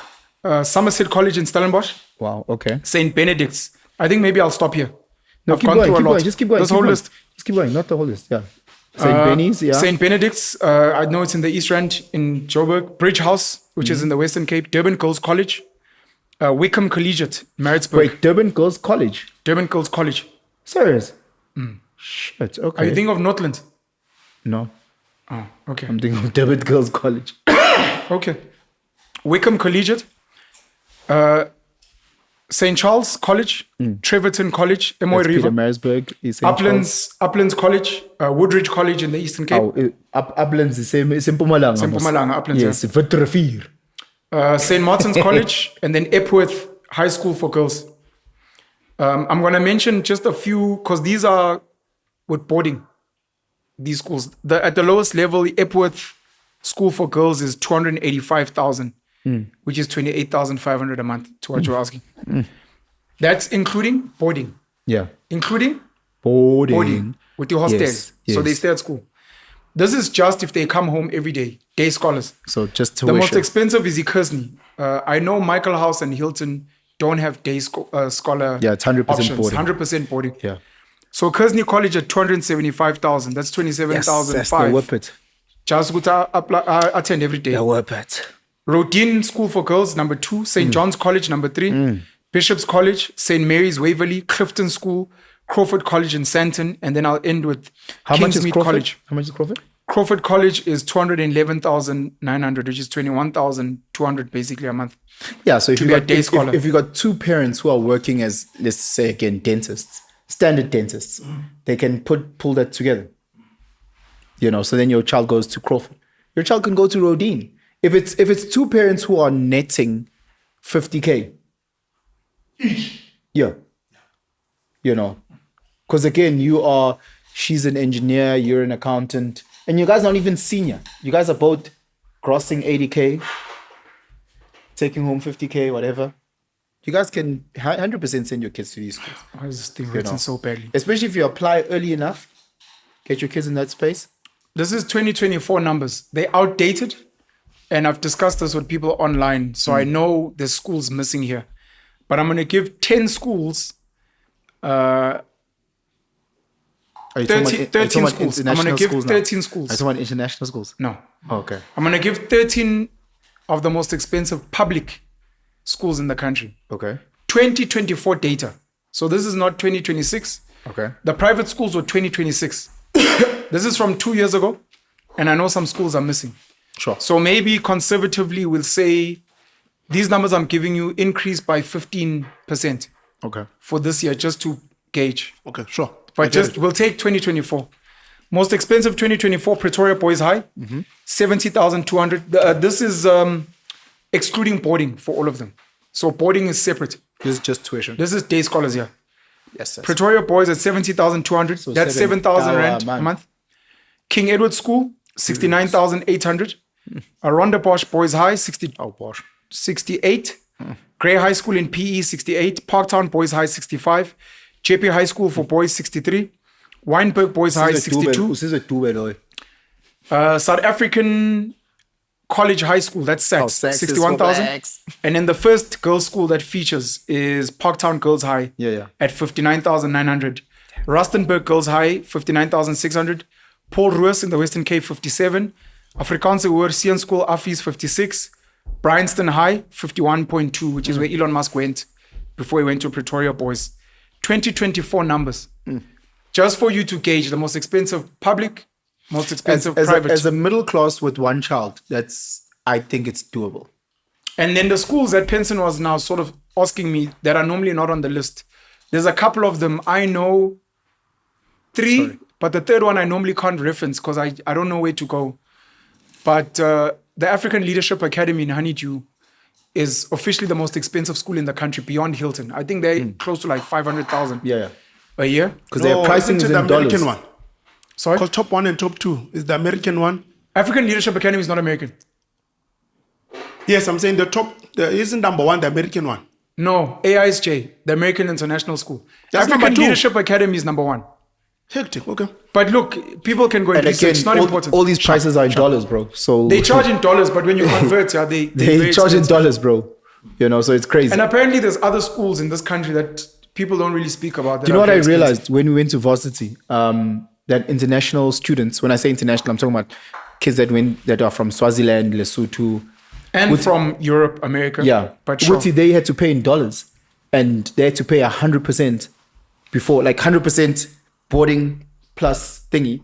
[SPEAKER 2] Somerset College in Stellenbosch,
[SPEAKER 1] Wow. Okay.
[SPEAKER 2] St. Benedict's. I think maybe I'll stop here.
[SPEAKER 1] No,
[SPEAKER 2] I've
[SPEAKER 1] keep
[SPEAKER 2] gone
[SPEAKER 1] going.
[SPEAKER 2] through a
[SPEAKER 1] Keep
[SPEAKER 2] lot.
[SPEAKER 1] going. Just keep going.
[SPEAKER 2] This
[SPEAKER 1] keep
[SPEAKER 2] whole
[SPEAKER 1] going.
[SPEAKER 2] list.
[SPEAKER 1] Just keep going. Not the whole list. Yeah. St. Benny's. Yeah.
[SPEAKER 2] St. Benedict's, I know it's in the East Rand in Joburg. Bridge House, which is in the Western Cape. Durban Girls College. Wickham Collegiate, Maritzburg.
[SPEAKER 1] Wait. Durban Girls College.
[SPEAKER 2] Durban Girls College.
[SPEAKER 1] Serious? Shit. Okay.
[SPEAKER 2] Are you thinking of Northland?
[SPEAKER 1] No.
[SPEAKER 2] Oh, okay.
[SPEAKER 1] I'm thinking of Durban Girls College.
[SPEAKER 2] Okay. Wickham Collegiate. St. Charles College. Treverton College. Emoy
[SPEAKER 1] That's Peter
[SPEAKER 2] River.
[SPEAKER 1] Marisburg. Is St. Charles.
[SPEAKER 2] Uplands College. Woodridge College in the Eastern Cape.
[SPEAKER 1] Oh, Uplands is in Mpumalanga.
[SPEAKER 2] It's in Mpumalanga, Uplands,
[SPEAKER 1] Yes. Vitrefir.
[SPEAKER 2] St. Martin's College. And then Epworth High School for Girls. I'm going to mention just a few because these are with boarding. These schools. At the lowest level, the Epworth School for Girls is 285,000, which is 28,500 a month. To what you're asking, that's including boarding.
[SPEAKER 1] Yeah.
[SPEAKER 2] Including
[SPEAKER 1] Boarding.
[SPEAKER 2] with the hostel.
[SPEAKER 1] Yes,
[SPEAKER 2] So they
[SPEAKER 1] yes.
[SPEAKER 2] stay at school. This is just if they come home every day scholars.
[SPEAKER 1] So just
[SPEAKER 2] The
[SPEAKER 1] tuition.
[SPEAKER 2] most expensive is Kearsney. I know Michael House and Hilton don't have day scholar.
[SPEAKER 1] Yeah, it's 100%
[SPEAKER 2] options,
[SPEAKER 1] boarding.
[SPEAKER 2] 100% boarding.
[SPEAKER 1] Yeah.
[SPEAKER 2] So Kearsney College at 275,000. That's 27,005.
[SPEAKER 1] Yes, the whippet.
[SPEAKER 2] Just go to attend every day.
[SPEAKER 1] The whippet.
[SPEAKER 2] Rodin School for Girls, number 2. St. John's College, number 3. Bishop's College, St. Mary's Waverley, Clifton School, Crawford College in Santon, and then I'll end with
[SPEAKER 1] How much is
[SPEAKER 2] Kingsmead
[SPEAKER 1] Crawford?
[SPEAKER 2] College.
[SPEAKER 1] How much is Crawford?
[SPEAKER 2] Crawford College is 211,900, which is 21,200 basically a month.
[SPEAKER 1] Yeah, so if
[SPEAKER 2] To
[SPEAKER 1] you
[SPEAKER 2] be a
[SPEAKER 1] got
[SPEAKER 2] day scholar.
[SPEAKER 1] if you got two parents who are working as, let's say again, dentists, standard dentists, they can pull that together. So then your child goes to Crawford. Your child can go to Rodin. If it's two parents who are netting 50K. Yeah. Because again, she's an engineer, you're an accountant, and you guys aren't even senior. You guys are both grossing 80K, taking home 50K, whatever. You guys can 100% send your kids to these schools.
[SPEAKER 2] Why is this thing written so badly?
[SPEAKER 1] Especially if you apply early enough, get your kids in that space.
[SPEAKER 2] This is 2024 numbers. They're outdated. And I've discussed this with people online. So I know there's schools missing here. But I'm going to give 10 schools,
[SPEAKER 1] Are you
[SPEAKER 2] 13 schools. I'm going to give
[SPEAKER 1] schools
[SPEAKER 2] 13 schools.
[SPEAKER 1] Are you talking about international schools?
[SPEAKER 2] No.
[SPEAKER 1] Oh, okay.
[SPEAKER 2] I'm going to give 13 of the most expensive public schools in the country.
[SPEAKER 1] Okay.
[SPEAKER 2] 2024 data. So this is not 2026.
[SPEAKER 1] Okay.
[SPEAKER 2] The private schools were 2026. This is from 2 years ago. And I know some schools are missing.
[SPEAKER 1] Sure.
[SPEAKER 2] So maybe conservatively we'll say these numbers I'm giving you increase by 15%
[SPEAKER 1] Okay.
[SPEAKER 2] for this year just to gauge.
[SPEAKER 3] Okay, sure.
[SPEAKER 2] But we'll take 2024. Most expensive 2024 Pretoria Boys High, 70,200. This is excluding boarding for all of them. So boarding is separate.
[SPEAKER 1] This is just tuition.
[SPEAKER 2] This is day scholars here.
[SPEAKER 1] Yes.
[SPEAKER 2] Pretoria Boys at 70,200. That's 7,000 rand a month. King Edward School, 69,800. Rondebosch Boys High, 68. Grey High School in PE, 68. Parktown Boys High, 65. JP High School for boys, 63. Wynberg Boys High, 62. South African College High School, that's SACS, 61,000. And then the first girls' school that features is Parktown Girls High at 59,900. Rustenburg Girls High, 59,600. Paul Roos in the Western Cape, 57. Afrikaanse Hoërseun School, Affies, 56. Bryanston High, 51.2, which is where Elon Musk went before he went to Pretoria Boys. 2024 numbers. Just for you to gauge the most expensive public, most expensive private.
[SPEAKER 1] As a middle class with one child, I think it's doable.
[SPEAKER 2] And then the schools that Penson was now sort of asking me that are normally not on the list. There's a couple of them. I know 3, but the third one I normally can't reference because I don't know where to go. But the African Leadership Academy in Honeydew is officially the most expensive school in the country beyond Hilton. I think they're close to like 500,000 a year.
[SPEAKER 1] Because their pricing is in dollars.
[SPEAKER 3] American one.
[SPEAKER 2] Sorry?
[SPEAKER 3] Because top 1 and top 2 is the American one.
[SPEAKER 2] African Leadership Academy is not American.
[SPEAKER 3] Yes, I'm saying isn't number 1 the American one?
[SPEAKER 2] No, AISJ, the American International School.
[SPEAKER 3] That's
[SPEAKER 2] African
[SPEAKER 3] number 2.
[SPEAKER 2] Leadership Academy is number 1.
[SPEAKER 3] Hectic, okay.
[SPEAKER 2] But look, people can go and
[SPEAKER 1] And
[SPEAKER 2] research.
[SPEAKER 1] again,
[SPEAKER 2] It's not important.
[SPEAKER 1] all these prices are in dollars, bro. So
[SPEAKER 2] They charge in dollars, but when you convert, they very
[SPEAKER 1] charge in
[SPEAKER 2] expensive.
[SPEAKER 1] dollars, bro. So it's crazy.
[SPEAKER 2] And apparently there's other schools in this country that people don't really speak about.
[SPEAKER 1] Do you know what I realized when we went to varsity? That international students, when I say international, I'm talking about kids that are from Swaziland, Lesotho.
[SPEAKER 2] And from Europe, America.
[SPEAKER 1] Yeah.
[SPEAKER 2] But sure.
[SPEAKER 1] They had to pay in dollars. And they had to pay 100% before, like 100% boarding plus thingy.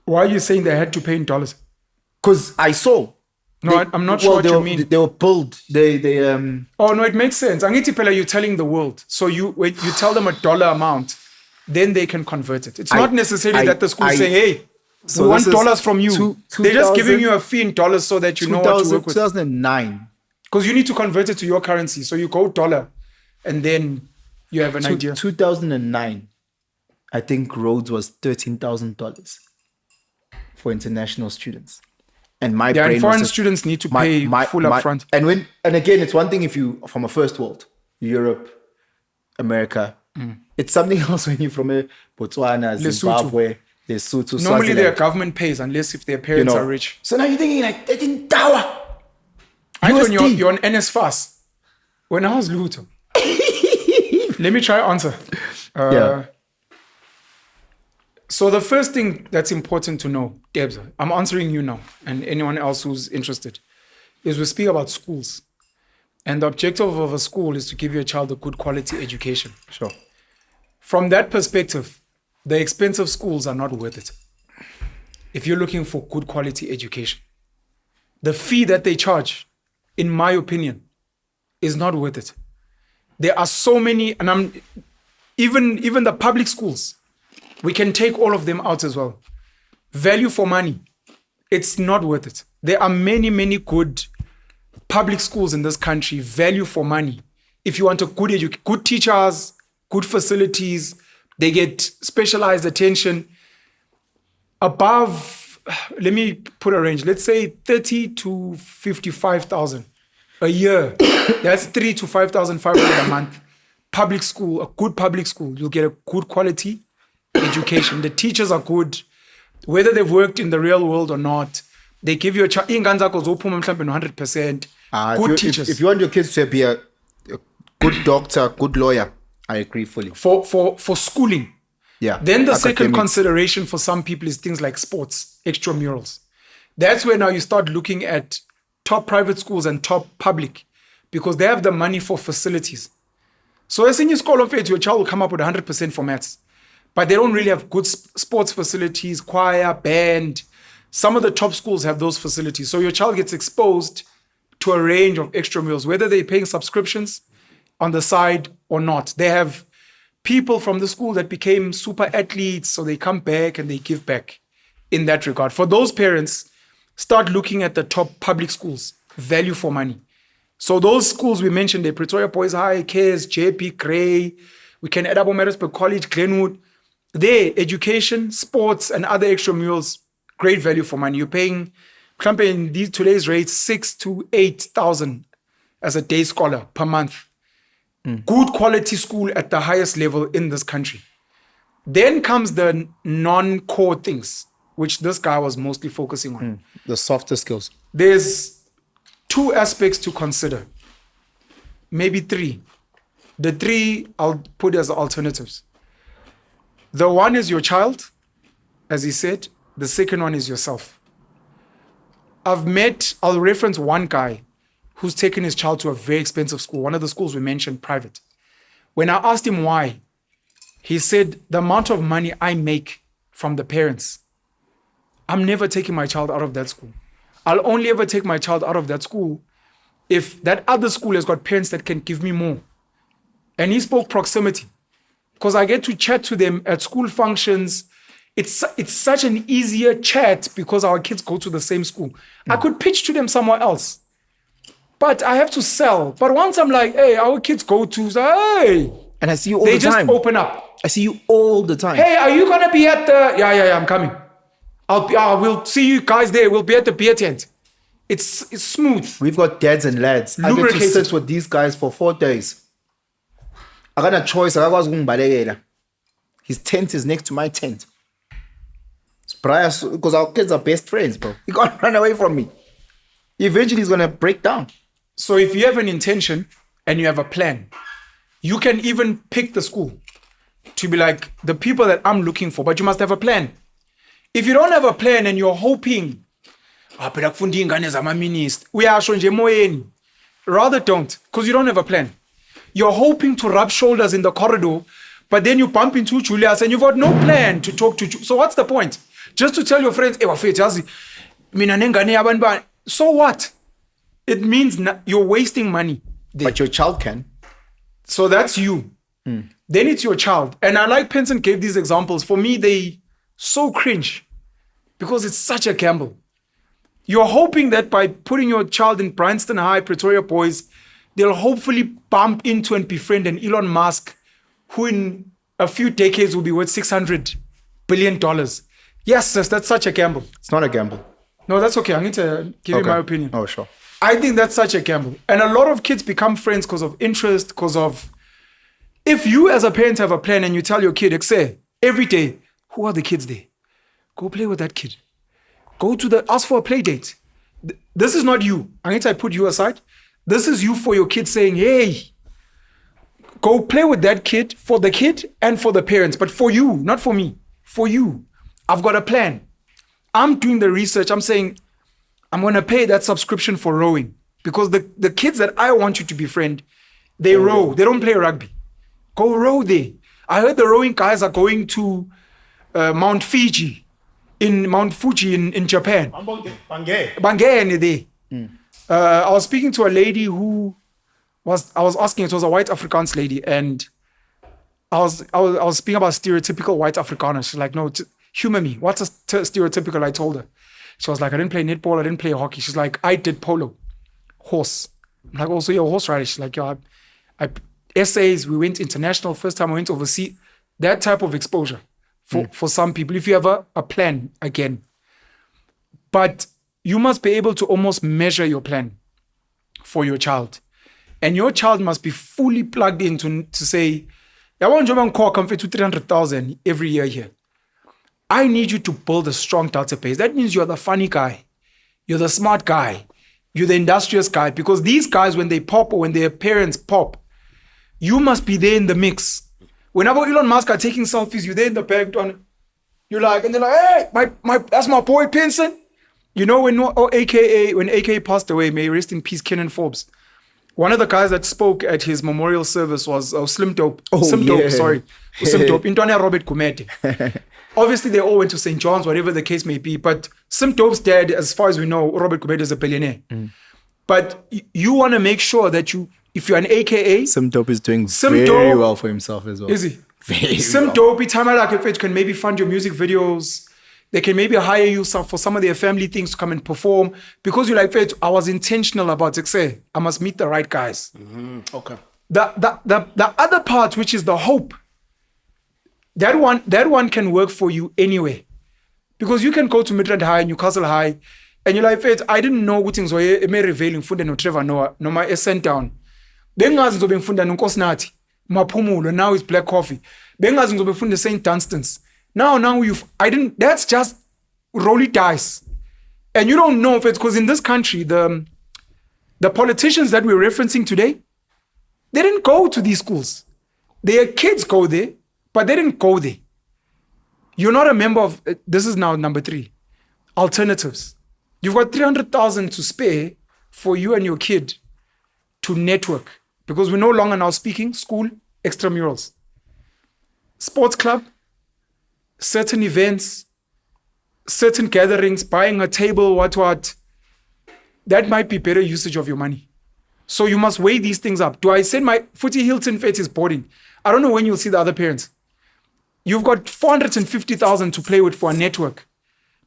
[SPEAKER 2] Why are you saying they had to pay in dollars?
[SPEAKER 1] Because I saw.
[SPEAKER 2] No, I'm not sure what you mean.
[SPEAKER 1] They were pulled.
[SPEAKER 2] Oh, no, it makes sense. Angithi phela, you're telling the world. So when you tell them a dollar amount, then they can convert it. It's not necessarily that the school is saying, hey,
[SPEAKER 1] so
[SPEAKER 2] we want dollars from you. They're just giving you a fee in dollars so that you know what to work with.
[SPEAKER 1] 2009.
[SPEAKER 2] Because you need to convert it to your currency. So you go dollar and then you have an idea.
[SPEAKER 1] 2009, I think Rhodes was $13,000 for international students. And my
[SPEAKER 2] Yeah,
[SPEAKER 1] brain
[SPEAKER 2] and
[SPEAKER 1] was
[SPEAKER 2] foreign
[SPEAKER 1] just-
[SPEAKER 2] students need to pay full upfront.
[SPEAKER 1] And again, it's one thing if you from a first world, Europe, America. It's something else when you're from a Botswana,
[SPEAKER 2] Lesotho.
[SPEAKER 1] Zimbabwe, Lesotho,
[SPEAKER 2] Normally, their
[SPEAKER 1] Swaziland,
[SPEAKER 2] government pays unless if their parents are rich.
[SPEAKER 1] So now you're thinking like 13 tower.
[SPEAKER 2] I when
[SPEAKER 1] USD.
[SPEAKER 2] you're on NSFAS. When I was Luto. Let me try answer. So the first thing that's important to know, Debs, I'm answering you now, and anyone else who's interested, is we speak about schools. And the objective of a school is to give your child a good quality education.
[SPEAKER 1] Sure.
[SPEAKER 2] From that perspective, the expensive schools are not worth it. If you're looking for good quality education, the fee that they charge, in my opinion, is not worth it. There are so many, and even the public schools, we can take all of them out as well. Value for money, it's not worth it. There are many, many good public schools in this country, value for money. If you want a good teachers, good facilities, they get specialized attention. Above, let me put a range, let's say 30 to 55,000 a year. That's 3 to 5,500 a month. Public school, a good public school, you'll get a good quality education. The teachers are good, whether they've worked in the real world or not. They give you a child 100%. Good teachers.
[SPEAKER 1] If you want your kids to be a good doctor, good lawyer, I agree fully.
[SPEAKER 2] For schooling.
[SPEAKER 1] Yeah.
[SPEAKER 2] Then the second
[SPEAKER 1] Academics.
[SPEAKER 2] consideration for some people is things like sports, extramurals. That's where now you start looking at top private schools and top public because they have the money for facilities. So as in your school of age, your child will come up with 100% for maths, but they don't really have good sports facilities, choir, band. Some of the top schools have those facilities. So your child gets exposed to a range of extramurals, whether they're paying subscriptions on the side or not. They have people from the school that became super athletes, so they come back and they give back in that regard. For those parents, start looking at the top public schools, value for money. So those schools we mentioned, the Pretoria Boys High, KS, JP, Gray, we can add up Maritzburg College, Glenwood. Their education, sports, and other extramurals, great value for money. You're paying, in today's rates, 6,000 to 8,000 as a day scholar per month. Good quality school at the highest level in this country. Then comes the non-core things, which this guy was mostly focusing on.
[SPEAKER 1] The softer skills.
[SPEAKER 2] There's 2 aspects to consider, maybe 3. The 3 I'll put as alternatives. The one is your child, as he said. The second one is yourself. I'll reference one guy who's taken his child to a very expensive school, one of the schools we mentioned, private. When I asked him why, he said, the amount of money I make from the parents, I'm never taking my child out of that school. I'll only ever take my child out of that school if that other school has got parents that can give me more. And he spoke proximity, because I get to chat to them at school functions. It's such an easier chat because our kids go to the same school. I could pitch to them somewhere else, but I have to sell. But once I'm like, hey, our kids go to, hey,
[SPEAKER 1] And I see you all
[SPEAKER 2] they
[SPEAKER 1] the time.
[SPEAKER 2] just open up.
[SPEAKER 1] I see you all the time.
[SPEAKER 2] Hey, are you gonna be at the? Yeah, I'm coming. We'll see you guys there. We'll be at the beer tent. It's smooth.
[SPEAKER 1] We've got dads and lads. I get to
[SPEAKER 2] Lubricated.
[SPEAKER 1] sit with these guys for 4 days. I got a choice. His tent is next to my tent. Because our kids are best friends, bro. He can't run away from me. Eventually, he's going to break down.
[SPEAKER 2] So if you have an intention and you have a plan, you can even pick the school to be like the people that I'm looking for, but you must have a plan. If you don't have a plan and you're hoping, rather don't, because you don't have a plan. You're hoping to rub shoulders in the corridor, but then you bump into Julius and you've got no plan to talk to. So what's the point? Just to tell your friends, so what? It means you're wasting money there.
[SPEAKER 1] But your child can.
[SPEAKER 2] So that's you. Then it's your child. And I like Penson gave these examples. For me, they so cringe because it's such a gamble. You're hoping that by putting your child in Bryanston High, Pretoria Boys, they'll hopefully bump into and befriend an Elon Musk who in a few decades will be worth $600 billion. Yes, sis, that's such a gamble.
[SPEAKER 1] It's not a gamble.
[SPEAKER 2] No, that's okay. I need to give you my opinion.
[SPEAKER 1] Oh, sure.
[SPEAKER 2] I think that's such a gamble. And a lot of kids become friends because of interest, because of... If you as a parent have a plan and you tell your kid, say, every day, who are the kids there? Go play with that kid. Go to ask for a play date. This is not you. I need to put you aside. This is you for your kid saying, hey, go play with that kid, for the kid and for the parents, but for you, not for me, for you. I've got a plan. I'm doing the research. I'm saying, I'm going to pay that subscription for rowing because the kids that I want you to befriend, they row. They don't play rugby. Go row there. I heard the rowing guys are going to Mount Fuji in Japan. Bangene there. I was speaking to a lady who I was asking, it was a white Afrikaans lady, and I was speaking about stereotypical white Afrikaners. She's like, no, humor me. What's a stereotypical? I told her. She was like, I didn't play netball, I didn't play hockey. She's like, I did polo, horse. I'm like, also, you're a horse rider. She's like, yeah, I essays, we went international, first time I went overseas. That type of exposure for some people, if you have a plan again. But you must be able to almost measure your plan for your child. And your child must be fully plugged in to say, I want to come to 300,000 every year here. I need you to build a strong database. That means you're the funny guy. You're the smart guy. You're the industrious guy. Because these guys, when they pop or when their parents pop, you must be there in the mix. Whenever Elon Musk are taking selfies, you're there in the back. You're like, and they're like, hey, that's my boy Penson. You know, when AKA passed away, may he rest in peace, Kenan Forbes. One of the guys that spoke at his memorial service was Slim Dope. Slim Dope. Intwana Robert Kumete. Obviously, they all went to St. John's, whatever the case may be. But Slim Dope's dad, as far as we know, Robert Kumete is a billionaire. But you want to make sure that if you're an AKA...
[SPEAKER 1] Slim Dope is doing very well for himself as well.
[SPEAKER 2] Is he?
[SPEAKER 1] Very
[SPEAKER 2] Slim Dope, time like it can maybe fund your music videos. They can maybe hire you for some of their family things to come and perform. Because you're like, I was intentional about it. Say, I must meet the right guys.
[SPEAKER 3] Okay.
[SPEAKER 2] The other part, which is the hope, that one can work for you anyway. Because you can go to Midrand High, Newcastle High, and you're like, I didn't know what things were revealing food and Trevor Noah, no my sent down. Bengazi ngizobe ngifunda noNkosinathi, Maphumulo, now it's Black Coffee. Bengazi ngizobe ngifunda St. Dunstan's. Now that's just rolly dice. And you don't know if it's because in this country, the politicians that we're referencing today, they didn't go to these schools. Their kids go there, but they didn't go there. You're not a member of, this is now number 3, alternatives. You've got 300,000 to spare for you and your kid to network. Because we're no longer now speaking school, extramurals. Sports club, certain events, certain gatherings, buying a table, what. That might be better usage of your money. So you must weigh these things up. Do I send my Footy Hilton Fete is boarding? I don't know when you'll see the other parents. You've got 450,000 to play with for a network.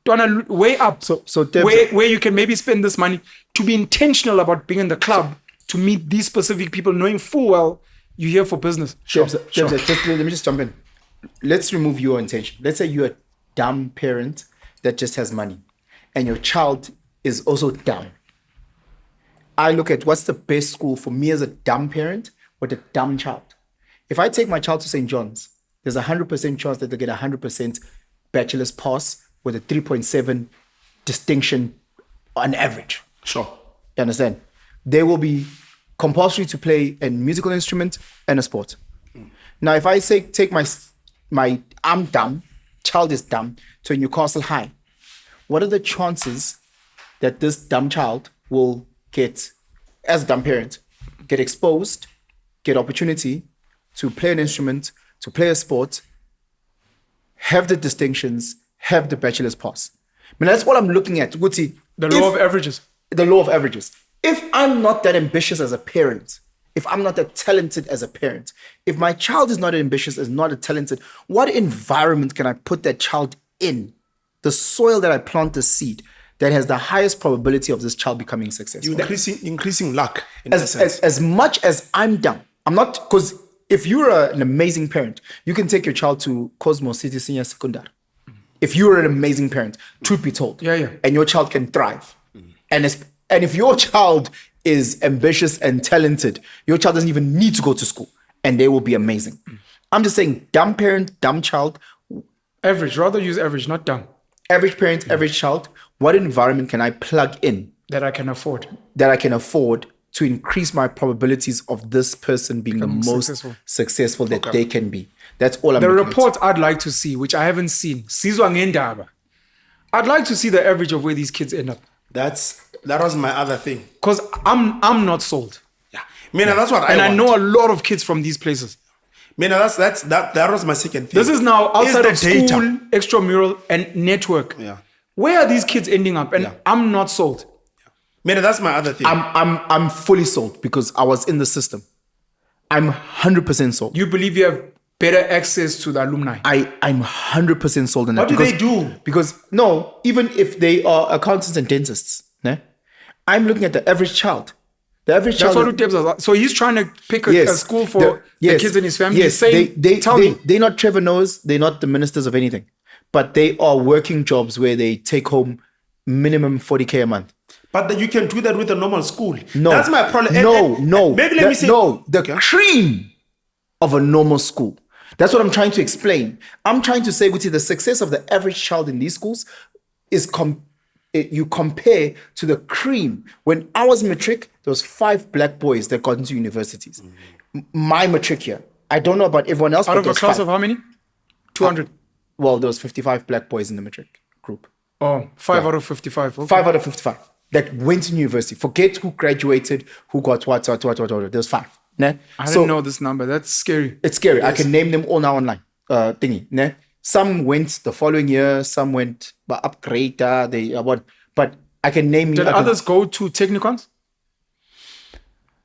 [SPEAKER 2] Do you want to weigh up where you can maybe spend this money to be intentional about being in the club to meet these specific people, knowing full well you're here for business.
[SPEAKER 1] Sure. Let me just jump in. Let's remove your intention. Let's say you're a dumb parent that just has money and your child is also dumb. I look at what's the best school for me as a dumb parent with a dumb child. If I take my child to St. John's, there's a 100% chance that they get 100% bachelor's pass with a 3.7 distinction on average.
[SPEAKER 3] Sure.
[SPEAKER 1] You understand? They will be compulsory to play a musical instrument and a sport. Now, if I say take my I'm dumb, child is dumb, to Newcastle High, what are the chances that this dumb child will get, as a dumb parent, get exposed, get opportunity to play an instrument, to play a sport, have the distinctions, have the bachelor's pass? I mean, that's what I'm looking at.
[SPEAKER 2] The law of averages.
[SPEAKER 1] The law of averages. If I'm not that ambitious as a parent, if I'm not that talented as a parent, if my child is not ambitious, is not that talented, what environment can I put that child in? The soil that I plant the seed that has the highest probability of this child becoming successful.
[SPEAKER 3] You're increasing luck.
[SPEAKER 1] As much as I'm dumb, I'm not, because if you're an amazing parent, you can take your child to Cosmo City Senior Secondary. If you're an amazing parent, truth be told, and your child can thrive, and if your child is ambitious and talented, your child doesn't even need to go to school, and they will be amazing. I'm just saying, dumb parent, dumb child.
[SPEAKER 2] Average, rather use average, not dumb.
[SPEAKER 1] Average parent, average child. What environment can I plug in
[SPEAKER 2] that I can afford?
[SPEAKER 1] To increase my probabilities of this person being the most successful that they can be. That's all I'm
[SPEAKER 2] The
[SPEAKER 1] looking
[SPEAKER 2] report I'd like to see, which I haven't seen, Sizwa ngendaba. I'd like to see the average of where these kids end up.
[SPEAKER 3] That was my other thing.
[SPEAKER 2] Because I'm not sold.
[SPEAKER 3] Yeah. That's what
[SPEAKER 2] I know a lot of kids from these places.
[SPEAKER 3] That was my second thing.
[SPEAKER 2] This is now outside of
[SPEAKER 3] data.
[SPEAKER 2] school, extramural, and network.
[SPEAKER 3] Yeah.
[SPEAKER 2] Where are these kids ending up? And I'm not sold.
[SPEAKER 3] That's my other thing.
[SPEAKER 1] I'm fully sold because I was in the system. I'm 100% sold.
[SPEAKER 2] You believe you have better access to the alumni?
[SPEAKER 1] I'm 100% sold on that.
[SPEAKER 3] What do they do?
[SPEAKER 1] Because no, even if they are accountants and dentists, I'm looking at the average child. The average child.
[SPEAKER 2] That's what Utebs. So he's trying to pick a school for the kids in his family.
[SPEAKER 1] Yes, they're not Trevor Noahs. They're not the ministers of anything, but they are working jobs where they take home minimum 40K a month.
[SPEAKER 3] But you can do that with a normal school.
[SPEAKER 1] No,
[SPEAKER 3] that's my problem.
[SPEAKER 1] No.
[SPEAKER 3] Maybe let me say
[SPEAKER 1] the cream of a normal school. That's what I'm trying to explain. I'm trying to say, the success of the average child in these schools is you compare to the cream. When I was matric, there was 5 black boys that got into universities. My matric year. I don't know about everyone else.
[SPEAKER 2] Out of a class of how many? 200.
[SPEAKER 1] Well, there was 55 black boys in the matric group.
[SPEAKER 2] Oh, 5 out of 55. Okay.
[SPEAKER 1] 5 out of 55 that went to university. Forget who graduated, who got what. There's 5. I
[SPEAKER 2] didn't know this number. That's scary.
[SPEAKER 1] It's scary. Yes. I can name them all now online. Some went the following year. Some went upgrade. But I can name.
[SPEAKER 2] Did others go to technicons?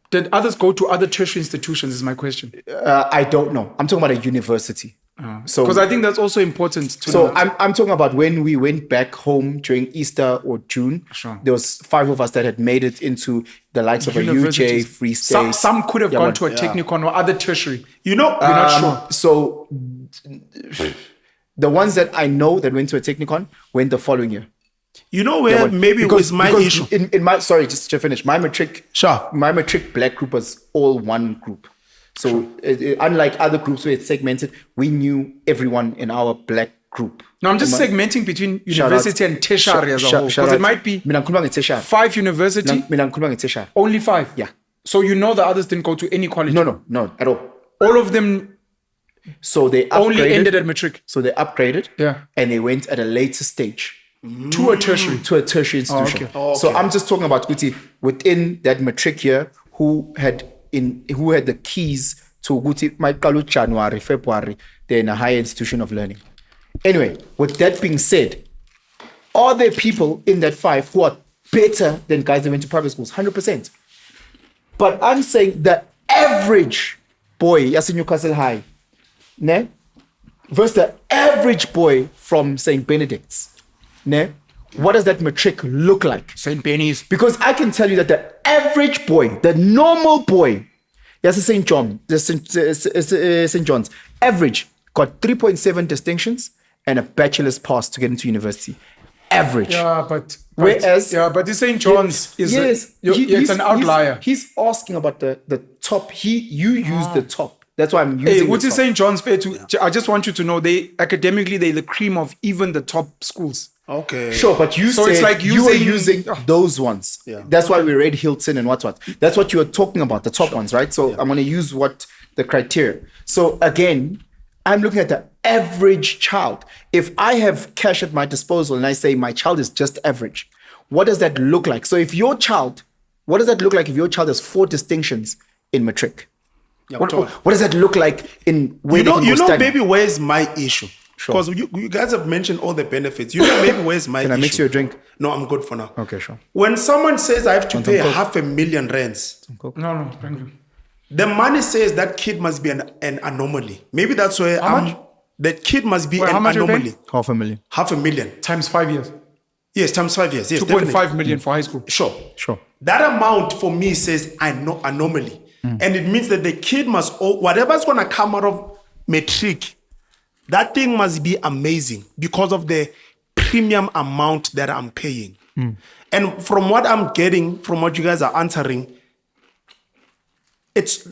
[SPEAKER 2] Did others go to other tertiary institutions? Is my question.
[SPEAKER 1] I don't know. I'm talking about a university.
[SPEAKER 2] Because I think that's also important to
[SPEAKER 1] know.
[SPEAKER 2] So
[SPEAKER 1] I'm talking about when we went back home during Easter or June.
[SPEAKER 2] Sure.
[SPEAKER 1] There was 5 of us that had made it into the likes of a UJ, Free State.
[SPEAKER 2] Some could have gone to a technicon or other tertiary.
[SPEAKER 3] We're not sure.
[SPEAKER 1] So the ones that I know that went to a technicon went the following year.
[SPEAKER 3] Where maybe it was my issue.
[SPEAKER 1] In my just to finish, my matric black group was all one group. So unlike other groups where it's segmented, we knew everyone in our black group.
[SPEAKER 2] No, I'm just segmenting between university and tertiary as a whole. Because it might be 5 university. Only 5?
[SPEAKER 1] Yeah.
[SPEAKER 2] So the others didn't go to any college?
[SPEAKER 1] No, at all.
[SPEAKER 2] All of them
[SPEAKER 1] so they
[SPEAKER 2] only ended at matric?
[SPEAKER 1] So they upgraded and they went at a later stage.
[SPEAKER 2] To a tertiary?
[SPEAKER 1] To a tertiary institution.
[SPEAKER 2] Okay.
[SPEAKER 1] So I'm just talking about within that matric year who had the keys to January, February, they're in a higher institution of learning. Anyway, with that being said, are there people in that 5 who are better than guys that went to private schools? 100%. But I'm saying the average boy, in Newcastle High, versus the average boy from St. Benedict's, what does that matric look like?
[SPEAKER 2] St. Benny's.
[SPEAKER 1] Because I can tell you that the average boy, the normal boy, St. John's, average, got 3.7 distinctions and a bachelor's pass to get into university. Average.
[SPEAKER 2] Yeah, but
[SPEAKER 1] the
[SPEAKER 2] St. John's it's an outlier.
[SPEAKER 1] He's asking about the top. You use the top. That's why I'm using
[SPEAKER 2] what is St. John's fair to? I just want you to know they're the cream of even the top schools.
[SPEAKER 3] Okay.
[SPEAKER 1] Sure, but you said it's like you were using those ones. Yeah. That's why we read Hilton and what. That's what you were talking about, the top ones, right? So I'm going to use the criteria. So again, I'm looking at the average child. If I have cash at my disposal and I say my child is just average, what does that look like? So what does that look like if your child has 4 distinctions in matric? Yeah, what does that look like in where
[SPEAKER 3] maybe where's my issue? Because you guys have mentioned all the benefits. Maybe where's my issue?
[SPEAKER 1] Can I mix you a drink?
[SPEAKER 3] No, I'm good for now.
[SPEAKER 1] Okay, sure.
[SPEAKER 3] When someone says I have to pay 500,000 rands.
[SPEAKER 2] No, thank you.
[SPEAKER 3] The money says that kid must be an anomaly. Maybe that's where that kid must be an anomaly.
[SPEAKER 1] 500,000.
[SPEAKER 3] 500,000.
[SPEAKER 2] Times 5 years.
[SPEAKER 3] Yes, times 5 years. Yes,
[SPEAKER 2] 2.5 million for high school.
[SPEAKER 3] Sure. That amount for me says anomaly. And it means that the kid must, whatever's going to come out of matric, that thing must be amazing because of the premium amount that I'm paying. And from what I'm getting, from what you guys are answering, it's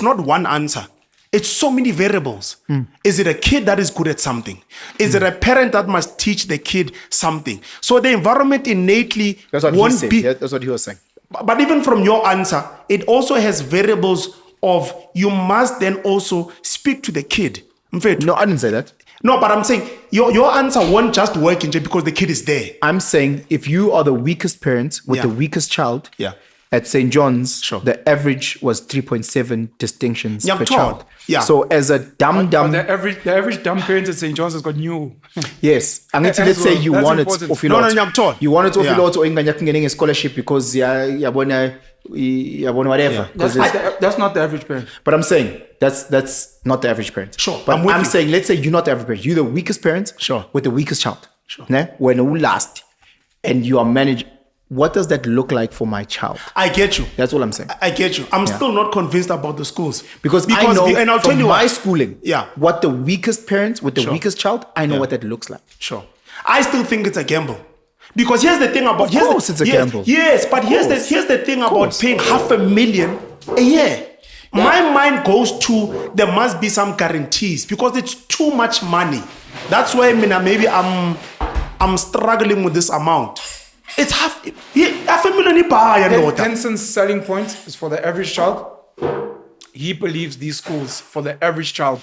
[SPEAKER 3] not one answer. It's so many variables. Is it a kid that is good at something? Is it a parent that must teach the kid something? So the environment innately
[SPEAKER 1] That's what
[SPEAKER 3] won't
[SPEAKER 1] he said.
[SPEAKER 3] be.
[SPEAKER 1] Yeah, that's what he was saying.
[SPEAKER 3] But even from your answer, it also has variables of you must then also speak to the kid. Mfethu.
[SPEAKER 1] No, I didn't say that.
[SPEAKER 3] No, but I'm saying your answer won't just work in because the kid is there.
[SPEAKER 1] I'm saying if you are the weakest parent with
[SPEAKER 3] Yeah.
[SPEAKER 1] the weakest child,
[SPEAKER 3] Yeah.
[SPEAKER 1] at St. John's,
[SPEAKER 3] Sure.
[SPEAKER 1] the average was 3.7 distinctions
[SPEAKER 3] Yeah,
[SPEAKER 1] per
[SPEAKER 3] tall.
[SPEAKER 1] child.
[SPEAKER 3] Yeah.
[SPEAKER 1] So as a dumb,
[SPEAKER 2] But the average dumb parent at St. John's has got new.
[SPEAKER 1] yes. I'm going to
[SPEAKER 2] As
[SPEAKER 1] let's say
[SPEAKER 2] well.
[SPEAKER 1] you
[SPEAKER 2] That's
[SPEAKER 1] want it
[SPEAKER 2] important.
[SPEAKER 1] off your
[SPEAKER 3] No,
[SPEAKER 1] lot.
[SPEAKER 3] no, tall.
[SPEAKER 1] You want it off
[SPEAKER 3] Yeah.
[SPEAKER 1] your lot or getting a scholarship because whatever.
[SPEAKER 2] That's not the average parent.
[SPEAKER 1] But I'm saying that's not the average parent.
[SPEAKER 3] Sure,
[SPEAKER 1] But
[SPEAKER 3] I'm with
[SPEAKER 1] I'm
[SPEAKER 3] you.
[SPEAKER 1] saying, let's say you're not the average parent. You're the weakest parent.
[SPEAKER 3] Sure.
[SPEAKER 1] With the weakest child.
[SPEAKER 3] Sure.
[SPEAKER 1] Ne? When you last, and you are managed. What does that look like for my child?
[SPEAKER 3] I get you.
[SPEAKER 1] That's all I'm saying.
[SPEAKER 3] I get you. I'm still not convinced about the schools
[SPEAKER 1] Because I know
[SPEAKER 3] and I'll tell
[SPEAKER 1] from
[SPEAKER 3] you
[SPEAKER 1] my
[SPEAKER 3] why.
[SPEAKER 1] schooling,
[SPEAKER 3] Yeah.
[SPEAKER 1] what the weakest parent with the
[SPEAKER 3] Sure.
[SPEAKER 1] weakest child, I know
[SPEAKER 3] Yeah.
[SPEAKER 1] what that looks like.
[SPEAKER 3] Sure. I still think it's a gamble. Because here's the thing about
[SPEAKER 1] Of course it's a gamble.
[SPEAKER 3] Yes, but here's the thing about paying $500,000 a year. My mind goes to there must be some guarantees because it's too much money. That's why maybe I'm struggling with this amount. It's $500,000 ipa.
[SPEAKER 2] Penson's selling point is for the average child. He believes these schools for the average child,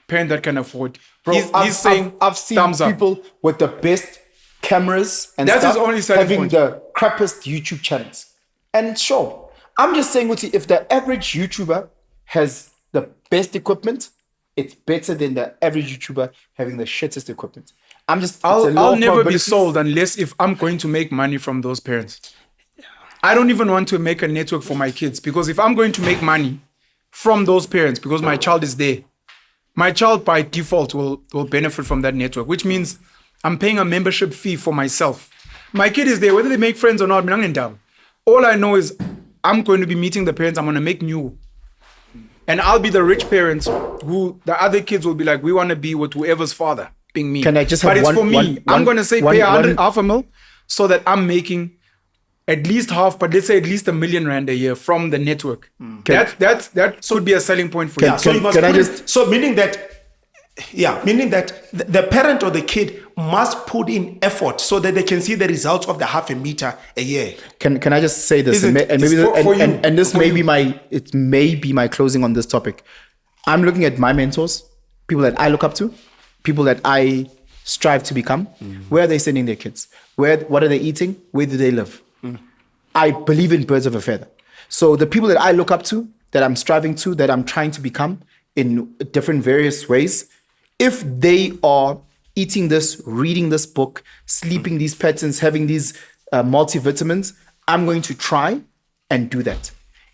[SPEAKER 2] parent that can afford.
[SPEAKER 1] Bro,
[SPEAKER 2] He's saying
[SPEAKER 1] I've seen
[SPEAKER 2] thumbs up.
[SPEAKER 1] people with the best cameras and
[SPEAKER 2] That's
[SPEAKER 1] stuff
[SPEAKER 2] his only selling
[SPEAKER 1] having
[SPEAKER 2] point.
[SPEAKER 1] the crappiest YouTube channels. And sure, I'm just saying, Uti, if the average YouTuber has the best equipment, it's better than the average YouTuber having the shittest equipment. it's a law
[SPEAKER 2] I'll
[SPEAKER 1] of
[SPEAKER 2] never be
[SPEAKER 1] probabilities.
[SPEAKER 2] sold unless if I'm going to make money from those parents. I don't even want to make a network for my kids because if I'm going to make money from those parents because my child is there, my child by default will benefit from that network, which means I'm paying a membership fee for myself. My kid is there, whether they make friends or not, all I know is I'm going to be meeting the parents, I'm going to make new. And I'll be the rich parents who the other kids will be like, we want to be with whoever's father, being me.
[SPEAKER 1] Can I just
[SPEAKER 2] but
[SPEAKER 1] have
[SPEAKER 2] it's
[SPEAKER 1] one-
[SPEAKER 2] for me.
[SPEAKER 1] one-
[SPEAKER 2] I'm
[SPEAKER 1] one-
[SPEAKER 2] going to say
[SPEAKER 1] one-
[SPEAKER 2] pay
[SPEAKER 1] one-
[SPEAKER 2] half a mil so that I'm making at least half, but let's say at least R1 million a year from the network. That could be a selling point for you.
[SPEAKER 3] So you must
[SPEAKER 1] Can I
[SPEAKER 3] put it-
[SPEAKER 1] just-
[SPEAKER 3] so meaning that the parent or the kid must put in effort so that they can see the results of the $500,000 a year.
[SPEAKER 1] Can I just say this?
[SPEAKER 3] Is
[SPEAKER 1] And,
[SPEAKER 3] it-
[SPEAKER 1] and maybe
[SPEAKER 2] it's for you.
[SPEAKER 1] and this
[SPEAKER 2] For
[SPEAKER 1] may
[SPEAKER 2] you.
[SPEAKER 1] be my closing on this topic. I'm looking at my mentors, people that I look up to, people that I strive to become. Where are they sending their kids? What are they eating? Where do they live? I believe in birds of a feather. So the people that I look up to, that I'm striving to, that I'm trying to become in different various ways, if they are eating this, reading this book, sleeping these patterns, having these multivitamins, I'm going to try and do that.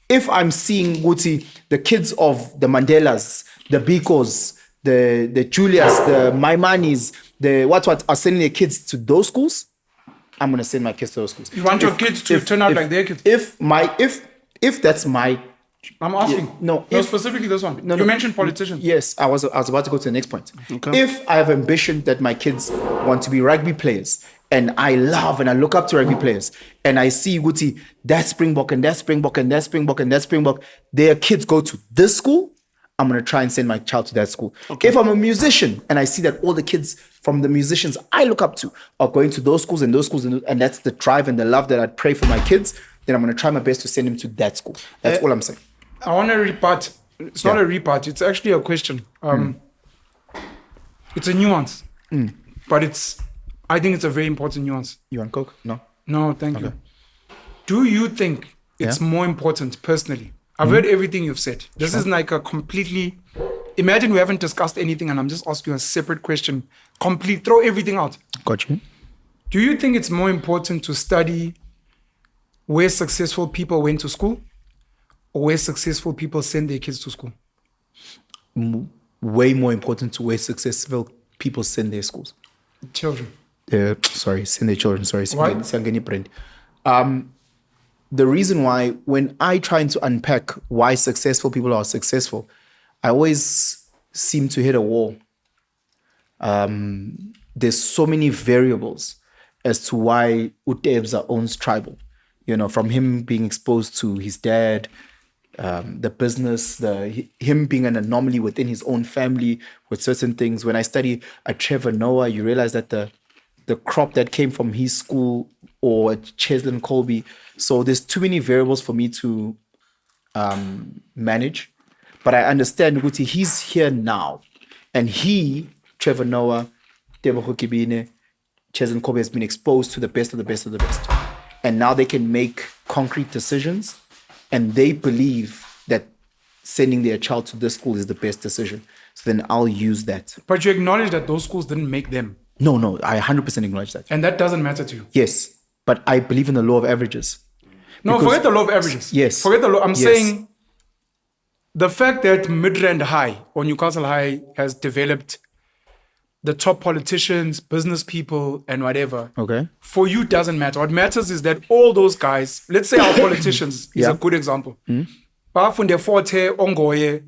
[SPEAKER 1] If I'm seeing Guti, the kids of the Mandelas, the Bikos, the Julias, the Maimanis, the what are sending their kids to those schools, I'm gonna send my kids to those schools.
[SPEAKER 2] You want your kids to turn out like their kids?
[SPEAKER 1] If that's my
[SPEAKER 2] I'm asking.
[SPEAKER 1] Yeah, no,
[SPEAKER 2] No,
[SPEAKER 1] if-
[SPEAKER 2] specifically this one.
[SPEAKER 1] No,
[SPEAKER 2] You
[SPEAKER 1] no.
[SPEAKER 2] mentioned politicians.
[SPEAKER 1] Yes, I was about to go to the next point.
[SPEAKER 3] Okay.
[SPEAKER 1] If I have ambition that my kids want to be rugby players, and I love and I look up to rugby players, and I see Guti, that Springbok and that Springbok and that Springbok and that Springbok, their kids go to this school, I'm gonna try and send my child to that school. If I'm a musician and I see that all the kids from the musicians I look up to are going to those schools, and that's the drive and the love that I pray for my kids, then I'm gonna try my best to send them to that school. That's all I'm saying.
[SPEAKER 2] I want to rebut. It's not a rebut. It's actually a question. It's a nuance, but I think it's a very important nuance.
[SPEAKER 1] You want Coke? No.
[SPEAKER 2] No, thank you. Do you think it's
[SPEAKER 1] Yeah.
[SPEAKER 2] more important personally? I've heard everything you've said. This is like a completely. Imagine we haven't discussed anything, and I'm just asking you a separate question. Throw everything out.
[SPEAKER 1] Got you.
[SPEAKER 2] Do you think it's more important to study where successful people went to school, or where successful people send their kids to school?
[SPEAKER 1] Way more important to where successful people send their schools.
[SPEAKER 2] Children.
[SPEAKER 1] Send their children. Sorry,
[SPEAKER 2] Why?
[SPEAKER 1] sangeni brand. the reason why when I try to unpack why successful people are successful, I always seem to hit a wall. There's so many variables as to why Utebza owns Tribal. From him being exposed to his dad, the business, him being an anomaly within his own family with certain things. When I study at Trevor Noah, you realize that the crop that came from his school or at Cheslin Colby. So there's too many variables for me to manage. But I understand Guti, he's here now. And Trevor Noah, Tebogo Kibine, Cheslin Colby has been exposed to the best of the best of the best. And now they can make concrete decisions. And they believe that sending their child to this school is the best decision. So then I'll use that.
[SPEAKER 2] But you acknowledge that those schools didn't make them.
[SPEAKER 1] No, I 100% acknowledge that.
[SPEAKER 2] And that doesn't matter to you.
[SPEAKER 1] Yes, but I believe in the law of averages.
[SPEAKER 2] No, forget the law of averages.
[SPEAKER 1] Yes.
[SPEAKER 2] Forget the law. I'm saying the fact that Midrand High or Newcastle High has developed the top politicians, business people, and whatever,
[SPEAKER 1] Okay.
[SPEAKER 2] for you doesn't matter. What matters is that all those guys, let's say our politicians is a good example. Bafunde Forte, Ongoye,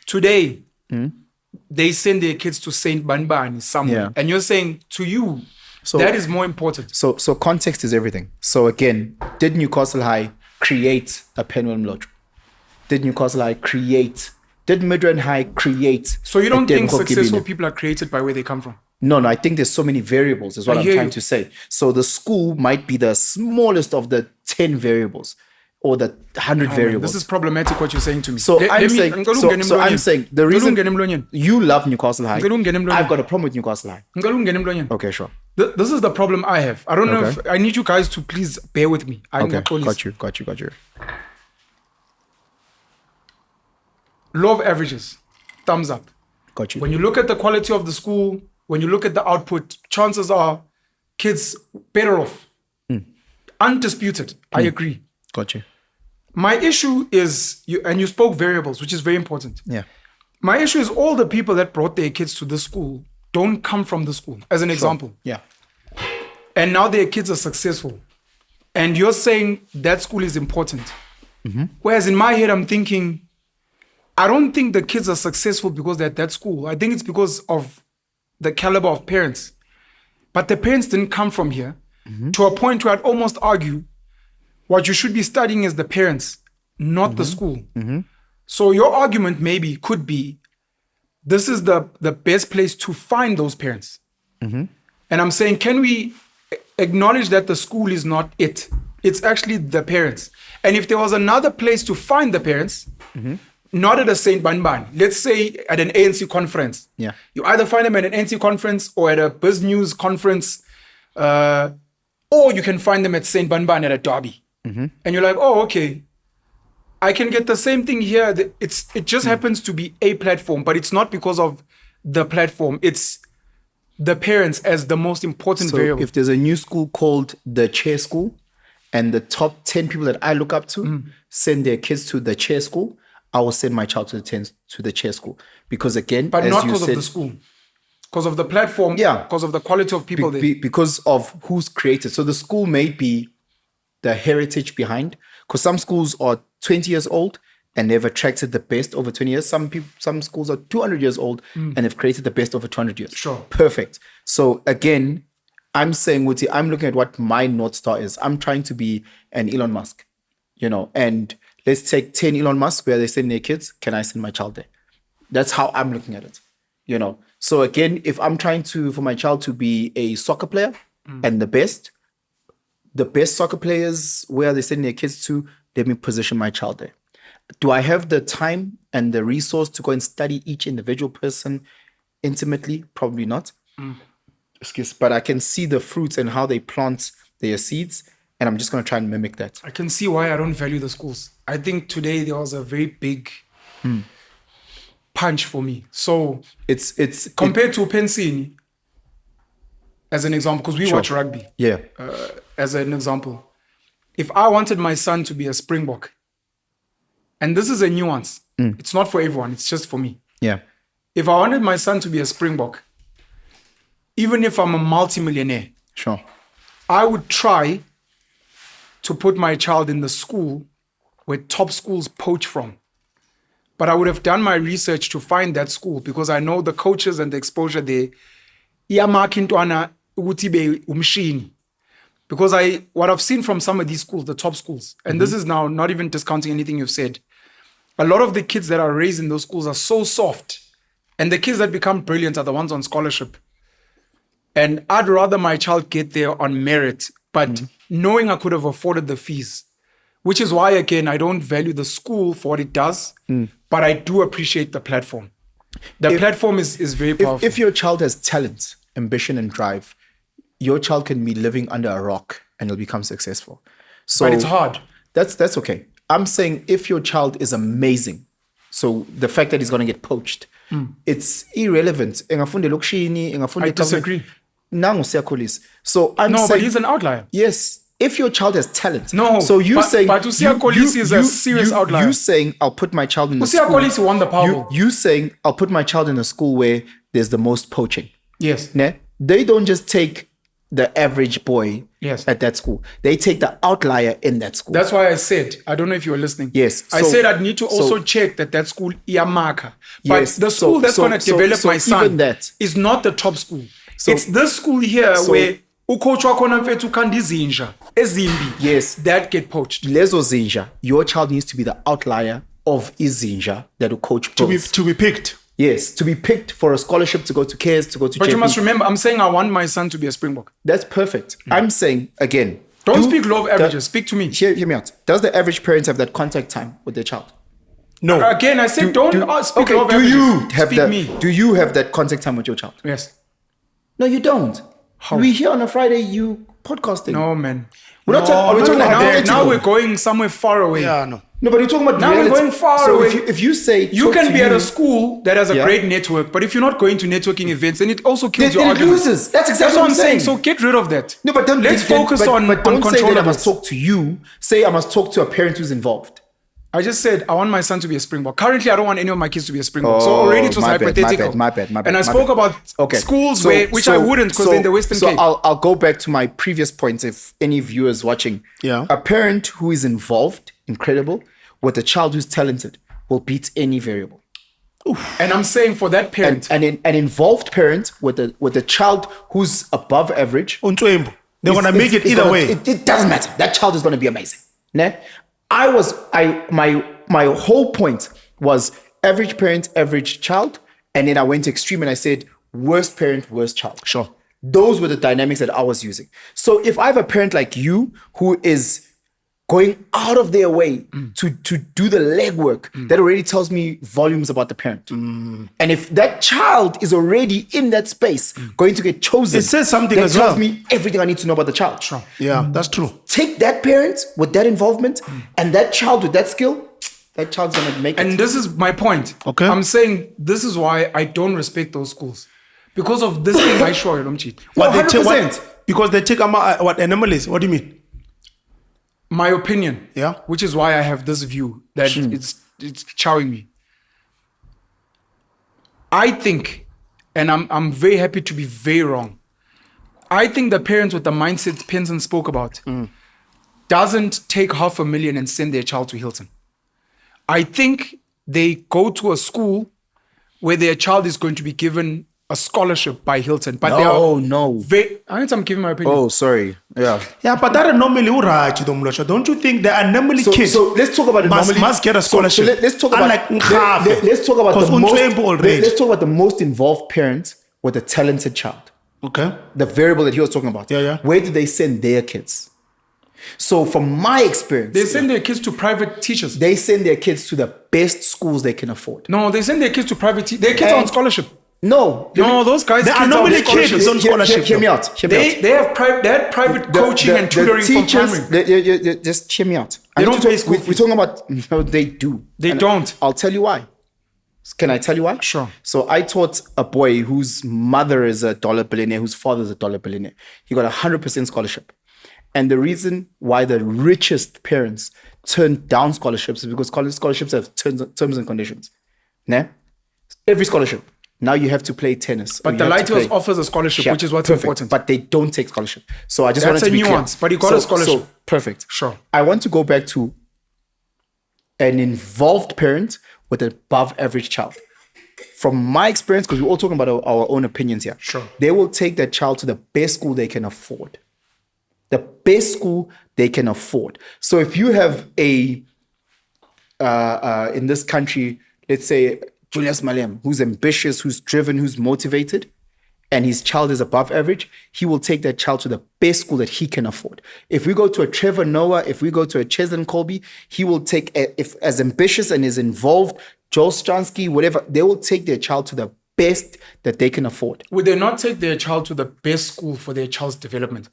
[SPEAKER 2] today, they send their kids to Saint Banbani somewhere.
[SPEAKER 1] Yeah.
[SPEAKER 2] And you're saying to you, that is more important.
[SPEAKER 1] So context is everything. So again, did Newcastle High create a Penuel Mlotshwa? Did Newcastle High create? Did Midrand High create?
[SPEAKER 2] So you don't
[SPEAKER 1] a
[SPEAKER 2] think
[SPEAKER 1] Tebogo
[SPEAKER 2] successful
[SPEAKER 1] Kibine?
[SPEAKER 2] people are created by where they come from?
[SPEAKER 1] No, I think there's so many variables is what I'm
[SPEAKER 2] hear
[SPEAKER 1] trying
[SPEAKER 2] you.
[SPEAKER 1] to say. So the school might be the smallest of the 10 variables or the 100 variables.
[SPEAKER 2] This is problematic what you're saying to me.
[SPEAKER 1] So I'm saying the reason you love Newcastle High, I've got a problem with Newcastle High. Okay, sure.
[SPEAKER 2] This is the problem I have. I don't know if I need you guys to please bear with me.
[SPEAKER 1] Okay, got you.
[SPEAKER 2] Law of averages, thumbs up.
[SPEAKER 1] Got you.
[SPEAKER 2] When you look at the quality of the school, when you look at the output, chances are kids better off. Undisputed. I agree.
[SPEAKER 1] Got you.
[SPEAKER 2] My issue is, you spoke variables, which is very important.
[SPEAKER 1] Yeah.
[SPEAKER 2] My issue is all the people that brought their kids to this school don't come from the school, as an example.
[SPEAKER 1] Yeah.
[SPEAKER 2] And now their kids are successful. And you're saying that school is important. Whereas in my head, I'm thinking, I don't think the kids are successful because they're at that school. I think it's because of the caliber of parents. But the parents didn't come from here to a point where I'd almost argue what you should be studying is the parents, not the school. So your argument could be, this is the best place to find those parents. And I'm saying, can we acknowledge that the school is not it? It's actually the parents. And if there was another place to find the parents, not at a St. Banban, let's say at an ANC conference.
[SPEAKER 1] Yeah.
[SPEAKER 2] You either find them at an ANC conference or at a Biz News conference, or you can find them at St. Banban at a derby. And you're like, oh, okay, I can get the same thing here. It just happens to be a platform, but it's not because of the platform. It's the parents as the most important variable.
[SPEAKER 1] If there's a new school called the Chair School, and the top 10 people that I look up to send their kids to the Chair School, I will send my child to the Chair School. Because again,
[SPEAKER 2] but
[SPEAKER 1] as
[SPEAKER 2] not
[SPEAKER 1] you
[SPEAKER 2] because
[SPEAKER 1] said,
[SPEAKER 2] of the school. Because of the platform, because of the quality of people there.
[SPEAKER 1] Because of who's created. So the school may be the heritage behind. Because some schools are 20 years old and they've attracted the best over 20 years. Some schools are 200 years old and have created the best over 200 years.
[SPEAKER 2] Sure.
[SPEAKER 1] Perfect. So again, I'm saying, Wuti, I'm looking at what my North Star is. I'm trying to be an Elon Musk, and let's take 10 Elon Musk where they send their kids. Can I send my child there? That's how I'm looking at it, So again, if I'm trying for my child to be a soccer player and the best soccer players, where they send their kids to, let me position my child there. Do I have the time and the resource to go and study each individual person intimately? Probably not. But I can see the fruits and how they plant their seeds, and I'm just going to try and mimic that.
[SPEAKER 2] I can see why I don't value the schools. I think today there was a very big punch for me. So
[SPEAKER 1] it's
[SPEAKER 2] compared to Penson, as an example, because we watch rugby.
[SPEAKER 1] Yeah.
[SPEAKER 2] As an example, if I wanted my son to be a Springbok, and this is a nuance, it's not for everyone, it's just for me.
[SPEAKER 1] Yeah.
[SPEAKER 2] If I wanted my son to be a Springbok, even if I'm a multimillionaire,
[SPEAKER 1] Sure.
[SPEAKER 2] I would try to put my child in the school where top schools poach from. But I would have done my research to find that school because I know the coaches and the exposure there. Because what I've seen from some of these schools, the top schools, and this is now not even discounting anything you've said, a lot of the kids that are raised in those schools are so soft. And the kids that become brilliant are the ones on scholarship. And I'd rather my child get there on merit, but knowing I could have afforded the fees, which is why, again, I don't value the school for what it does, but I do appreciate the platform. The platform is very powerful.
[SPEAKER 1] If your child has talent, ambition, and drive, your child can be living under a rock and he'll become successful. So
[SPEAKER 2] but it's hard.
[SPEAKER 1] That's okay. I'm saying if your child is amazing, so the fact that he's going to get poached, it's irrelevant. I
[SPEAKER 2] disagree.
[SPEAKER 1] So I'm saying,
[SPEAKER 2] but he's an outlier.
[SPEAKER 1] Yes. If your child has talent,
[SPEAKER 2] No,
[SPEAKER 1] so you
[SPEAKER 2] but-
[SPEAKER 1] saying,
[SPEAKER 2] but Usia Kolisi is a serious outlier.
[SPEAKER 1] You saying I'll put my child in the
[SPEAKER 2] Usia
[SPEAKER 1] school.
[SPEAKER 2] Kolisi won the Powerball.
[SPEAKER 1] You saying I'll put my child in a school where there's the most poaching.
[SPEAKER 2] Yes.
[SPEAKER 1] Ne? They don't just take the average boy
[SPEAKER 2] Yes.
[SPEAKER 1] at that school. They take the outlier in that school.
[SPEAKER 2] That's why I said, I don't know if you were listening.
[SPEAKER 1] Yes,
[SPEAKER 2] I
[SPEAKER 1] so-
[SPEAKER 2] said I'd need to also
[SPEAKER 1] so-
[SPEAKER 2] check that school Iyamaka. But
[SPEAKER 1] Yes,
[SPEAKER 2] the school that's going to develop
[SPEAKER 1] so
[SPEAKER 2] my son
[SPEAKER 1] even that.
[SPEAKER 2] is not the top school.
[SPEAKER 1] So-
[SPEAKER 2] it's this school here
[SPEAKER 1] so-
[SPEAKER 2] where ucoach wakhona mfethu kandizinja ezimbi
[SPEAKER 1] Yes.
[SPEAKER 2] that get poached.
[SPEAKER 1] Lezo Zinja, your child needs to be the outlier of Izinja that will coach pros.
[SPEAKER 3] To be picked.
[SPEAKER 1] Yes, to be picked for a scholarship to go to Cares, to go to
[SPEAKER 2] But you
[SPEAKER 1] JP.
[SPEAKER 2] must remember, I'm saying I want my son to be a Springbok.
[SPEAKER 1] That's perfect. I'm saying, again,
[SPEAKER 2] Don't speak low of averages. Speak to me.
[SPEAKER 1] Hear me out. Does the average parent have that contact time with their child?
[SPEAKER 3] No.
[SPEAKER 2] Again, I said don't speak
[SPEAKER 1] okay,
[SPEAKER 2] low of
[SPEAKER 1] do
[SPEAKER 2] averages.
[SPEAKER 1] you have
[SPEAKER 2] speak
[SPEAKER 1] that?
[SPEAKER 2] me.
[SPEAKER 1] Do you have that contact time with your child?
[SPEAKER 2] Yes.
[SPEAKER 1] No, you don't.
[SPEAKER 2] How?
[SPEAKER 1] We here on a Friday, you podcasting.
[SPEAKER 2] No, man.
[SPEAKER 1] We're not talking. Are we
[SPEAKER 3] not
[SPEAKER 1] talking
[SPEAKER 3] like
[SPEAKER 1] about
[SPEAKER 3] that.
[SPEAKER 1] ethical?
[SPEAKER 2] Now we're going somewhere far away.
[SPEAKER 3] Yeah, no.
[SPEAKER 1] No, but you're talking about
[SPEAKER 2] Now we're
[SPEAKER 1] reality.
[SPEAKER 2] going far
[SPEAKER 1] so
[SPEAKER 2] away.
[SPEAKER 1] If you say
[SPEAKER 2] You
[SPEAKER 1] talk
[SPEAKER 2] can
[SPEAKER 1] to
[SPEAKER 2] be at a school that has a
[SPEAKER 1] Yeah.
[SPEAKER 2] great network, but if you're not going to networking events, then it also kills
[SPEAKER 1] then
[SPEAKER 2] your
[SPEAKER 1] it
[SPEAKER 2] argument.
[SPEAKER 1] loses. That's exactly
[SPEAKER 2] what I'm
[SPEAKER 1] saying.
[SPEAKER 2] So get rid of that.
[SPEAKER 1] No, but don't,
[SPEAKER 2] let's focus
[SPEAKER 1] but
[SPEAKER 2] on
[SPEAKER 1] don't say that I must
[SPEAKER 2] controllables.
[SPEAKER 1] talk to you. Say I must talk to a parent who's involved.
[SPEAKER 2] I just said I want my son to be a Springbok. Currently, I don't want any of my kids to be a Springbok. so
[SPEAKER 1] Oh,
[SPEAKER 2] already it was
[SPEAKER 1] my bad,
[SPEAKER 2] hypothetical.
[SPEAKER 1] my bad.
[SPEAKER 2] And I spoke about schools which I wouldn't because they're in the Western
[SPEAKER 1] so
[SPEAKER 2] Cape.
[SPEAKER 1] I'll go back to my previous point. If any viewers watching,
[SPEAKER 3] Yeah.
[SPEAKER 1] a parent who is involved, incredible, with a child who's talented will beat any variable.
[SPEAKER 2] And I'm saying for that parent,
[SPEAKER 1] And an involved parent with a child who's above average,
[SPEAKER 3] Untwembu. They're gonna make it
[SPEAKER 1] it's
[SPEAKER 3] either
[SPEAKER 1] gonna-
[SPEAKER 3] way.
[SPEAKER 1] It doesn't matter. That child is gonna be amazing. Ne? My whole point was average parent, average child, and then I went extreme and I said worst parent, worst child.
[SPEAKER 3] Sure.
[SPEAKER 1] Those were the dynamics that I was using. So if I have a parent like you who is going out of their way to do the legwork, that already tells me volumes about the parent. And if that child is already in that space going to get chosen,
[SPEAKER 3] It says something
[SPEAKER 1] that
[SPEAKER 3] as
[SPEAKER 1] tells
[SPEAKER 3] well.
[SPEAKER 1] me everything I need to know about the child.
[SPEAKER 3] Yeah, that's true.
[SPEAKER 1] Take that parent with that involvement and that child with that skill, that child's gonna make it.
[SPEAKER 2] and this is my point.
[SPEAKER 3] Okay.
[SPEAKER 2] I'm saying this is why I don't respect those schools. Because of this thing I show you, don't cheat.
[SPEAKER 3] What they take,
[SPEAKER 1] 100%.
[SPEAKER 3] because they take what anomalies. What do you mean?
[SPEAKER 2] My opinion.
[SPEAKER 3] Yeah.
[SPEAKER 2] Which is why I have this view that it's chowing me. I think, and I'm very happy to be very wrong. I think the parents with the mindset Penson spoke about doesn't take $500,000 and send their child to Hilton. I think they go to a school where their child is going to be given a scholarship by Hilton. But they are
[SPEAKER 1] no.
[SPEAKER 2] I'm giving my opinion.
[SPEAKER 1] Oh, sorry. Yeah.
[SPEAKER 3] Yeah, but that anomaly, Mlotshwa, don't you think the anomaly
[SPEAKER 1] So,
[SPEAKER 3] kid
[SPEAKER 1] so let's talk about
[SPEAKER 3] must,
[SPEAKER 1] anomaly.
[SPEAKER 3] must get a scholarship?
[SPEAKER 1] So let's talk about
[SPEAKER 3] Unlike Nkhabe.
[SPEAKER 1] let's talk about
[SPEAKER 3] Because
[SPEAKER 1] the most.
[SPEAKER 3] Untwembu already.
[SPEAKER 1] Let's talk about the most involved parent with a talented child.
[SPEAKER 3] Okay.
[SPEAKER 1] The variable that he was talking about.
[SPEAKER 3] Yeah.
[SPEAKER 1] Where do they send their kids? So from my experience,
[SPEAKER 2] They send their kids to private teachers.
[SPEAKER 1] they send their kids to the best schools they can afford.
[SPEAKER 2] No, they send their kids to private their kids are on
[SPEAKER 1] And-
[SPEAKER 2] scholarship.
[SPEAKER 1] No.
[SPEAKER 2] No, those guys.
[SPEAKER 3] The
[SPEAKER 2] kids are on
[SPEAKER 3] anomaly kid
[SPEAKER 2] scholarship.
[SPEAKER 3] is on scholarship.
[SPEAKER 1] Hear me out. Hear me out.
[SPEAKER 2] They had private coaching and tutoring from primary.
[SPEAKER 1] Just hear me out.
[SPEAKER 2] They
[SPEAKER 1] I need
[SPEAKER 2] don't
[SPEAKER 1] to
[SPEAKER 2] pay
[SPEAKER 1] talk-
[SPEAKER 2] school
[SPEAKER 1] We're talking about, no, they do.
[SPEAKER 2] They
[SPEAKER 1] And
[SPEAKER 2] don't.
[SPEAKER 1] I'll tell you why. Can I tell you why?
[SPEAKER 2] Sure.
[SPEAKER 1] So I taught a boy whose mother is a dollar billionaire, whose father is a dollar billionaire. He got 100% scholarship. And the reason why the richest parents turn down scholarships is because scholarships have terms and conditions. Ne? Every scholarship. Now you have to play tennis.
[SPEAKER 2] But the Lighthouse offers a scholarship, which is what's
[SPEAKER 1] Perfect.
[SPEAKER 2] important.
[SPEAKER 1] But they don't take scholarship. So I just
[SPEAKER 2] That's
[SPEAKER 1] wanted to
[SPEAKER 2] a
[SPEAKER 1] be
[SPEAKER 2] nuance,
[SPEAKER 1] clear.
[SPEAKER 2] but he got a scholarship.
[SPEAKER 1] Perfect.
[SPEAKER 2] Sure.
[SPEAKER 1] I want to go back to an involved parent with an above average child. From my experience, because we're all talking about our own opinions here.
[SPEAKER 2] Sure.
[SPEAKER 1] They will take their child to the best school they can afford. The best school they can afford. So if you have in this country, let's say Julius Malem, who's ambitious, who's driven, who's motivated, and his child is above average, he will take that child to the best school that he can afford. If we go to a Trevor Noah, if we go to a Cheslin Colby, he will take, if as ambitious and as involved, Joel Stransky, whatever, they will take their child to the best that they can afford.
[SPEAKER 2] Would they not take their child to the best school for their child's development?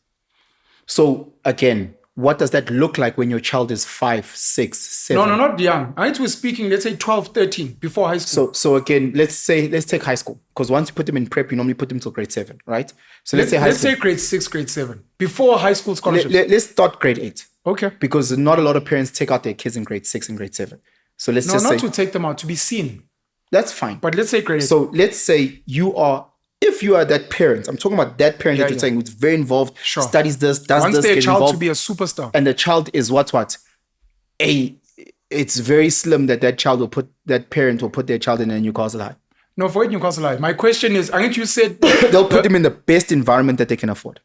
[SPEAKER 1] So again, what does that look like when your child is 5, 6, 7?
[SPEAKER 2] No, not young. I we're speaking, let's say 12, 13, before high school.
[SPEAKER 1] So again, let's take high school. Because once you put them in prep, you normally put them till grade 7, right? So let's say high school.
[SPEAKER 2] Let's say grade 6, grade 7, before high school scholarships.
[SPEAKER 1] Let's start grade 8.
[SPEAKER 2] Okay.
[SPEAKER 1] Because not a lot of parents take out their kids in grade 6 and grade 7. So let's just say...
[SPEAKER 2] not to take them out, to be seen.
[SPEAKER 1] That's fine.
[SPEAKER 2] But let's say grade 8.
[SPEAKER 1] So let's say if you are that parent, I'm talking about that parent that you're saying who's very involved,
[SPEAKER 2] Sure.
[SPEAKER 1] studies this, does
[SPEAKER 2] Wants
[SPEAKER 1] this,
[SPEAKER 2] their
[SPEAKER 1] gets
[SPEAKER 2] child
[SPEAKER 1] involved,
[SPEAKER 2] to be a superstar.
[SPEAKER 1] and the child is what? It's very slim that parent will put their child in a Newcastle High.
[SPEAKER 2] No, for it, Newcastle High. My question is, I think you said...
[SPEAKER 1] They'll put them in the best environment that they can afford.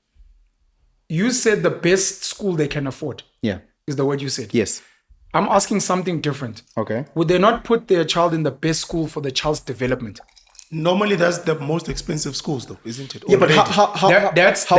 [SPEAKER 2] You said the best school they can afford.
[SPEAKER 1] Yeah.
[SPEAKER 2] Is the word you said.
[SPEAKER 1] Yes.
[SPEAKER 2] I'm asking something different.
[SPEAKER 1] Okay.
[SPEAKER 2] Would they not put their child in the best school for the child's development?
[SPEAKER 3] Normally, that's the most expensive schools, though, isn't it?
[SPEAKER 1] Yeah, but
[SPEAKER 3] Already.
[SPEAKER 2] That's
[SPEAKER 1] how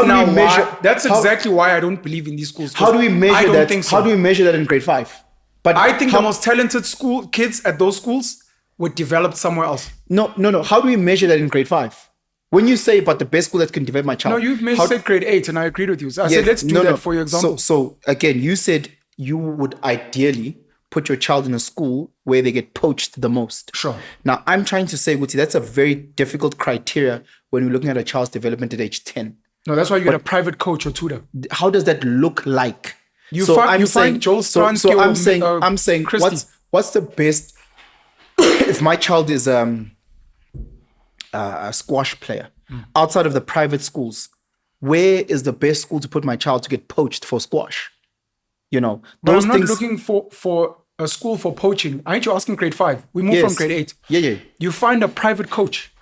[SPEAKER 1] do
[SPEAKER 2] now
[SPEAKER 1] we measure?
[SPEAKER 2] why, that's exactly why I don't believe in these schools.
[SPEAKER 1] How do we measure
[SPEAKER 2] I don't
[SPEAKER 1] that?
[SPEAKER 2] think so.
[SPEAKER 1] How do we measure that in grade 5? But
[SPEAKER 2] I think the most talented school kids at those schools were developed somewhere else.
[SPEAKER 1] No. How do we measure that in grade 5? When you say about the best school that can develop my child,
[SPEAKER 2] No, you said grade 8, and I agreed with you. So I
[SPEAKER 1] Yeah,
[SPEAKER 2] said let's do that for your example.
[SPEAKER 1] So again, you said you would ideally put your child in a school where they get poached the most.
[SPEAKER 2] Sure.
[SPEAKER 1] Now, I'm trying to say, Guti, that's a very difficult criteria when we're looking at a child's development at age 10.
[SPEAKER 2] No, that's why you get a private coach or tutor.
[SPEAKER 1] How does that look like?
[SPEAKER 2] You find Joel Stransky
[SPEAKER 1] So
[SPEAKER 2] or,
[SPEAKER 1] I'm saying,
[SPEAKER 2] Christy.
[SPEAKER 1] what's the best? If my child is a squash player outside of the private schools, where is the best school to put my child to get poached for squash? You know,
[SPEAKER 2] But
[SPEAKER 1] those
[SPEAKER 2] I'm not
[SPEAKER 1] things.
[SPEAKER 2] looking for a school for poaching. Aren't you asking grade 5? We move from grade 8.
[SPEAKER 1] Yeah.
[SPEAKER 2] You find a private coach.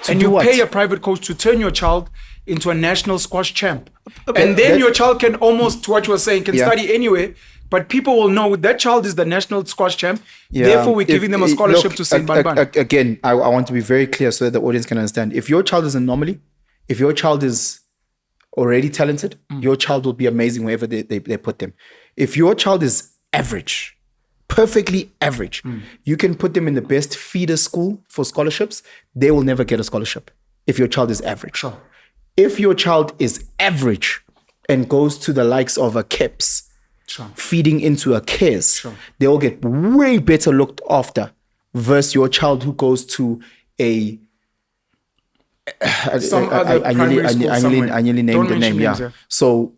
[SPEAKER 2] And
[SPEAKER 1] do
[SPEAKER 2] you
[SPEAKER 1] what?
[SPEAKER 2] pay a private coach to turn your child into a national squash champ. And then your child can almost, to what you were saying, can
[SPEAKER 1] Yeah.
[SPEAKER 2] study anywhere. But people will know that child is the national squash champ.
[SPEAKER 1] Yeah.
[SPEAKER 2] Therefore, we're giving them a scholarship
[SPEAKER 1] Look,
[SPEAKER 2] to St. Banban.
[SPEAKER 1] Again, I want to be very clear so that the audience can understand. If your child is an anomaly, if your child is already talented, your child will be amazing wherever they put them. If your child is average, perfectly average, you can put them in the best feeder school for scholarships. They will never get a scholarship if your child is average.
[SPEAKER 2] Sure.
[SPEAKER 1] If your child is average and goes to the likes of a KEPS,
[SPEAKER 2] Sure.
[SPEAKER 1] feeding into a KES,
[SPEAKER 2] Sure.
[SPEAKER 1] they will get way better looked after versus your child who goes to I nearly named
[SPEAKER 2] Don't
[SPEAKER 1] the
[SPEAKER 2] mention
[SPEAKER 1] name.
[SPEAKER 2] names,
[SPEAKER 1] Yeah.
[SPEAKER 2] yeah.
[SPEAKER 1] So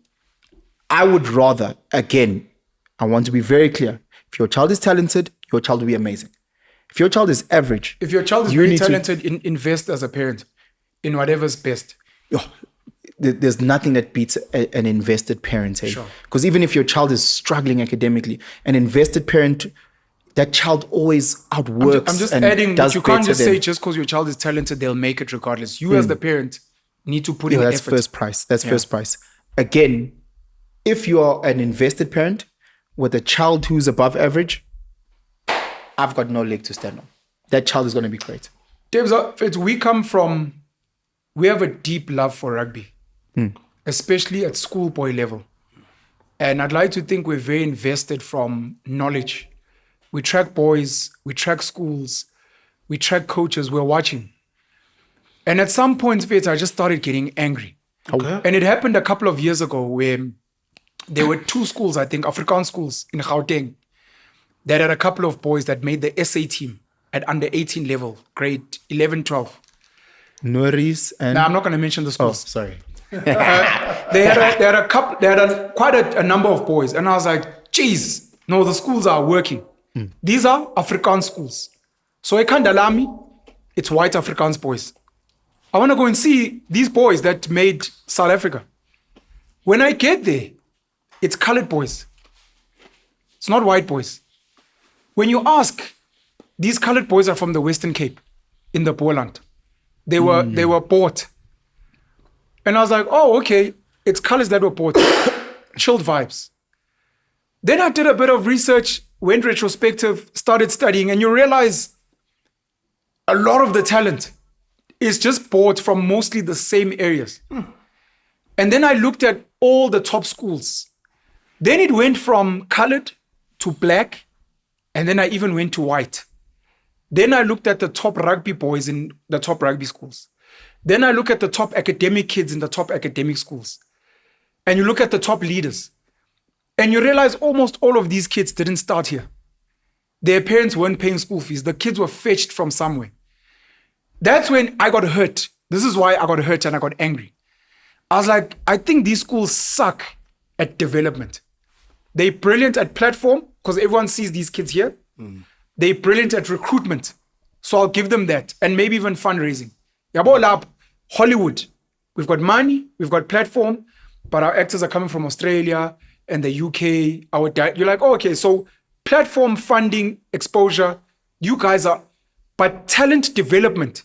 [SPEAKER 1] I would rather, again, I want to be very clear. If your child is talented, your child will be amazing. If your child is average,
[SPEAKER 2] If your child is
[SPEAKER 1] you
[SPEAKER 2] very
[SPEAKER 1] need to-
[SPEAKER 2] talented, invest as a parent in whatever's best.
[SPEAKER 1] there's nothing that beats an invested parent.
[SPEAKER 2] Sure.
[SPEAKER 1] Because even if your child is struggling academically, an invested parent, that child always outworks.
[SPEAKER 2] I'm just
[SPEAKER 1] and
[SPEAKER 2] adding
[SPEAKER 1] does
[SPEAKER 2] that you can't
[SPEAKER 1] better
[SPEAKER 2] just
[SPEAKER 1] than-
[SPEAKER 2] say just because your child is talented, they'll make it regardless. You as the parent need to put in
[SPEAKER 1] that's
[SPEAKER 2] effort.
[SPEAKER 1] first price. That's first price. Again, if you are an invested parent with a child who's above average, I've got no leg to stand on. That child is going to be great.
[SPEAKER 2] Debs, we have a deep love for rugby, especially at schoolboy level. And I'd like to think we're very invested from knowledge. We track boys, we track schools, we track coaches, we're watching. And at some point, I just started getting angry.
[SPEAKER 3] Okay.
[SPEAKER 2] And it happened a couple of years ago where there were 2 schools, I think, Afrikaans schools in Gauteng, that had a couple of boys that made the SA team at under 18 level, grade 11, 12.
[SPEAKER 1] Norris and...
[SPEAKER 2] Now, I'm not going to mention the
[SPEAKER 1] Oh,
[SPEAKER 2] schools.
[SPEAKER 1] sorry.
[SPEAKER 2] They had quite a number of boys. And I was like, geez, no, the schools are working. These are Afrikaans schools. So I can't allow me. It's white Afrikaans boys. I want to go and see these boys that made South Africa. When I get there, it's colored boys. It's not white boys. When you ask, these colored boys are from the Western Cape in the Boland. They were bought. And I was like, oh, okay, it's colors that were bought. Chilled vibes. Then I did a bit of research, went retrospective, started studying, and you realize a lot of the talent is just bought from mostly the same areas. And then I looked at all the top schools. Then it went from colored to black, and then I even went to white. Then I looked at the top rugby boys in the top rugby schools. Then I look at the top academic kids in the top academic schools. And you look at the top leaders. And you realize almost all of these kids didn't start here. Their parents weren't paying school fees. The kids were fetched from somewhere. That's when I got hurt. This is why I got hurt and I got angry. I was like, I think these schools suck at development. They're brilliant at platform because everyone sees these kids here. They're brilliant at recruitment. So I'll give them that. And maybe even fundraising. Yabo lab, Hollywood. We've got money, we've got platform, but our actors are coming from Australia and the UK. You're like, oh, okay, so platform, funding, exposure, you guys are, but talent development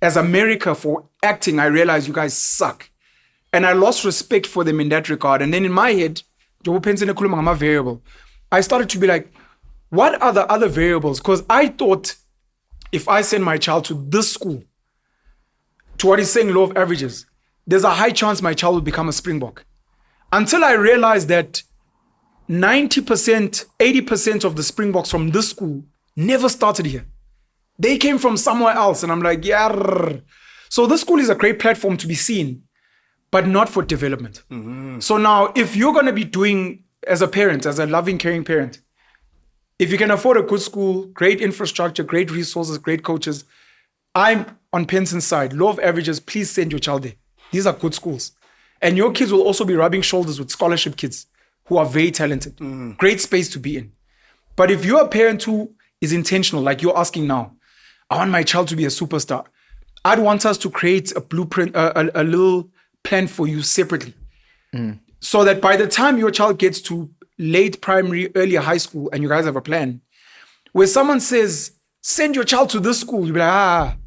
[SPEAKER 2] as America for acting, I realized you guys suck. And I lost respect for them in that regard. And then in my head, Penson variable, I started to be like, what are the other variables? Because I thought if I send my child to this school, to what he's saying, law of averages, there's a high chance my child will become a Springbok. Until I realized that 90%, 80% of the Springboks from this school never started here. They came from somewhere else. And I'm like, yeah. So this school is a great platform to be seen, but not for development. So now, if you're going to be doing, as a parent, as a loving, caring parent, if you can afford a good school, great infrastructure, great resources, great coaches, I'm on Penson's side. Law of averages, please send your child there. These are good schools. And your kids will also be rubbing shoulders with scholarship kids who are very talented. Great space to be in. But if you're a parent who is intentional, like you're asking now, I want my child to be a superstar, I'd want us to create a blueprint, a little plan for you separately. So that by the time your child gets to late primary, early high school, and you guys have a plan, where someone says, send your child to this school, you'll be like,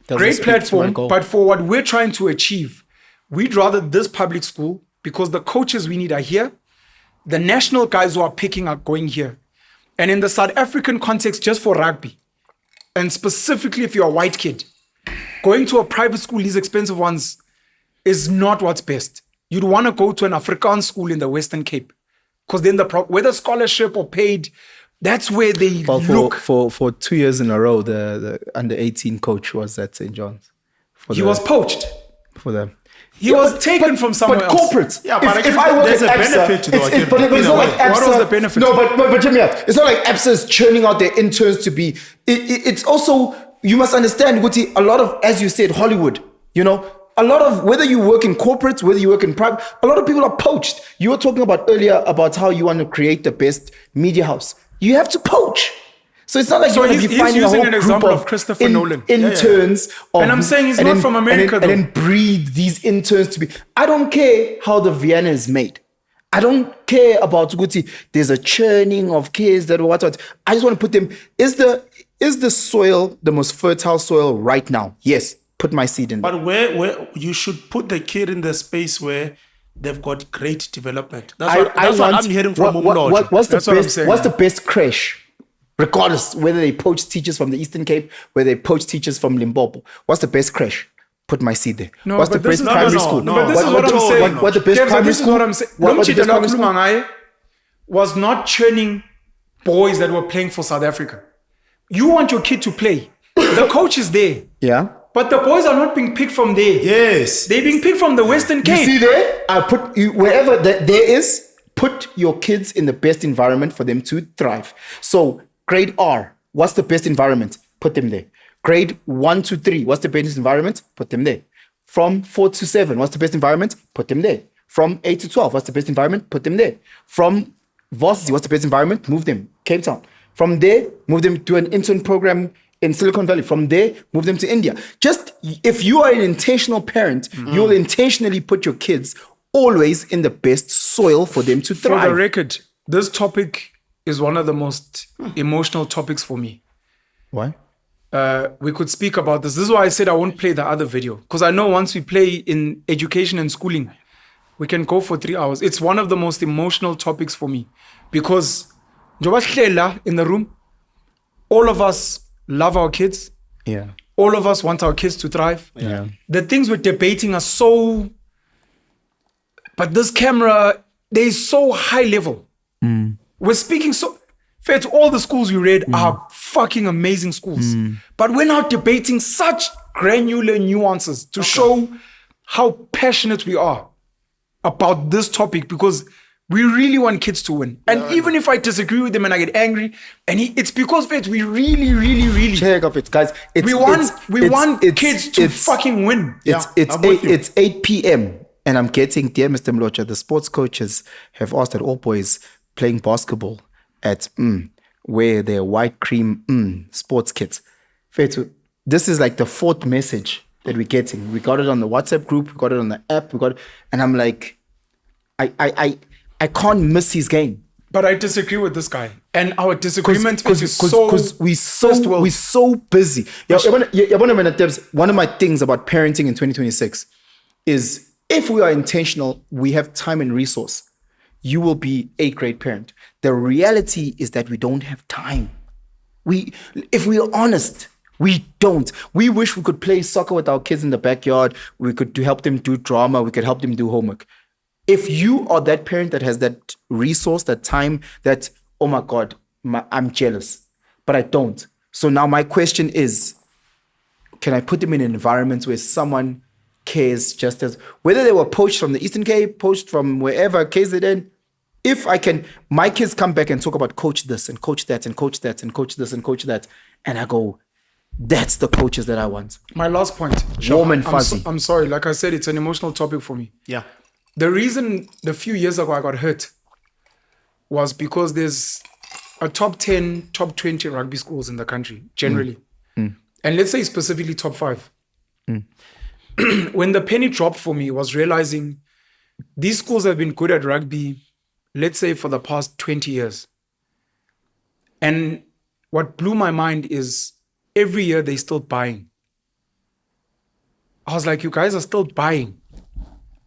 [SPEAKER 2] great platform, but for what we're trying to achieve, we'd rather this public school because the coaches we need are here. The national guys who are picking are going here. And in the South African context, just for rugby, and specifically if you're a white kid, going to a private school, these expensive ones, is not what's best. You'd want to go to an Afrikaans school in the Western Cape. Because then whether scholarship or paid, that's where they look.
[SPEAKER 1] For 2 years in a row, the under-18 coach was at St. John's.
[SPEAKER 2] He was poached.
[SPEAKER 1] For them.
[SPEAKER 2] He was taken from somewhere else.
[SPEAKER 1] But corporate.
[SPEAKER 3] Yeah, but
[SPEAKER 1] if I work
[SPEAKER 3] there's
[SPEAKER 1] at
[SPEAKER 3] a
[SPEAKER 1] ABSA,
[SPEAKER 3] benefit to the kid.
[SPEAKER 1] but it's not like ABSA.
[SPEAKER 2] What was the benefit?
[SPEAKER 1] No, but Jimmy, it's not like ABSA is churning out their interns to be. It's also, you must understand, Guti, a lot of, as you said, Hollywood, a lot of, whether you work in corporate, whether you work in private, a lot of people are poached. You were talking about earlier about how you want to create the best media house. You have to poach. So it's not like you're going to be finding a whole
[SPEAKER 2] an
[SPEAKER 1] group
[SPEAKER 2] example
[SPEAKER 1] of
[SPEAKER 2] Christopher Nolan.
[SPEAKER 1] interns.
[SPEAKER 2] And I'm saying he's not from America,
[SPEAKER 1] and then breed these interns to be. I don't care how the Vienna is made. I don't care about Guti. There's a churning of kids that what. I just want to put them. Is the soil the most fertile soil right now? Yes. Put my seed in there.
[SPEAKER 3] But where you should put the kid in the space where they've got great development. That's what I'm hearing from Mlotshwa.
[SPEAKER 1] What's the best crash? Regardless, whether they poach teachers from the Eastern Cape, whether they poach teachers from Limpopo, what's the best crash? Put my seed there.
[SPEAKER 2] No,
[SPEAKER 1] what's the best primary school?
[SPEAKER 2] But this is what I'm saying.
[SPEAKER 1] What the best primary
[SPEAKER 2] this is
[SPEAKER 1] school?
[SPEAKER 2] what I'm saying.
[SPEAKER 1] What the best primary school?
[SPEAKER 2] Was not churning boys that were playing for South Africa. You want your kid to play. The coach is there.
[SPEAKER 1] Yeah.
[SPEAKER 2] But the boys are not being picked from there.
[SPEAKER 3] Yes.
[SPEAKER 2] They're being picked from the Western Cape.
[SPEAKER 1] You see there? I put you wherever there is, put your kids in the best environment for them to thrive. So grade R, what's the best environment? Put them there. Grade 1 to 3, what's the best environment? Put them there. From 4 to 7, what's the best environment? Put them there. From 8 to 12, what's the best environment? Put them there. From varsity, what's the best environment? Move them. Cape Town. From there, move them to an intern program in Silicon Valley. From there, move them to India. Just if you are an intentional parent, you'll intentionally put your kids always in the best soil for them to thrive.
[SPEAKER 2] For the record, this topic is one of the most emotional topics for me.
[SPEAKER 1] Why?
[SPEAKER 2] We could speak about this. This is why I said I won't play the other video. Because I know once we play in education and schooling, we can go for 3 hours. It's one of the most emotional topics for me. Because in the room, all of us love our kids.
[SPEAKER 1] Yeah.
[SPEAKER 2] All of us want our kids to thrive.
[SPEAKER 1] Yeah.
[SPEAKER 2] The things we're debating are so... But this camera, they're so high level. We're speaking so... Fair to all the schools you read are fucking amazing schools. But we're now debating such granular nuances to show how passionate we are about this topic, because we really want kids to win. And even if I disagree with them and I get angry, and it's because Fair, we really
[SPEAKER 1] Check up it, guys.
[SPEAKER 2] we want kids to fucking win.
[SPEAKER 1] It's 8 p.m. and I'm getting, dear Mr. Mlotshwa, the sports coaches have asked that all boys playing basketball at wear their white cream sports kits. Fetu, this is like the 4th message that we're getting. We got it on the WhatsApp group, we got it on the app, and I'm like, I can't miss his game.
[SPEAKER 2] But I disagree with this guy, and our disagreement is
[SPEAKER 1] because we're so busy. One of my things about parenting in 2026 is if we are intentional, we have time and resource. You will be a great parent. The reality is that we don't have time. If we are honest, we don't. We wish we could play soccer with our kids in the backyard. We could help them do drama. We could help them do homework. If you are that parent that has that resource, that time, that, oh my God, I'm jealous, but I don't. So now my question is, can I put them in an environment where someone cares just as, whether they were poached from the Eastern Cape, poached from wherever, KZN, if I can, my kids come back and talk about coach this and coach that and coach that and coach this and coach that. And I go, that's the coaches that I want.
[SPEAKER 2] My last point.
[SPEAKER 1] Warm and fuzzy.
[SPEAKER 2] I'm sorry. Like I said, it's an emotional topic for me.
[SPEAKER 3] Yeah.
[SPEAKER 2] The reason a few years ago I got hurt was because there's a top 10, top 20 rugby schools in the country, generally. And let's say specifically top 5. When the penny dropped for me was realizing these schools have been good at rugby, let's say for the past 20 years. And what blew my mind is every year they're still buying. I was like, you guys are still buying.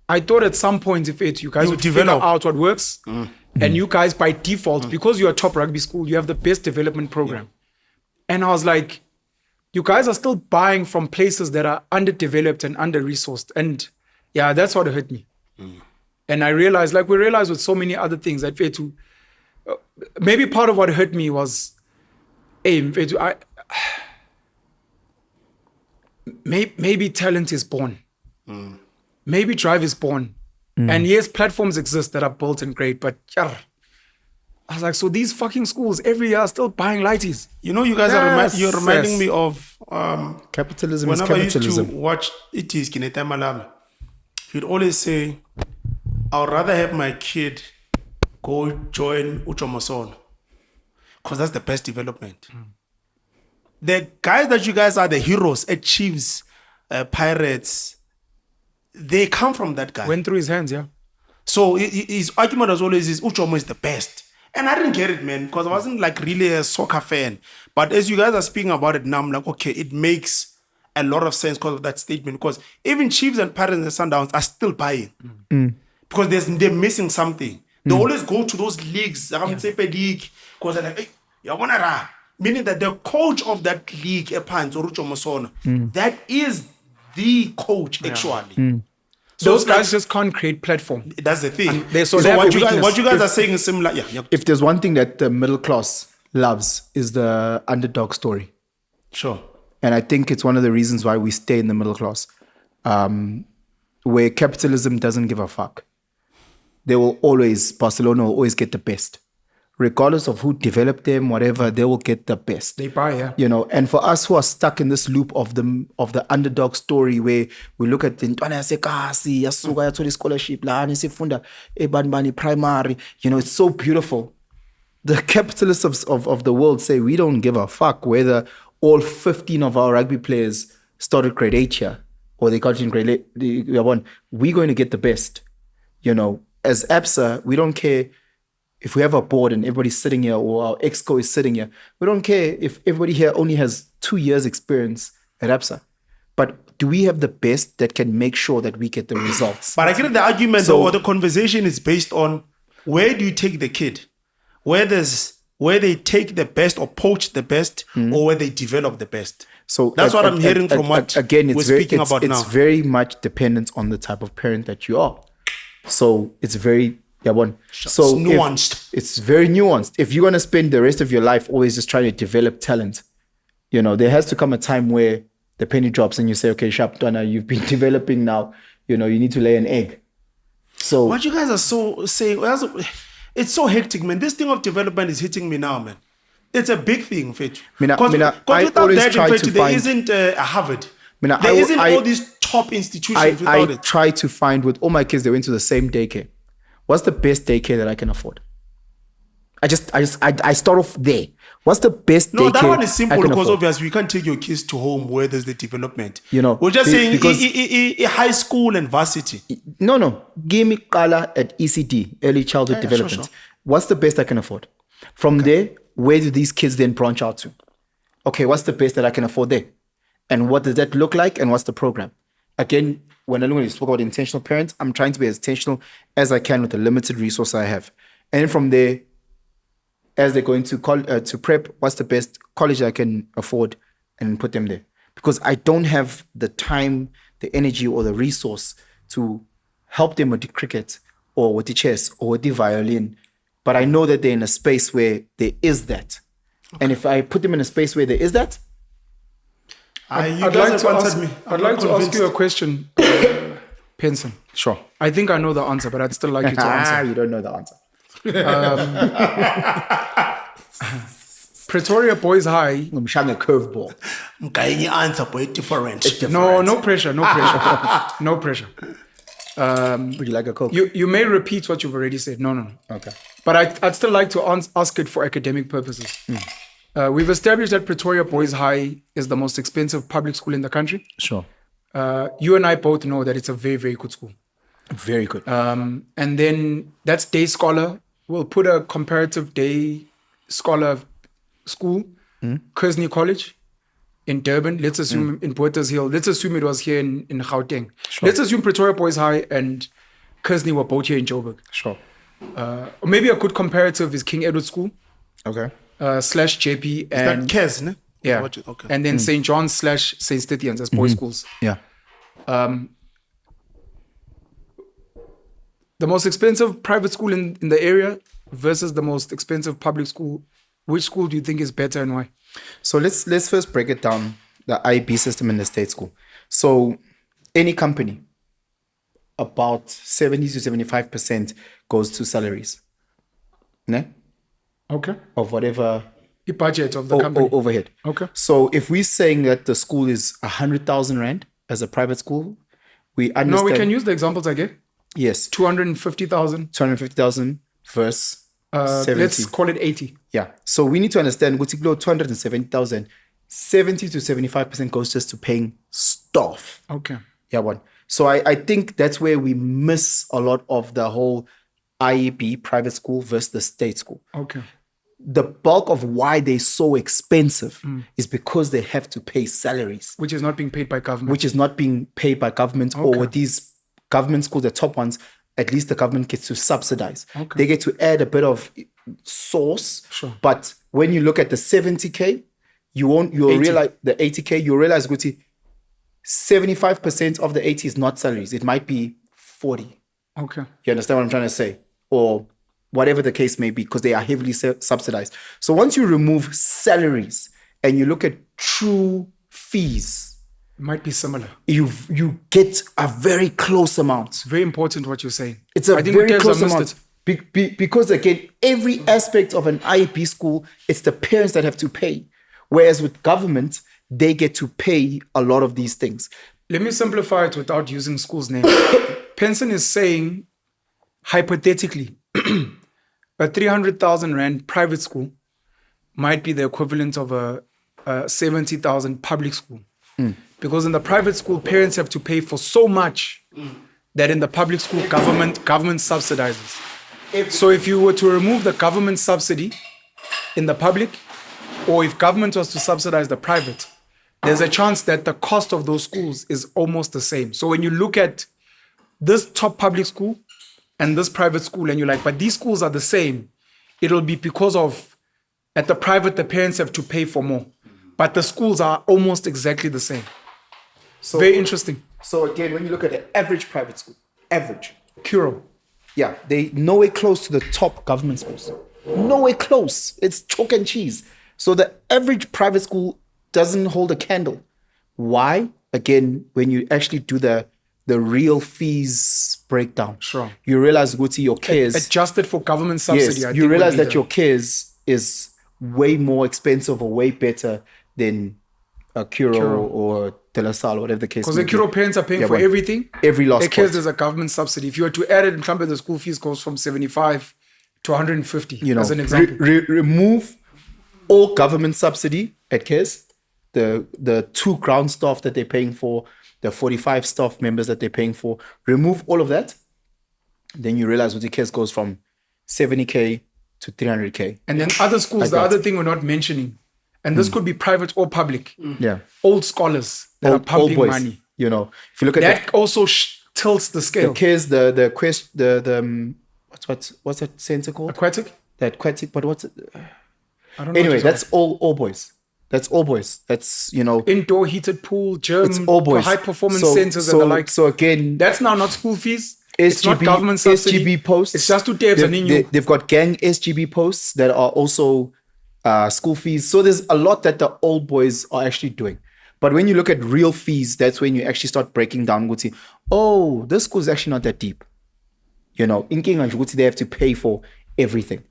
[SPEAKER 2] I thought at some point, you guys would figure out what works. And you guys, by default, because you're a top rugby school, you have the best development program. And I was like, you guys are still buying from places that are underdeveloped and under-resourced. And yeah, that's what hurt me. And I realized, like we realized with so many other things, that maybe part of what hurt me was, maybe talent is born. Maybe drive is born. And yes, platforms exist that are built and great, but I was like, so these fucking schools every year are still buying lighties.
[SPEAKER 3] You know, you guys you're reminding me of
[SPEAKER 1] capitalism.
[SPEAKER 3] Whenever
[SPEAKER 1] is capitalism.
[SPEAKER 3] I used to watch It Is Kineta Malala, he'd always say, I'd rather have my kid go join Uchomoson, because that's the best development. The guys that you guys are the heroes at Chiefs, Pirates, they come from that guy.
[SPEAKER 2] Went through his hands, yeah.
[SPEAKER 3] So his argument was always Uchomo is the best. And I didn't get it, man, because I wasn't like really a soccer fan. But as you guys are speaking about it now, I'm like, okay, it makes a lot of sense because of that statement. Because even Chiefs and Pirates and Sundowns are still buying. Because they're missing something. They always go to those leagues, league, because they're like, hey, meaning that the coach of that league, that is the coach, actually.
[SPEAKER 2] So those guys just can't create platform.
[SPEAKER 3] That's the thing.
[SPEAKER 2] So
[SPEAKER 3] what you guys are saying is similar. Yeah.
[SPEAKER 1] If there's one thing that the middle class loves is the underdog story.
[SPEAKER 3] Sure.
[SPEAKER 1] And I think it's one of the reasons why we stay in the middle class, where capitalism doesn't give a fuck. Barcelona will always get the best. Regardless of who developed them, whatever, they will get the best.
[SPEAKER 2] They buy, yeah.
[SPEAKER 1] You know, and for us who are stuck in this loop of the underdog story, where we look at the scholarship, primary, you know, it's so beautiful. The capitalists of the world say we don't give a fuck whether all 15 of our rugby players started grade 8 here or they got in grade 8. We're going to get the best. as APSA, we don't care if we have a board and everybody's sitting here or our exco is sitting here. We don't care if everybody here only has 2 years experience at APSA. But do we have the best that can make sure that we get the results?
[SPEAKER 3] But I get the argument or the conversation is based on where do you take the kid? Where they take the best or poach the best or where they develop the best.
[SPEAKER 1] So
[SPEAKER 3] that's what I'm hearing from what we're speaking about now.
[SPEAKER 1] It's very much dependent on the type of parent that you are. So it's very so
[SPEAKER 3] nuanced.
[SPEAKER 1] It's very nuanced. If you're going to spend the rest of your life always just trying to develop talent, there has to come a time where the penny drops and you say, okay, Shaptana, you've been developing now, you need to lay an egg. So
[SPEAKER 3] what you guys are so saying, it's so hectic, man. This thing of development is hitting me now, man. It's a big thing, Fetch. Because without that, there isn't a Harvard. There isn't all these top institutions without it.
[SPEAKER 1] I try to find, with all my kids, they went to the same daycare. What's the best daycare that I can afford? I start off there. What's the best daycare?
[SPEAKER 3] No, that one is simple because obviously you can't take your kids to home where there's the development. We're just saying high school and varsity.
[SPEAKER 1] No. Give me Kala at ECD, early childhood development. Sure. What's the best I can afford? From there, where do these kids then branch out to? Okay, what's the best that I can afford there? And what does that look like? And what's the program? Again, when I spoke about intentional parents, I'm trying to be as intentional as I can with the limited resource I have. And then from there, as they go into to prep, what's the best college I can afford and put them there? Because I don't have the time, the energy, or the resource to help them with the cricket or with the chess or with the violin. But I know that they're in a space where there is that. Okay. And if I put them in a space where there is that,
[SPEAKER 2] I'd like to ask you a question, Penson.
[SPEAKER 1] Sure.
[SPEAKER 2] I think I know the answer, but I'd still like you to answer.
[SPEAKER 1] You don't know the answer.
[SPEAKER 2] Pretoria Boys High.
[SPEAKER 1] I'm showing a curveball.
[SPEAKER 3] Answer, but different.
[SPEAKER 2] No pressure. No pressure.
[SPEAKER 1] Would you like a Coke?
[SPEAKER 2] You may repeat what you've already said. No.
[SPEAKER 1] Okay.
[SPEAKER 2] But I'd still like to ask it for academic purposes. We've established that Pretoria Boys High is the most expensive public school in the country.
[SPEAKER 1] Sure.
[SPEAKER 2] You and I both know that it's a very, very good school.
[SPEAKER 1] Very good.
[SPEAKER 2] And then that's day scholar. We'll put a comparative day scholar school, Kersney College in Durban. Let's assume in Botha's Hill. Let's assume it was here in Gauteng. Sure. Let's assume Pretoria Boys High and Kersney were both here in Joburg.
[SPEAKER 1] Sure.
[SPEAKER 2] Maybe a good comparative is King Edward School.
[SPEAKER 1] Okay.
[SPEAKER 2] / JP and
[SPEAKER 3] that Kes, ne?
[SPEAKER 2] Yeah.
[SPEAKER 3] Okay.
[SPEAKER 2] And then St. John's / St. Stithians as boys schools.
[SPEAKER 1] Yeah.
[SPEAKER 2] The most expensive private school in the area versus the most expensive public school. Which school do you think is better and why?
[SPEAKER 1] So let's first break it down, the IB system and the state school. So any company, about 70 to 75% goes to salaries. Ne?
[SPEAKER 2] Okay.
[SPEAKER 1] Of whatever
[SPEAKER 2] the budget of the company.
[SPEAKER 1] Overhead.
[SPEAKER 2] Okay.
[SPEAKER 1] So if we're saying that the school is 100,000 Rand as a private school, we understand.
[SPEAKER 2] No, we can use the examples I gave.
[SPEAKER 1] Yes.
[SPEAKER 2] 250,000.
[SPEAKER 1] 250,000 versus 70.
[SPEAKER 2] Let's call it 80.
[SPEAKER 1] Yeah. So we need to understand what's below 270,000. 70 to 75% goes just to paying staff.
[SPEAKER 2] Okay.
[SPEAKER 1] Yeah, one. So I think that's where we miss a lot of the whole IEB private school versus the state school.
[SPEAKER 2] Okay.
[SPEAKER 1] The bulk of why they're so expensive is because they have to pay salaries.
[SPEAKER 2] Which is not being paid by government.
[SPEAKER 1] Okay. Or with these government schools, the top ones, at least the government gets to subsidize. Okay. They get to add a bit of source.
[SPEAKER 2] Sure.
[SPEAKER 1] But when you look at the 70K, you'll realize the 80K, you'll realize, Guti, 75% of the 80 is not salaries. It might be 40.
[SPEAKER 2] Okay.
[SPEAKER 1] You understand what I'm trying to say? Or whatever the case may be, because they are heavily subsidized. So once you remove salaries and you look at true fees,
[SPEAKER 2] it might be similar.
[SPEAKER 1] You get a very close amount.
[SPEAKER 2] It's very important what you're saying.
[SPEAKER 1] It's a very close amount. Because again, every aspect of an IEP school, it's the parents that have to pay. Whereas with government, they get to pay a lot of these things.
[SPEAKER 2] Let me simplify it without using school's name. Penson is saying, hypothetically, a 300,000 Rand private school might be the equivalent of a 70,000 public school. Because in the private school, parents have to pay for so much that in the public school, government subsidizes. So if you were to remove the government subsidy in the public, or if government was to subsidize the private, there's a chance that the cost of those schools is almost the same. So when you look at this top public school and this private school, and you're like, but these schools are the same, it'll be because of, at the private, the parents have to pay for more. But the schools are almost exactly the same.
[SPEAKER 1] So,
[SPEAKER 2] Very interesting.
[SPEAKER 1] So again, when you look at the average private school, average,
[SPEAKER 2] Curo.
[SPEAKER 1] yeah, they nowhere close to the top government schools. Nowhere close. It's chalk and cheese. So the average private school doesn't hold a candle. Why? Again, when you actually do the real fees breakdown,
[SPEAKER 2] Sure.
[SPEAKER 1] you realize, Guti, your kids,
[SPEAKER 2] Adjusted for government subsidy.
[SPEAKER 1] yes,
[SPEAKER 2] I
[SPEAKER 1] you
[SPEAKER 2] think
[SPEAKER 1] realize
[SPEAKER 2] would be
[SPEAKER 1] that your kids is way more expensive or way better than a Curo or De La Salle, whatever the case
[SPEAKER 2] because
[SPEAKER 1] may
[SPEAKER 2] the
[SPEAKER 1] be.
[SPEAKER 2] Curo parents are paying for
[SPEAKER 1] but
[SPEAKER 2] everything.
[SPEAKER 1] every last
[SPEAKER 2] Because
[SPEAKER 1] part.
[SPEAKER 2] there's a government subsidy. If you were to add it in Trump, the school fees goes from 75 to 150,
[SPEAKER 1] You know,
[SPEAKER 2] as an example.
[SPEAKER 1] remove all government subsidy at CARES, the 2 ground staff that they're paying for, the 45 staff members that they're paying for, remove all of that, then you realize what the CARES goes from 70K to 300K.
[SPEAKER 2] And then other schools,
[SPEAKER 1] Like
[SPEAKER 2] the
[SPEAKER 1] that.
[SPEAKER 2] other thing we're not mentioning, and this could be private or public,
[SPEAKER 1] Yeah.
[SPEAKER 2] old scholars that are
[SPEAKER 1] Old
[SPEAKER 2] pumping
[SPEAKER 1] boys,
[SPEAKER 2] money.
[SPEAKER 1] you know. If you look at
[SPEAKER 2] That also tilts the
[SPEAKER 1] the
[SPEAKER 2] scale.
[SPEAKER 1] CARES, what's that center called?
[SPEAKER 2] Aquatic?
[SPEAKER 1] That aquatic, but what's it?
[SPEAKER 2] I don't know.
[SPEAKER 1] Anyway,
[SPEAKER 2] what
[SPEAKER 1] that's all boys. That's all boys. That's, you know,
[SPEAKER 2] indoor heated pool, gym,
[SPEAKER 1] it's all boys.
[SPEAKER 2] high performance
[SPEAKER 1] So-
[SPEAKER 2] centers
[SPEAKER 1] so,
[SPEAKER 2] and the like.
[SPEAKER 1] So again,
[SPEAKER 2] That's now not school fees. It's not government subsidy.
[SPEAKER 1] SGB posts.
[SPEAKER 2] It's just to tabs and in you.
[SPEAKER 1] They've got gang SGB posts that are also school fees. So there's a lot that the old boys are actually doing. But when you look at real fees, that's when you actually start breaking down. Guti, oh, this school is actually not that deep. You know, in King Guti, they have to pay for everything.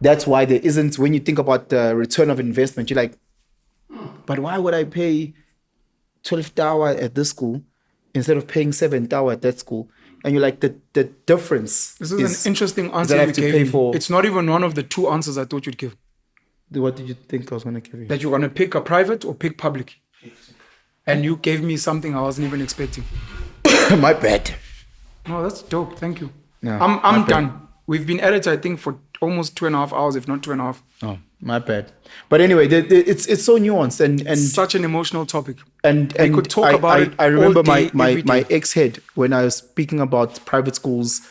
[SPEAKER 1] That's why there isn't. When you think about the return of investment, you're like, but why would I pay 12 tower at this school instead of paying 7 tower at that school? And you're like, the difference.
[SPEAKER 2] This is an interesting
[SPEAKER 1] that
[SPEAKER 2] answer
[SPEAKER 1] I
[SPEAKER 2] you
[SPEAKER 1] have to
[SPEAKER 2] gave
[SPEAKER 1] pay
[SPEAKER 2] me.
[SPEAKER 1] for.
[SPEAKER 2] It's not even one of the 2 answers I thought you'd give.
[SPEAKER 1] What did you think I was going to give you?
[SPEAKER 2] That you're going to pick a private or pick public. And you gave me something I wasn't even expecting.
[SPEAKER 1] My bad.
[SPEAKER 2] No, that's dope. Thank you.
[SPEAKER 1] Yeah,
[SPEAKER 2] I'm
[SPEAKER 1] my bad.
[SPEAKER 2] done. We've been at it, I think, for almost 2.5 hours, if not 2.5.
[SPEAKER 1] Oh, my bad. But anyway, it's so nuanced and
[SPEAKER 2] Such an emotional topic.
[SPEAKER 1] and
[SPEAKER 2] We could talk about it
[SPEAKER 1] I remember
[SPEAKER 2] all day,
[SPEAKER 1] my
[SPEAKER 2] every day.
[SPEAKER 1] ex-head when I was speaking about private schools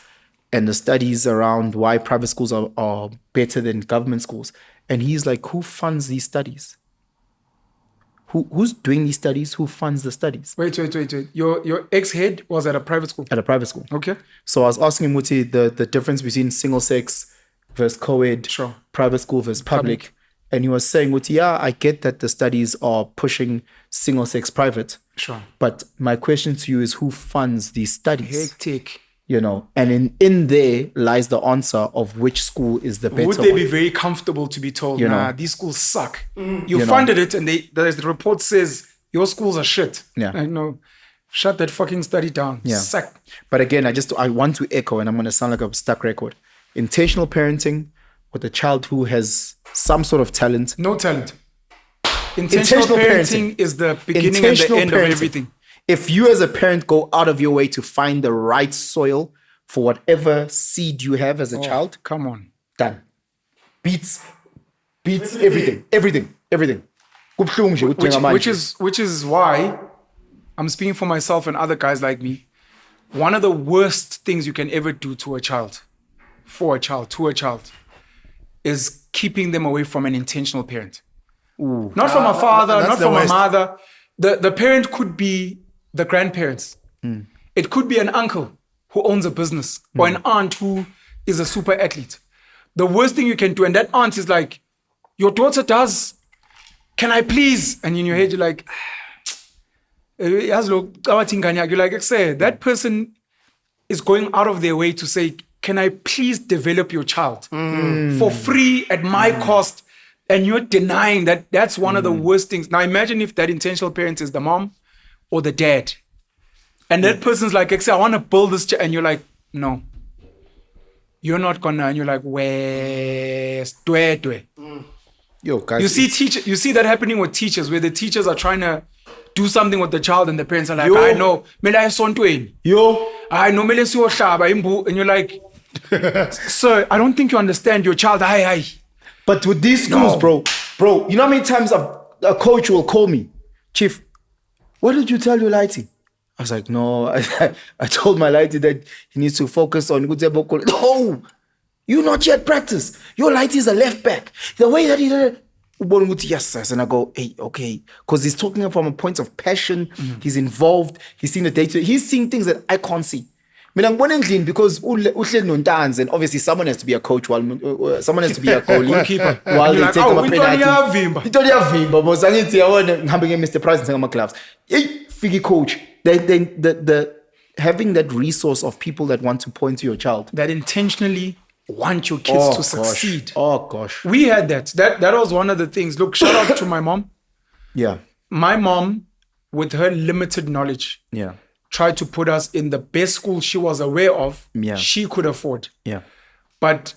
[SPEAKER 1] and the studies around why private schools are better than government schools. And he's like, who funds these studies? Who's doing these studies? Who funds the studies?
[SPEAKER 2] Wait. Your ex-head was at a private school.
[SPEAKER 1] At a private school.
[SPEAKER 2] Okay.
[SPEAKER 1] So I was asking him, Muti, the difference between single sex versus co-ed,
[SPEAKER 2] Sure.
[SPEAKER 1] private school versus public. And he was saying, Muti, yeah, I get that the studies are pushing single sex private.
[SPEAKER 2] Sure.
[SPEAKER 1] But my question to you is, who funds these studies?
[SPEAKER 2] Hectic.
[SPEAKER 1] You know, and in there lies the answer of which school is the better
[SPEAKER 2] Would they
[SPEAKER 1] one.
[SPEAKER 2] be very comfortable to be told,
[SPEAKER 1] You
[SPEAKER 2] nah,
[SPEAKER 1] know.
[SPEAKER 2] these schools suck.
[SPEAKER 1] You
[SPEAKER 2] You
[SPEAKER 1] know.
[SPEAKER 2] funded it and the report says your schools are shit.
[SPEAKER 1] Yeah.
[SPEAKER 2] I know. Shut that fucking study down.
[SPEAKER 1] Yeah.
[SPEAKER 2] Suck.
[SPEAKER 1] But again, I want to echo, and I'm going to sound like a stuck record. Intentional parenting with a child who has some sort of talent.
[SPEAKER 2] No talent. Intentional parenting is the beginning and the
[SPEAKER 1] Intentional
[SPEAKER 2] end of
[SPEAKER 1] parenting.
[SPEAKER 2] everything.
[SPEAKER 1] If you as a parent go out of your way to find the right soil for whatever seed you have as a child,
[SPEAKER 2] Come on.
[SPEAKER 1] done. Beats everything.
[SPEAKER 2] Which is why I'm speaking for myself and other guys like me. One of the worst things you can ever do to a child, is keeping them away from an intentional parent. Not from a father,
[SPEAKER 3] that's
[SPEAKER 2] not
[SPEAKER 3] the
[SPEAKER 2] from a
[SPEAKER 3] worst.
[SPEAKER 2] mother. The parent could be the grandparents. It could be an uncle who owns a business or an aunt who is a super athlete. The worst thing you can do, and that aunt is like, your daughter does, can I please? And in your head, you're like, you're like, say, that person is going out of their way to say, can I please develop your child for free at my cost? And you're denying that. That's one of the worst things. Now imagine if that intentional parent is the mom or the dad. And that person's like, I want to build this, and you're like, no. You're not gonna, and you're like, west, dwe.
[SPEAKER 1] Yo, guys,
[SPEAKER 2] You see that happening with teachers, where the teachers are trying to do something with the child and the parents are like,
[SPEAKER 1] Yo.
[SPEAKER 2] I know, mele ayisontweni.
[SPEAKER 1] Yo,
[SPEAKER 2] I know, mele siyohlaba imbu. And you're like, sir, I don't think you understand your child. Aye.
[SPEAKER 1] but with these schools,
[SPEAKER 2] No.
[SPEAKER 1] bro, you know how many times a coach will call me, Chief, what did you tell your lighty? I was like, no, I told my lighty that he needs to focus on Guteboko. No, you not yet practice. Your lighty is a left back. The way that he did it, yes, sir. And I go, hey, okay. Because he's talking from a point of passion. He's involved. He's seeing the data. He's seeing things that I can't see. Mina ngibona endlini because uhleli nontanzi and obviously someone has to be a coach while someone has to be a goalie
[SPEAKER 2] Goalkeeper.
[SPEAKER 1] while
[SPEAKER 2] And
[SPEAKER 1] they
[SPEAKER 2] you're like,
[SPEAKER 1] take
[SPEAKER 2] oh,
[SPEAKER 1] a penalty.
[SPEAKER 2] into
[SPEAKER 1] Iyavimba boss angithi yabona ngihambe nge-Mr. Price ngithenga ama-gloves. Hey, fiki coach. The having that resource of people that want to point to your child.
[SPEAKER 2] that intentionally want your kids to succeed.
[SPEAKER 1] Oh gosh.
[SPEAKER 2] We had that. That was one of the things. Look, shout out to my mom.
[SPEAKER 1] Yeah.
[SPEAKER 2] My mom, with her limited knowledge,
[SPEAKER 1] Yeah.
[SPEAKER 2] tried to put us in the best school she was aware of,
[SPEAKER 1] Yeah.
[SPEAKER 2] she could afford.
[SPEAKER 1] Yeah.
[SPEAKER 2] But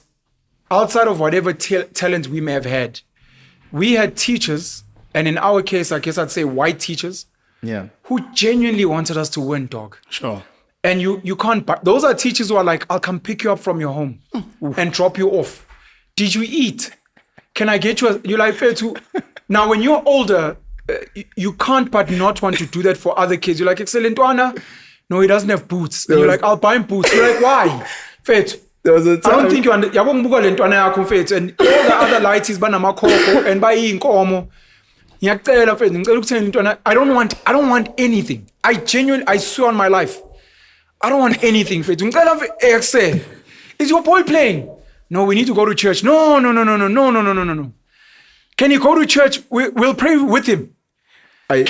[SPEAKER 2] outside of whatever talent we may have had, we had teachers, and in our case, I guess I'd say white teachers,
[SPEAKER 1] Yeah.
[SPEAKER 2] who genuinely wanted us to win, dog.
[SPEAKER 1] Sure.
[SPEAKER 2] And you can't, those are teachers who are like, I'll come pick you up from your home and drop you off. Did you eat? Can I get you you're like, fair to, now when you're older, you can't but not want to do that for other kids. You're like, excellent, Anna. No, he doesn't have boots. And you're like, I'll buy him boots. You're like, why? Fet.
[SPEAKER 1] There was a
[SPEAKER 2] I
[SPEAKER 1] time.
[SPEAKER 2] don't think you understand. And all the other lights banamakoko and buy inkomo. I don't want anything. I swear on my life. I don't want anything. Is your boy playing? No, we need to go to church. No. Can you go to church? We'll pray with him. We'll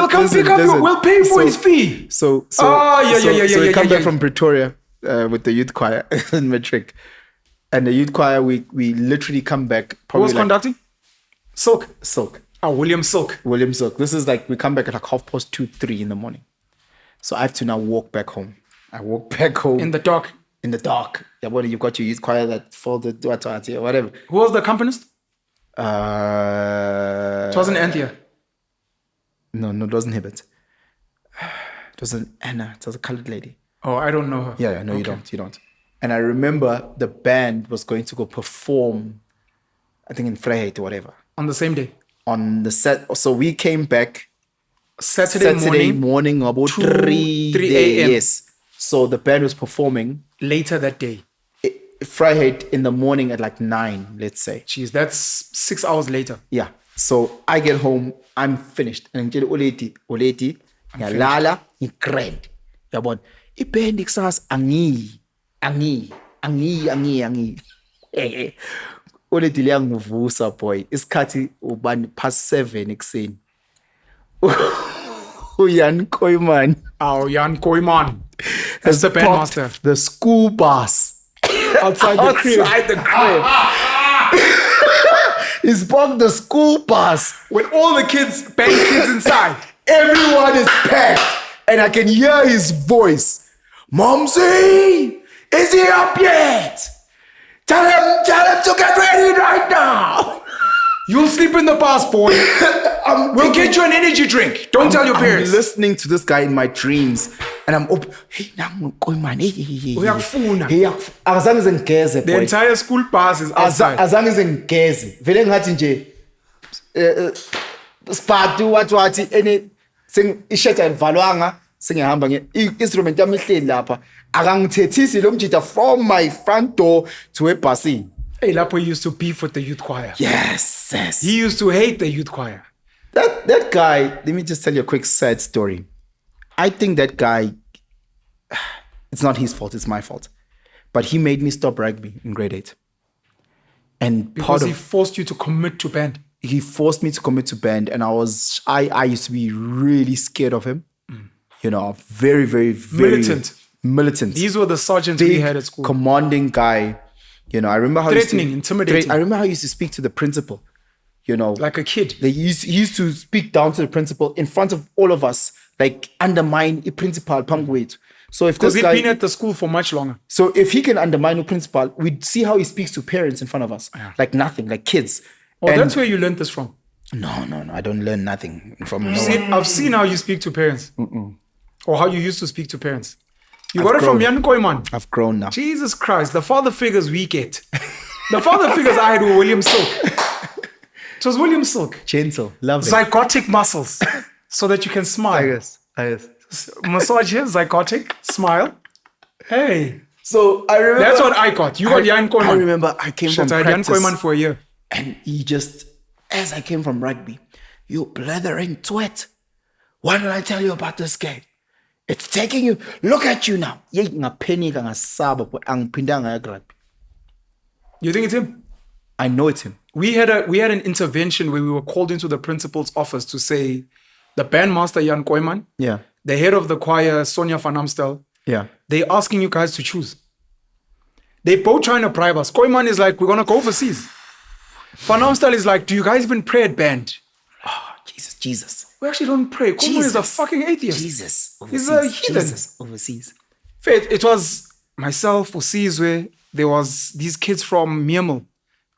[SPEAKER 2] come pick up you. We'll pay for his fee.
[SPEAKER 1] So
[SPEAKER 2] yeah.
[SPEAKER 1] we come back from Pretoria with the youth choir in matric, and the youth choir we literally come back.
[SPEAKER 2] Who was conducting? Silk. William Silk.
[SPEAKER 1] This is like we come back at like 2:30, 3 in the morning. So I have to now walk back home. I walk back home
[SPEAKER 2] In the dark.
[SPEAKER 1] In the dark. Yeah, what you've got your youth choir that folded whatever.
[SPEAKER 2] Who was the accompanist?
[SPEAKER 1] It
[SPEAKER 2] It wasn't Anthea.
[SPEAKER 1] No, it wasn't Hibbert. It was an Anna. It was a colored lady.
[SPEAKER 2] Oh, I don't know her.
[SPEAKER 1] Yeah, no,
[SPEAKER 2] Okay.
[SPEAKER 1] you don't. And I remember the band was going to go perform, I think in Vryheid or whatever,
[SPEAKER 2] On the same day.
[SPEAKER 1] on the set. So we came back
[SPEAKER 2] Saturday
[SPEAKER 1] morning about
[SPEAKER 2] 2,
[SPEAKER 1] 3
[SPEAKER 2] 3 a.m.
[SPEAKER 1] Yes. So the band was performing
[SPEAKER 2] Later that day.
[SPEAKER 1] Vryheid in the morning at like 9, let's say.
[SPEAKER 2] Jeez, that's 6 hours later.
[SPEAKER 1] Yeah. So I get home, I'm finished. And ngitshela uleti, ngiyalala, ngigrand. Yabona, iband ikusasa angi. Uleti liyangivusa boy. Isikhathi ubani past 7 ekuseni. Uyan Koyman
[SPEAKER 2] Oh, Jan Koyman. That's the
[SPEAKER 1] parked
[SPEAKER 2] bandmaster.
[SPEAKER 1] the school bus
[SPEAKER 2] Outside the crib.
[SPEAKER 1] He's parked the school bus.
[SPEAKER 2] With all the band kids inside.
[SPEAKER 1] Everyone is packed. And I can hear his voice. Momsy, is he up yet? Tell him to get ready right now.
[SPEAKER 2] You'll sleep in the bus, boy. We'll get you an energy drink. Don't tell your parents.
[SPEAKER 1] I'm listening to this guy in my dreams. And I'm up. Hey,
[SPEAKER 2] Uyakufuna.
[SPEAKER 1] azange ngigeze
[SPEAKER 2] The
[SPEAKER 1] boy.
[SPEAKER 2] entire school bus is outside.
[SPEAKER 1] Azange ngigeze. Vele ngathi nje spatu wathi ene ishirt alivalwanga sengihamba instrument yami ihleli lapha akangithethisi lo mjida from my front door to ebhasini.
[SPEAKER 2] Hey, Lapo used to beef with the youth choir.
[SPEAKER 1] Yes.
[SPEAKER 2] He used to hate the youth choir.
[SPEAKER 1] That guy, let me just tell you a quick sad story. I think that guy, it's not his fault, it's my fault. But he made me stop rugby in grade 8. And
[SPEAKER 2] Because he forced you to commit to band.
[SPEAKER 1] he forced me to commit to band, and I used to be really scared of him. You know, very, very, very militant.
[SPEAKER 2] These were the sergeants we had at school.
[SPEAKER 1] Commanding guy. You know, I remember how
[SPEAKER 2] Threatening, intimidating.
[SPEAKER 1] I remember how he used to speak to the principal. You know,
[SPEAKER 2] Like a kid.
[SPEAKER 1] he used to speak down to the principal in front of all of us, like undermine the principal. So if
[SPEAKER 2] Because
[SPEAKER 1] this
[SPEAKER 2] he'd
[SPEAKER 1] guy,
[SPEAKER 2] been at the school for much longer.
[SPEAKER 1] so if he can undermine the principal, we'd see how he speaks to parents in front of us, like nothing, like kids.
[SPEAKER 2] Oh,
[SPEAKER 1] And
[SPEAKER 2] that's where you learned this from.
[SPEAKER 1] No. I don't learn nothing from no
[SPEAKER 2] See,
[SPEAKER 1] one.
[SPEAKER 2] I've seen how you speak to parents. Or how you used to speak to parents. You got it
[SPEAKER 1] grown.
[SPEAKER 2] from Jan Koyman.
[SPEAKER 1] I've grown now.
[SPEAKER 2] Jesus Christ, the father figures we get. The father figures I had were William Silk. It was William Silk.
[SPEAKER 1] Gentle, lovely.
[SPEAKER 2] Zygotic muscles. So that you can smile.
[SPEAKER 1] I guess.
[SPEAKER 2] Massage here, zygotic, smile. Hey.
[SPEAKER 1] So I remember
[SPEAKER 2] That's what I got. You got Jan Koyman.
[SPEAKER 1] I remember I came from
[SPEAKER 2] I had Jan
[SPEAKER 1] practice,
[SPEAKER 2] Koyman for a year.
[SPEAKER 1] and he just, as I came from rugby, you blethering twit. What did I tell you about this game? It's taking you. Look at you now. You think
[SPEAKER 2] it's him?
[SPEAKER 1] I know it's him.
[SPEAKER 2] We had an intervention where we were called into the principal's office to say the bandmaster Jan Koyman,
[SPEAKER 1] Yeah.
[SPEAKER 2] the head of the choir Sonia van Amstel,
[SPEAKER 1] Yeah.
[SPEAKER 2] they're asking you guys to choose. They both trying to bribe us. Koyman is like, we're gonna go overseas. Van Amstel is like, do you guys even pray at band?
[SPEAKER 1] Jesus.
[SPEAKER 2] We actually don't pray. Koyman is a fucking atheist.
[SPEAKER 1] Jesus.
[SPEAKER 2] He's a heathen.
[SPEAKER 1] Jesus. Overseas.
[SPEAKER 2] Faith, it was myself, Usizwe, there was these kids from Myrmel.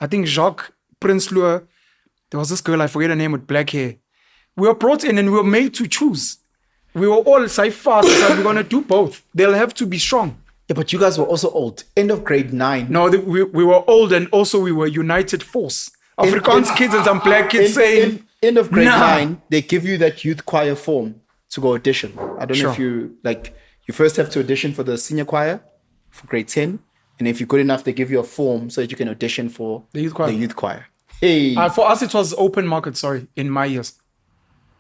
[SPEAKER 2] I think Jacques, Prince Lua. There was this girl, I forget her name, with black hair. We were brought in and we were made to choose. We were all so fast, so we're going to do both. They'll have to be strong.
[SPEAKER 1] Yeah, but you guys were also old. End of grade 9.
[SPEAKER 2] No, we were old and also we were united force. Afrikaans kids and some black kids saying...
[SPEAKER 1] End of grade
[SPEAKER 2] Nah.
[SPEAKER 1] 9, they give you that youth choir form to go audition. I don't know if
[SPEAKER 2] Sure.
[SPEAKER 1] you first have to audition for the senior choir for grade 10. And if you're good enough, they give you a form so that you can audition for
[SPEAKER 2] The youth choir.
[SPEAKER 1] Hey,
[SPEAKER 2] For us, it was open market, in my years.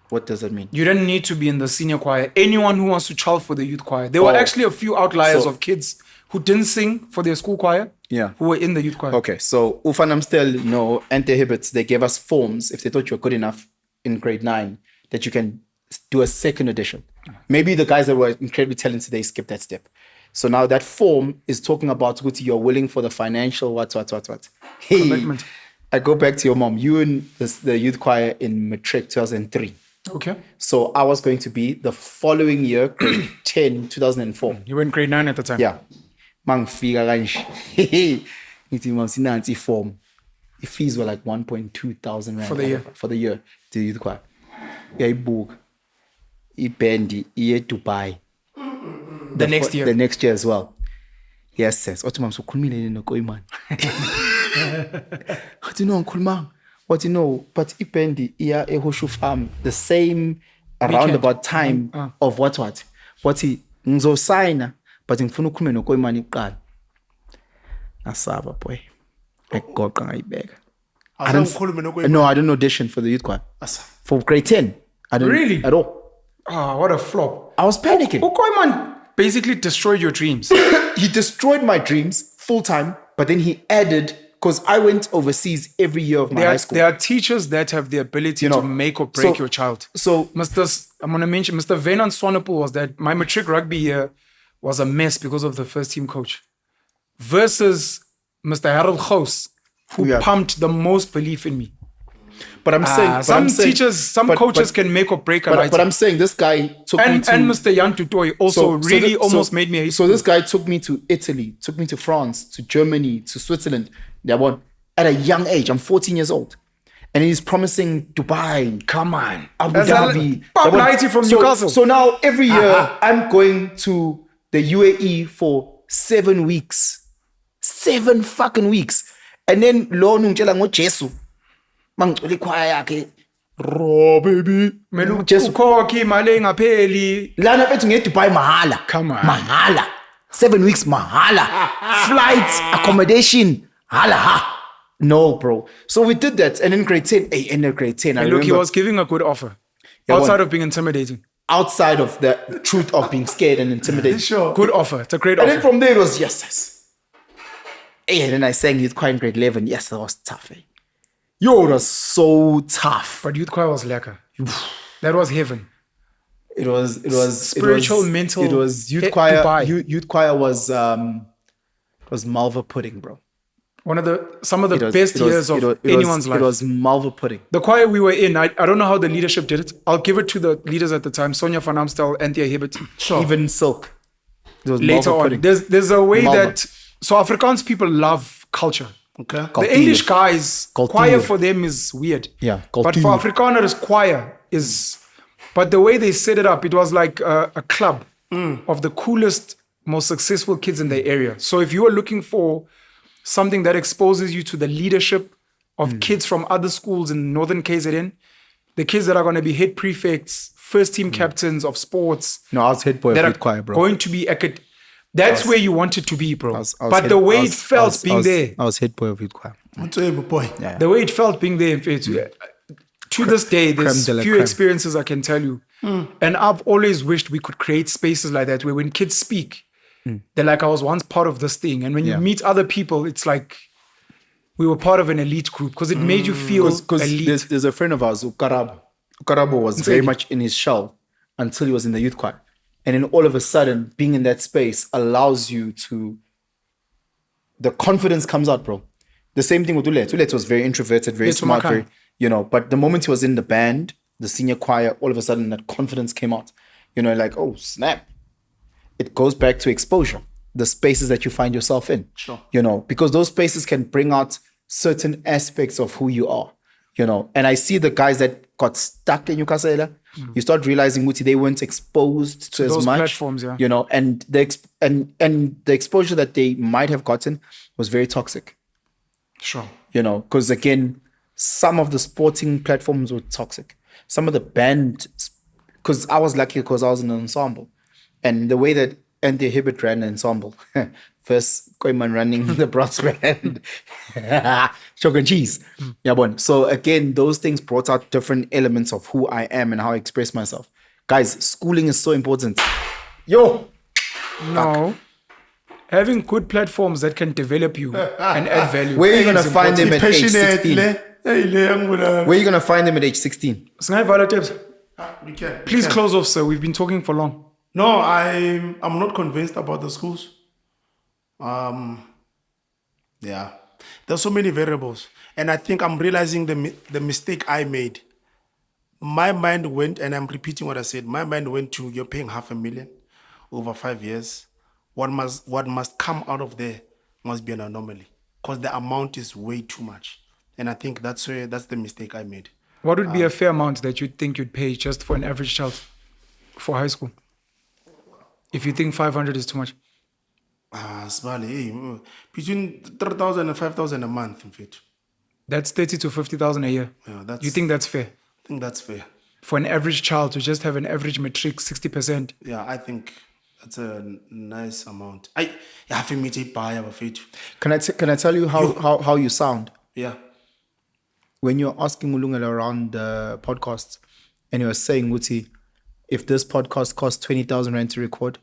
[SPEAKER 1] what does that mean?
[SPEAKER 2] You didn't need to be in the senior choir. Anyone who wants to child for the youth choir. There were actually a few outliers
[SPEAKER 1] So-
[SPEAKER 2] of kids who didn't sing for their school choir.
[SPEAKER 1] Yeah.
[SPEAKER 2] Who were in the youth choir.
[SPEAKER 1] Okay, so Ufanam still no anti-habits. They gave us forms if they thought you were good enough in grade 9 that you can do a second edition. Maybe the guys that were incredibly talented, they skipped that step. So now that form is talking about what you're willing for the financial what. Hey,
[SPEAKER 2] Commitment.
[SPEAKER 1] I go back to your mom. You in the youth choir in matric 2003.
[SPEAKER 2] Okay.
[SPEAKER 1] So I was going to be the following year, grade 10, 2004.
[SPEAKER 2] You were in grade 9 at the time.
[SPEAKER 1] Yeah. Mangfika kanje. Ngithi masinansi form. The fees were like 1,200 rand
[SPEAKER 2] For the year.
[SPEAKER 1] For the year. The youth choir. Yayibuka. Ibendi iye Dubai.
[SPEAKER 2] The next year.
[SPEAKER 1] The next year as well. Yes, sis. Othi mama sokhulumile noKoyman. What you know ngikhuluma? What you know? But ibendi iya eHoshu farm the same around
[SPEAKER 2] Weekend.
[SPEAKER 1] about time of what. What he ngizosigna but ngifuna ukukhuluma noKoyman iqala. Asaba boy. Egoqa ngayibeka. No, I didn't audition for the youth choir. For grade 10. I didn't
[SPEAKER 2] Really?
[SPEAKER 1] at all.
[SPEAKER 2] Ah, what a flop.
[SPEAKER 1] I was panicking.
[SPEAKER 2] Koyman basically destroyed your dreams.
[SPEAKER 1] He destroyed my dreams full time, but then he added, because I went overseas every year of my high school.
[SPEAKER 2] There are teachers that have the ability
[SPEAKER 1] You know,
[SPEAKER 2] to make or break
[SPEAKER 1] so-
[SPEAKER 2] your child.
[SPEAKER 1] So
[SPEAKER 2] I'm going to mention Mr. Venan Swanepoel was that my matric rugby year was a mess because of the first team coach. Versus Mr. Harold Gous, who
[SPEAKER 1] Yeah.
[SPEAKER 2] pumped the most belief in me.
[SPEAKER 1] but I'm saying
[SPEAKER 2] Some teachers, some coaches can make or break a light.
[SPEAKER 1] But I'm saying this guy took me
[SPEAKER 2] and
[SPEAKER 1] to
[SPEAKER 2] Mr. Jan Tutoy also really almost made me hate
[SPEAKER 1] So this guy took me to Italy, took me to France, to Germany, to Switzerland. At a young age, I'm 14 years old. And he's promising Dubai,
[SPEAKER 2] Come on.
[SPEAKER 1] Abu
[SPEAKER 2] That's a-
[SPEAKER 1] Dhabi.
[SPEAKER 2] Bob Lighty from Newcastle.
[SPEAKER 1] So now every year I'm going to the UAE for 7 weeks. 7 fucking weeks. And then lo ngitshela ngoJesu. Mangicela ikhwaya yakhe. Raw baby.
[SPEAKER 2] Melu
[SPEAKER 1] Jesu.
[SPEAKER 2] ukhokhe imali engapheli.
[SPEAKER 1] Lana bethu ngeDubai mahala.
[SPEAKER 2] Come on.
[SPEAKER 1] Mahala. 7 weeks mahala. Flights, accommodation, hala. No, bro. So we did that, and in grade 10, I
[SPEAKER 2] And look, he
[SPEAKER 1] remember
[SPEAKER 2] was giving a good offer.
[SPEAKER 1] Yeah,
[SPEAKER 2] outside
[SPEAKER 1] what?
[SPEAKER 2] of being intimidating.
[SPEAKER 1] outside of the truth of being scared and intimidated.
[SPEAKER 3] Sure.
[SPEAKER 2] Good offer. It's a great
[SPEAKER 1] And
[SPEAKER 2] offer.
[SPEAKER 1] then from there it was yes. Hey, and then I sang Youth Choir in grade 11. Yes, that was tough. Eh? Yo, it was so tough.
[SPEAKER 2] But youth choir was lekker. That was heaven.
[SPEAKER 1] It was
[SPEAKER 2] Spiritual,
[SPEAKER 1] it was,
[SPEAKER 2] mental,
[SPEAKER 1] It was youth
[SPEAKER 2] hit
[SPEAKER 1] choir.
[SPEAKER 2] Dubai.
[SPEAKER 1] Youth choir was malva pudding, bro.
[SPEAKER 2] Some of the
[SPEAKER 1] It was-
[SPEAKER 2] best
[SPEAKER 1] it was-
[SPEAKER 2] years of
[SPEAKER 1] it was-
[SPEAKER 2] anyone's life.
[SPEAKER 1] It was malva pudding.
[SPEAKER 2] The choir we were in, I don't know how the leadership did it. I'll give it to the leaders at the time, Sonia van Amstel, Anthea Hibbert.
[SPEAKER 3] Sure.
[SPEAKER 1] Even silk. It was
[SPEAKER 2] Later
[SPEAKER 1] malva
[SPEAKER 2] on,
[SPEAKER 1] pudding.
[SPEAKER 2] there's a way
[SPEAKER 1] Malva.
[SPEAKER 2] that so Afrikaans people love culture.
[SPEAKER 3] Okay.
[SPEAKER 2] The English guys,
[SPEAKER 1] Culture.
[SPEAKER 2] choir for them is weird.
[SPEAKER 1] Yeah,
[SPEAKER 2] But for
[SPEAKER 1] culture.
[SPEAKER 2] Afrikaners, choir is. But the way they set it up, it was like a club of the coolest, most successful kids in the area. So if you are looking for something that exposes you to the leadership of kids from other schools in Northern KZN, the kids that are going to be head prefects, first team captains of sports,
[SPEAKER 1] No, I was head boy
[SPEAKER 2] that
[SPEAKER 1] of
[SPEAKER 2] are
[SPEAKER 1] youth choir, bro.
[SPEAKER 2] going to be that's where you want it to be, bro.
[SPEAKER 1] I was
[SPEAKER 2] But
[SPEAKER 1] head-
[SPEAKER 2] the way
[SPEAKER 1] I
[SPEAKER 2] it
[SPEAKER 1] was-
[SPEAKER 2] felt being there,
[SPEAKER 1] I was head boy of youth choir.
[SPEAKER 3] What's up, boy?
[SPEAKER 1] Yeah.
[SPEAKER 2] the way it felt being there, to this day, there's
[SPEAKER 1] de la
[SPEAKER 2] few
[SPEAKER 1] creme.
[SPEAKER 2] experiences I can tell you. And I've always wished we could create spaces like that where when kids speak, they're like, I was once part of this thing. And when you
[SPEAKER 1] Yeah.
[SPEAKER 2] meet other people, it's like we were part of an elite group because it made you feel
[SPEAKER 1] Because
[SPEAKER 2] elite.
[SPEAKER 1] there's a friend of ours, Ukarabo. Ukarabo was very much in his shell until he was in the youth choir. And then all of a sudden, being in that space allows you to, the confidence comes out, bro. The same thing with Ulet. Ulet was very introverted, very
[SPEAKER 2] Yes,
[SPEAKER 1] smart,
[SPEAKER 2] Umakan.
[SPEAKER 1] very, but the moment he was in the band, the senior choir, all of a sudden that confidence came out. Like, oh, snap. It goes back to exposure, the spaces that you find yourself in.
[SPEAKER 3] Sure.
[SPEAKER 1] Because those spaces can bring out certain aspects of who you are. And I see the guys that got stuck in Ukasela, you start realizing Muti, they weren't exposed to as
[SPEAKER 2] those
[SPEAKER 1] much.
[SPEAKER 2] platforms, yeah.
[SPEAKER 1] And the exposure that they might have gotten was very toxic.
[SPEAKER 2] Sure.
[SPEAKER 1] Because again, some of the sporting platforms were toxic. Some of the band, because I was lucky because I was in an ensemble. And the way that Anti-Hibbit ran an ensemble, first Koyman running the brass band, chalk and cheese. Yeah, bon. So again, those things brought out different elements of who I am and how I express myself. Guys, schooling is so important. Yo!
[SPEAKER 2] No. Having good platforms that can develop you and add value.
[SPEAKER 1] Where are you going to find them at age
[SPEAKER 3] Passionate,
[SPEAKER 1] 16?
[SPEAKER 3] le. Hey, le, I'm gonna.
[SPEAKER 1] Where are you going to find them at age 16?
[SPEAKER 2] Snai Violet Tips,
[SPEAKER 3] You can.
[SPEAKER 2] please
[SPEAKER 3] you can.
[SPEAKER 2] close off, sir. We've been talking for long.
[SPEAKER 3] No, I'm not convinced about the schools. Yeah, there's so many variables, and I think I'm realizing the mistake I made. My mind went, and I'm repeating what I said. My mind went to you're paying $500,000 over 5 years. What must come out of there must be an anomaly because the amount is way too much, and I think that's the mistake I made.
[SPEAKER 2] What would be a fair amount that you think you'd pay just for an average child for high school? If you think 500 is too much.
[SPEAKER 3] Sibale, between 3,000 and 5,000 a month, in fact.
[SPEAKER 2] That's 30 to 50,000 a year.
[SPEAKER 3] Yeah, that's.
[SPEAKER 2] You think that's fair?
[SPEAKER 3] I think that's fair.
[SPEAKER 2] For an average child to just have an average matric 60%.
[SPEAKER 3] Yeah, I think that's a nice amount. I have to meet a buyer of it.
[SPEAKER 1] Can I tell you how you sound?
[SPEAKER 3] Yeah.
[SPEAKER 1] When you're asking Mulungela around the podcast and you're saying, Muti, if this podcast costs 20,000 Rand to record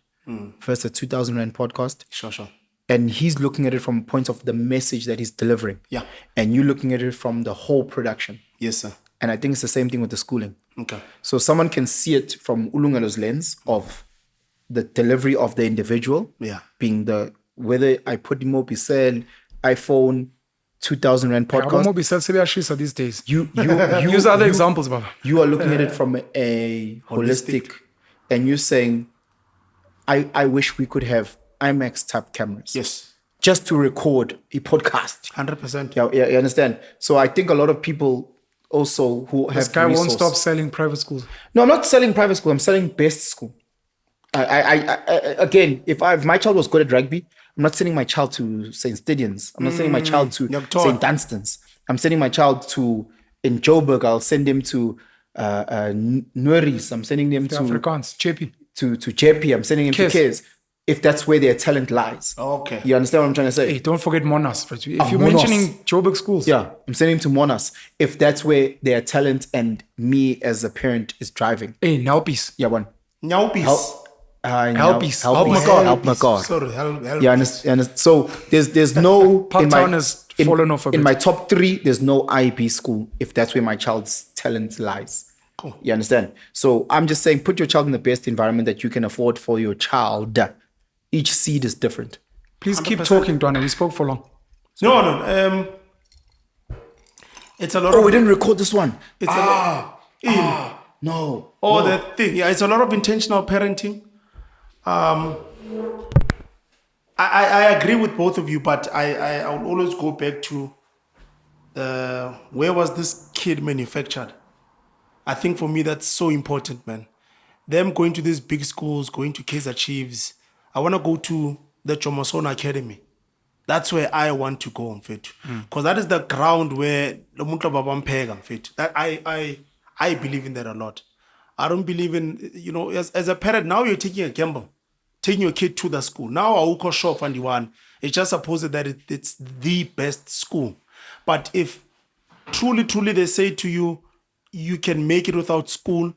[SPEAKER 1] versus a 2,000 Rand podcast,
[SPEAKER 3] Sure.
[SPEAKER 1] and he's looking at it from a point of the message that he's delivering.
[SPEAKER 3] Yeah.
[SPEAKER 1] And you're looking at it from the whole production.
[SPEAKER 3] Yes, sir.
[SPEAKER 1] And I think it's the same thing with the schooling.
[SPEAKER 3] Okay.
[SPEAKER 1] So someone can see it from Ulungelo's lens of the delivery of the individual.
[SPEAKER 3] Yeah.
[SPEAKER 1] Being whether I put him up, sell iPhone, 2,000 Rand podcast.
[SPEAKER 2] Podcast. These days.
[SPEAKER 1] You
[SPEAKER 2] Use other examples, Baba.
[SPEAKER 1] You are looking at it from a holistic, and you're saying, I wish we could have IMAX type cameras.
[SPEAKER 3] Yes.
[SPEAKER 1] Just to record a podcast.
[SPEAKER 3] 100%.
[SPEAKER 1] Yeah, you understand? So I think a lot of people also who have
[SPEAKER 2] This guy won't
[SPEAKER 1] resource-
[SPEAKER 2] stop selling private schools.
[SPEAKER 1] No, I'm not selling private school. I'm selling best school. I again, if my child was good at rugby, I'm not sending my child to St. Stadions. I'm not sending my child to
[SPEAKER 3] Nyakuthola.
[SPEAKER 1] St. Dunstan's. I'm sending my child to, in Joburg, I'll send him to Nuris. I'm sending them
[SPEAKER 2] The
[SPEAKER 1] to
[SPEAKER 2] Afrikaans, Chepi.
[SPEAKER 1] JP. I'm sending him
[SPEAKER 2] Kes.
[SPEAKER 1] to Kes. If that's where their talent lies.
[SPEAKER 3] Okay.
[SPEAKER 1] You understand what I'm trying to say?
[SPEAKER 2] Hey, don't forget Monas. If you're
[SPEAKER 1] Monas.
[SPEAKER 2] mentioning Joburg schools,
[SPEAKER 1] Yeah, I'm sending him to Monas. If that's where their talent and me as a parent is driving.
[SPEAKER 2] hey, Naupis.
[SPEAKER 1] Yeah, one.
[SPEAKER 3] Nyawpis.
[SPEAKER 2] Helpies.
[SPEAKER 1] Help
[SPEAKER 2] Help
[SPEAKER 1] my
[SPEAKER 2] my
[SPEAKER 1] God.
[SPEAKER 2] God.
[SPEAKER 1] Help my God.
[SPEAKER 3] Sorry, help.
[SPEAKER 1] You understand? So there's no in
[SPEAKER 2] Parktown
[SPEAKER 1] my,
[SPEAKER 2] has fallen off a
[SPEAKER 1] in
[SPEAKER 2] bit.
[SPEAKER 1] my top 3. There's no IEP school if that's where my child's talent lies.
[SPEAKER 3] Cool.
[SPEAKER 1] You understand? So I'm just saying, put your child in the best environment that you can afford for your child. Each seed is different.
[SPEAKER 2] Please keep
[SPEAKER 3] 100%.
[SPEAKER 2] talking, Dwana. We spoke for long.
[SPEAKER 3] No. It's a lot
[SPEAKER 1] Oh,
[SPEAKER 3] of.
[SPEAKER 1] we didn't record this one.
[SPEAKER 3] It's
[SPEAKER 1] No.
[SPEAKER 3] that thing. Yeah, it's a lot of intentional parenting. I agree with both of you, but I will always go back to where was this kid manufactured? I think for me that's so important, man. Them going to these big schools, going to Kaizer Chiefs. I want to go to the Chomosona Academy. That's where I want to go, fit. Because that is the ground where the Mutla Babam Pega, fit. That I believe in that a lot. I don't believe in, as a parent, now you're taking a gamble, taking your kid to the school. Now Auko Shop and one, it's just supposed that it's the best school. But if truly they say to you, you can make it without school,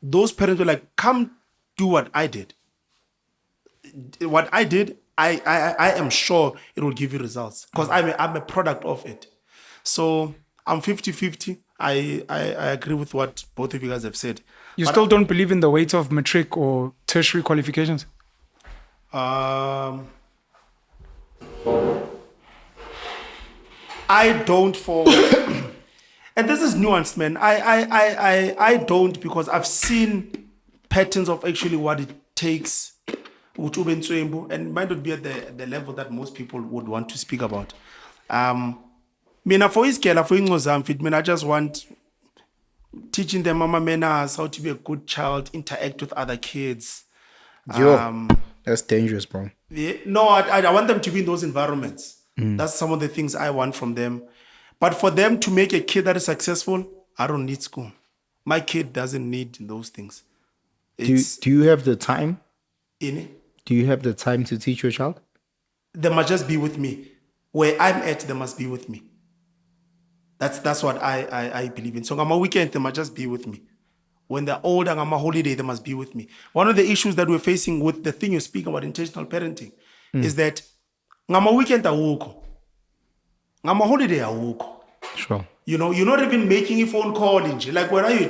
[SPEAKER 3] those parents were like, come do what I did. What I did, I am sure it will give you results because I'm a product of it. So I'm 50-50. I agree with what both of you guys have said.
[SPEAKER 2] You
[SPEAKER 3] But,
[SPEAKER 2] still don't believe in the weight of matric or tertiary qualifications?
[SPEAKER 3] I don't for and this is nuanced, man. I don't because I've seen patterns of actually what it takes and might not be at the level that most people would want to speak about. Mina for iskela for ingozam fit, I just want teaching them mama manners, how to be a good child, interact with other kids.
[SPEAKER 1] That's dangerous, bro.
[SPEAKER 3] Yeah, no, I want them to be in those environments. That's some of the things I want from them. But for them to make a kid that is successful, I don't need school. My kid doesn't need those things.
[SPEAKER 1] Do you have the time?
[SPEAKER 3] In it.
[SPEAKER 1] Do you have the time to teach your child?
[SPEAKER 3] They must just be with me. Where I'm at, they must be with me. That's what I believe in. So on my weekend, they must just be with me. When they're older, on my holiday, they must be with me. One of the issues that we're facing with the thing you speak about intentional parenting is that on my weekend, on my holiday,
[SPEAKER 1] Sure.
[SPEAKER 3] you're not even making a phone call. Like, where are you?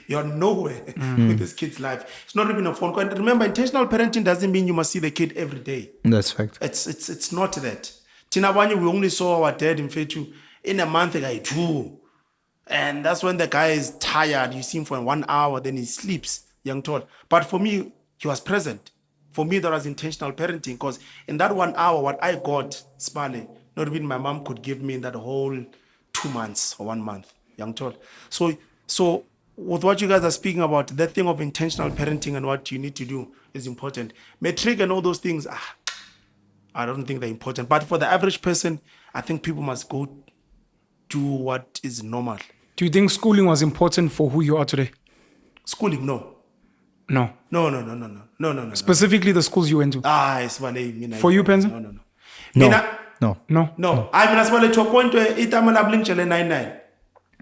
[SPEAKER 3] You're nowhere with this kid's life. It's not even a phone call. And remember, intentional parenting doesn't mean you must see the kid every day.
[SPEAKER 1] That's fact.
[SPEAKER 3] It's not that. Tinabanye, we only saw our dad in Fetu in a month ago, 2. And that's when the guy is tired. You see him for 1 hour, then he sleeps, young tall. But for me, he was present. For me, that was intentional parenting because in that 1 hour, what I got, Smiley, not even my mom could give me in that whole 2 months or 1 month, young tall. So with what you guys are speaking about, that thing of intentional parenting and what you need to do is important. Metric and all those things, I don't think they're important. But for the average person, I think people must go do what is normal.
[SPEAKER 2] Do you think schooling was important for who you are today?
[SPEAKER 3] Schooling, no.
[SPEAKER 2] No.
[SPEAKER 3] No.
[SPEAKER 2] Specifically the schools you went to.
[SPEAKER 3] It's
[SPEAKER 2] For you, Penson?
[SPEAKER 3] No.
[SPEAKER 1] No.
[SPEAKER 3] I mean, as well to a point where itamala chele 99.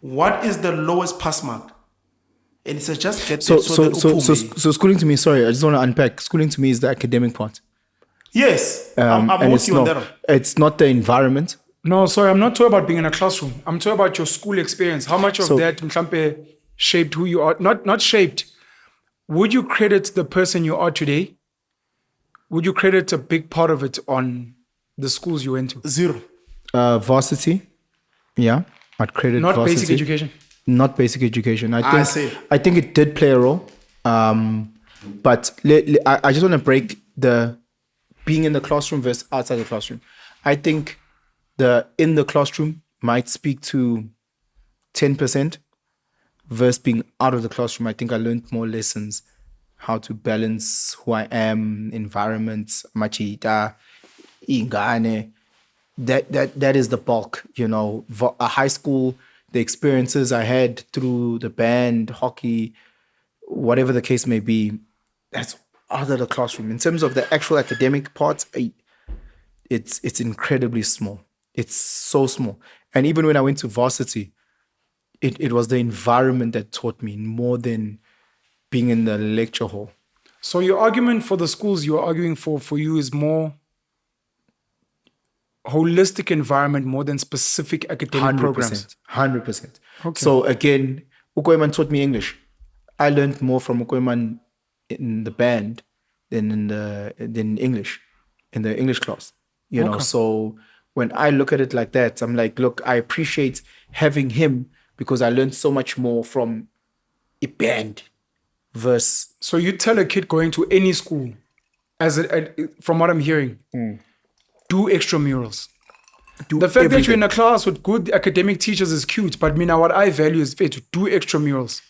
[SPEAKER 3] What is the lowest pass mark? And it's just get
[SPEAKER 1] So schooling to me, sorry, I just want to unpack. Schooling to me is the academic part.
[SPEAKER 3] Yes, I'm
[SPEAKER 1] And
[SPEAKER 3] with you on that.
[SPEAKER 1] it's not the environment.
[SPEAKER 2] No, sorry, I'm not talking about being in a classroom. I'm talking about your school experience. How much of that mhlampe, shaped who you are? Not shaped. Would you credit the person you are today? Would you credit a big part of it on the schools you went to?
[SPEAKER 3] 0.
[SPEAKER 1] Varsity. Yeah. I'd credit
[SPEAKER 2] Not
[SPEAKER 1] varsity.
[SPEAKER 2] basic education.
[SPEAKER 1] Not basic education.
[SPEAKER 3] I see.
[SPEAKER 1] I think it did play a role. But I just want to break the being in the classroom versus outside the classroom. I think the in the classroom might speak to 10% versus being out of the classroom. I think I learned more lessons, how to balance who I am, environments, machita, ingane. That is the bulk, a high school, the experiences I had through the band, hockey, whatever the case may be, that's out of the classroom. In terms of the actual academic part, it's incredibly small. It's so small. And even when I went to varsity, it was the environment that taught me more than being in the lecture hall.
[SPEAKER 2] So your argument for the schools you're arguing for you is more holistic environment more than specific academic programs.
[SPEAKER 1] 100%.
[SPEAKER 2] Okay.
[SPEAKER 1] So again, Ukoyman taught me English. I learned more from Ukoyman in the band than in English, in the English class. So when I look at it like that, I'm like, look, I appreciate having him because I learned so much more from a band versus.
[SPEAKER 2] So you tell a kid going to any school, from what I'm hearing, do extramurals.
[SPEAKER 1] Do
[SPEAKER 2] The fact that
[SPEAKER 1] everything.
[SPEAKER 2] you're in a class with good academic teachers is cute, but what I value is to do extramurals.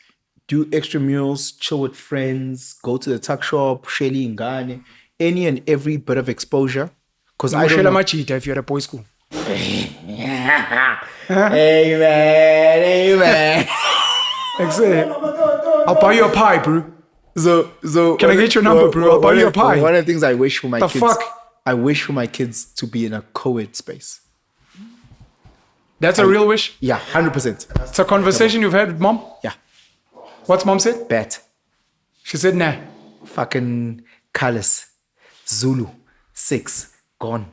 [SPEAKER 1] Do extramurals, chill with friends, go to the tuck shop, Shelly in Ghana, any and every bit of exposure. Because I don't know.
[SPEAKER 2] If you're at a boys' school.
[SPEAKER 1] Amen.
[SPEAKER 2] I'll buy you a pie, bro.
[SPEAKER 1] So
[SPEAKER 2] Can I get your number, bro? I'll buy you a pie.
[SPEAKER 1] One of the things I wish for my
[SPEAKER 2] The
[SPEAKER 1] kids.
[SPEAKER 2] fuck?
[SPEAKER 1] I wish for my kids to be in a co-ed space.
[SPEAKER 2] That's a real wish.
[SPEAKER 1] Yeah, 100%.
[SPEAKER 2] It's a conversation you've had with mom.
[SPEAKER 1] Yeah,
[SPEAKER 2] What's mom said?
[SPEAKER 1] bet.
[SPEAKER 2] She said, nah.
[SPEAKER 1] Fucking Kalis, Zulu, 6, gone.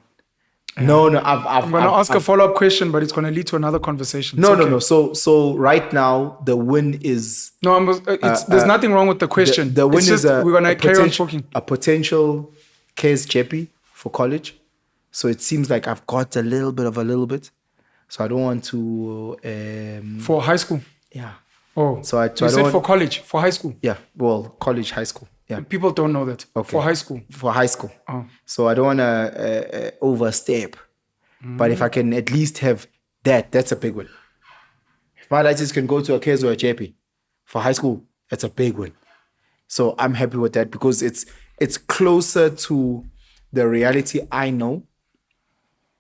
[SPEAKER 1] No,
[SPEAKER 2] I'm gonna ask a follow-up question, but it's gonna lead to another conversation.
[SPEAKER 1] No,
[SPEAKER 2] It's
[SPEAKER 1] no,
[SPEAKER 2] okay.
[SPEAKER 1] no. So right now the win is
[SPEAKER 2] No, there's nothing wrong with the question.
[SPEAKER 1] The win
[SPEAKER 2] It's
[SPEAKER 1] is
[SPEAKER 2] just, we're gonna carry on
[SPEAKER 1] potential-
[SPEAKER 2] talking.
[SPEAKER 1] A potential case Jeppy for college. So it seems like I've got a little bit. So I don't want to.
[SPEAKER 2] For high school.
[SPEAKER 1] Yeah.
[SPEAKER 2] Oh,
[SPEAKER 1] So I
[SPEAKER 2] you
[SPEAKER 1] don't
[SPEAKER 2] said
[SPEAKER 1] want-
[SPEAKER 2] for college, for high school.
[SPEAKER 1] Yeah. Well, college, high school. Yeah.
[SPEAKER 2] People don't know that.
[SPEAKER 1] Okay.
[SPEAKER 2] For high school.
[SPEAKER 1] For high school.
[SPEAKER 2] Oh.
[SPEAKER 1] So I don't want to overstep. But if I can at least have that's a big win. If my license can go to a case or a JP for high school, that's a big win. So I'm happy with that because it's closer to the reality I know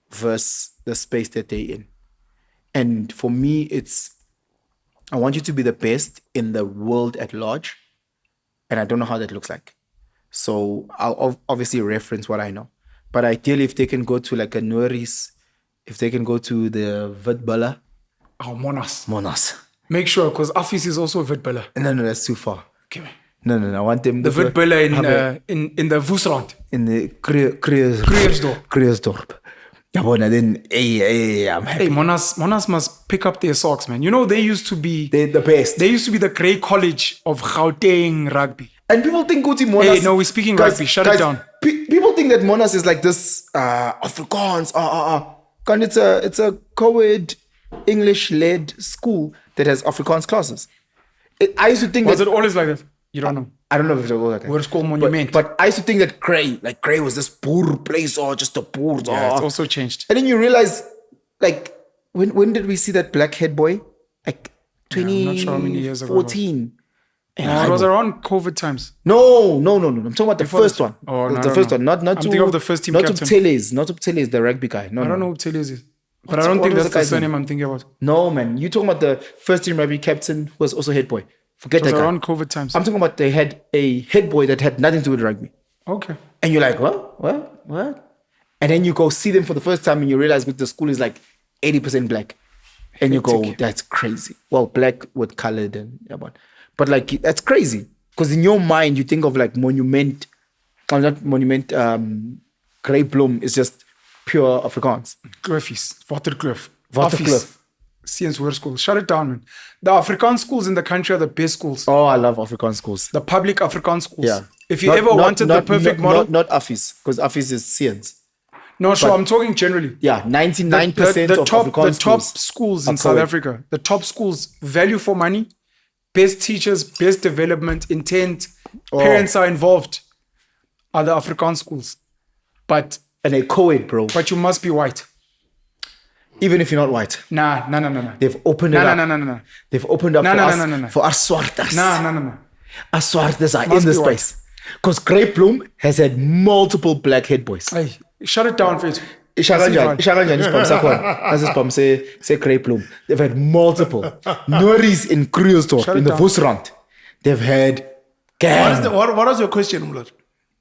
[SPEAKER 1] versus the space that they're in. And for me, I want you to be the best in the world at large. And I don't know how that looks like. So I'll obviously reference what I know. But ideally, if they can go to like a Noris, if they can go to the Vitbala,
[SPEAKER 2] Oh, Monas.
[SPEAKER 1] Monas.
[SPEAKER 2] Make sure, because Afis is also a Vitbella.
[SPEAKER 1] No, that's too far.
[SPEAKER 2] Okay.
[SPEAKER 1] No, I want them
[SPEAKER 2] The
[SPEAKER 1] to
[SPEAKER 2] Vitbella in the Woesrand.
[SPEAKER 1] in the
[SPEAKER 2] Kreersdorp.
[SPEAKER 1] Kreersdorp. Yeah, but then I'm happy.
[SPEAKER 2] Hey, Monas must pick up their socks, man. You know, they used to be
[SPEAKER 1] They're the best.
[SPEAKER 2] they used to be the Grey College of Gauteng rugby.
[SPEAKER 1] And people think Kuti Monas.
[SPEAKER 2] Hey, no, we're speaking rugby. Shut it down.
[SPEAKER 1] People think that Monas is like this Afrikaans. And it's a co-ed English-led school that has Afrikaans classes. I used to think
[SPEAKER 2] Was
[SPEAKER 1] that
[SPEAKER 2] it always like that? You don't know.
[SPEAKER 1] I don't know if it was like that.
[SPEAKER 2] We're called Monument.
[SPEAKER 1] But I used to think that Grey was this poor place or just a poor.
[SPEAKER 2] Yeah, it's also changed.
[SPEAKER 1] And then you realize, like, when did we see that black head boy? Like
[SPEAKER 2] I'm not sure how many years ago it was.
[SPEAKER 1] 2014.
[SPEAKER 2] It was around COVID times.
[SPEAKER 1] No. I'm talking about the first one.
[SPEAKER 2] Oh, no,
[SPEAKER 1] the
[SPEAKER 2] no,
[SPEAKER 1] first
[SPEAKER 2] no.
[SPEAKER 1] one. Not
[SPEAKER 2] I'm
[SPEAKER 1] to,
[SPEAKER 2] thinking of the first team
[SPEAKER 1] not
[SPEAKER 2] captain.
[SPEAKER 1] Not to Teles, the rugby guy. No,
[SPEAKER 2] I don't know who Telius is. But
[SPEAKER 1] What's-
[SPEAKER 2] I don't
[SPEAKER 1] what
[SPEAKER 2] think
[SPEAKER 1] was
[SPEAKER 2] that's
[SPEAKER 1] the
[SPEAKER 2] the
[SPEAKER 1] guy's name?
[SPEAKER 2] surname I'm thinking about.
[SPEAKER 1] No, man. You're talking about the first team rugby captain who was also head boy. Forget
[SPEAKER 2] It was
[SPEAKER 1] that guy.
[SPEAKER 2] around COVID times.
[SPEAKER 1] I'm talking about they had a head boy that had nothing to do with rugby.
[SPEAKER 2] Okay.
[SPEAKER 1] And you're like, what? And then you go see them for the first time and you realize that the school is like 80% black. And you go, that's crazy. Well, black with colored and but like that's crazy. Because in your mind you think of like Monument, Grey Bloom is just pure Afrikaans.
[SPEAKER 2] Kloofies. Waterkloof.
[SPEAKER 1] Waterkloof.
[SPEAKER 2] Science Hoër School. Shut it down, man. The Afrikaans schools in the country are the best schools.
[SPEAKER 1] Oh, I love Afrikaans schools.
[SPEAKER 2] The public Afrikaans schools.
[SPEAKER 1] Yeah.
[SPEAKER 2] If you wanted the perfect model.
[SPEAKER 1] Not Affis, because Affis is science.
[SPEAKER 2] No, sure. I'm talking generally.
[SPEAKER 1] Yeah, 99%
[SPEAKER 2] the
[SPEAKER 1] of
[SPEAKER 2] top
[SPEAKER 1] Afrikaans
[SPEAKER 2] schools in
[SPEAKER 1] are
[SPEAKER 2] South
[SPEAKER 1] co-ed.
[SPEAKER 2] Africa, the top schools, value for money, best teachers, best development, intent, parents are involved, are the Afrikaans schools. But
[SPEAKER 1] And they co-ed, bro.
[SPEAKER 2] you must be white.
[SPEAKER 1] Even if you're not white.
[SPEAKER 2] Nah.
[SPEAKER 1] They've opened it up.
[SPEAKER 2] No.
[SPEAKER 1] They've opened up
[SPEAKER 2] No,
[SPEAKER 1] for
[SPEAKER 2] no,
[SPEAKER 1] us,
[SPEAKER 2] no, no, no.
[SPEAKER 1] for us swarters.
[SPEAKER 2] No.
[SPEAKER 1] Us swarters are
[SPEAKER 2] Must
[SPEAKER 1] in this
[SPEAKER 2] be white.
[SPEAKER 1] space. Because Grey Bloom has had multiple black head boys.
[SPEAKER 2] Hey, shut it down, Faith.
[SPEAKER 1] Ishaganjani isipam sakhona. Asisipam say Grey Bloom. They've had multiple. Noris in Kreersdorp,
[SPEAKER 2] Shut
[SPEAKER 1] in
[SPEAKER 2] it
[SPEAKER 1] the
[SPEAKER 2] down.
[SPEAKER 1] Woesrand. They've had
[SPEAKER 3] What was your question, Mlotshwa?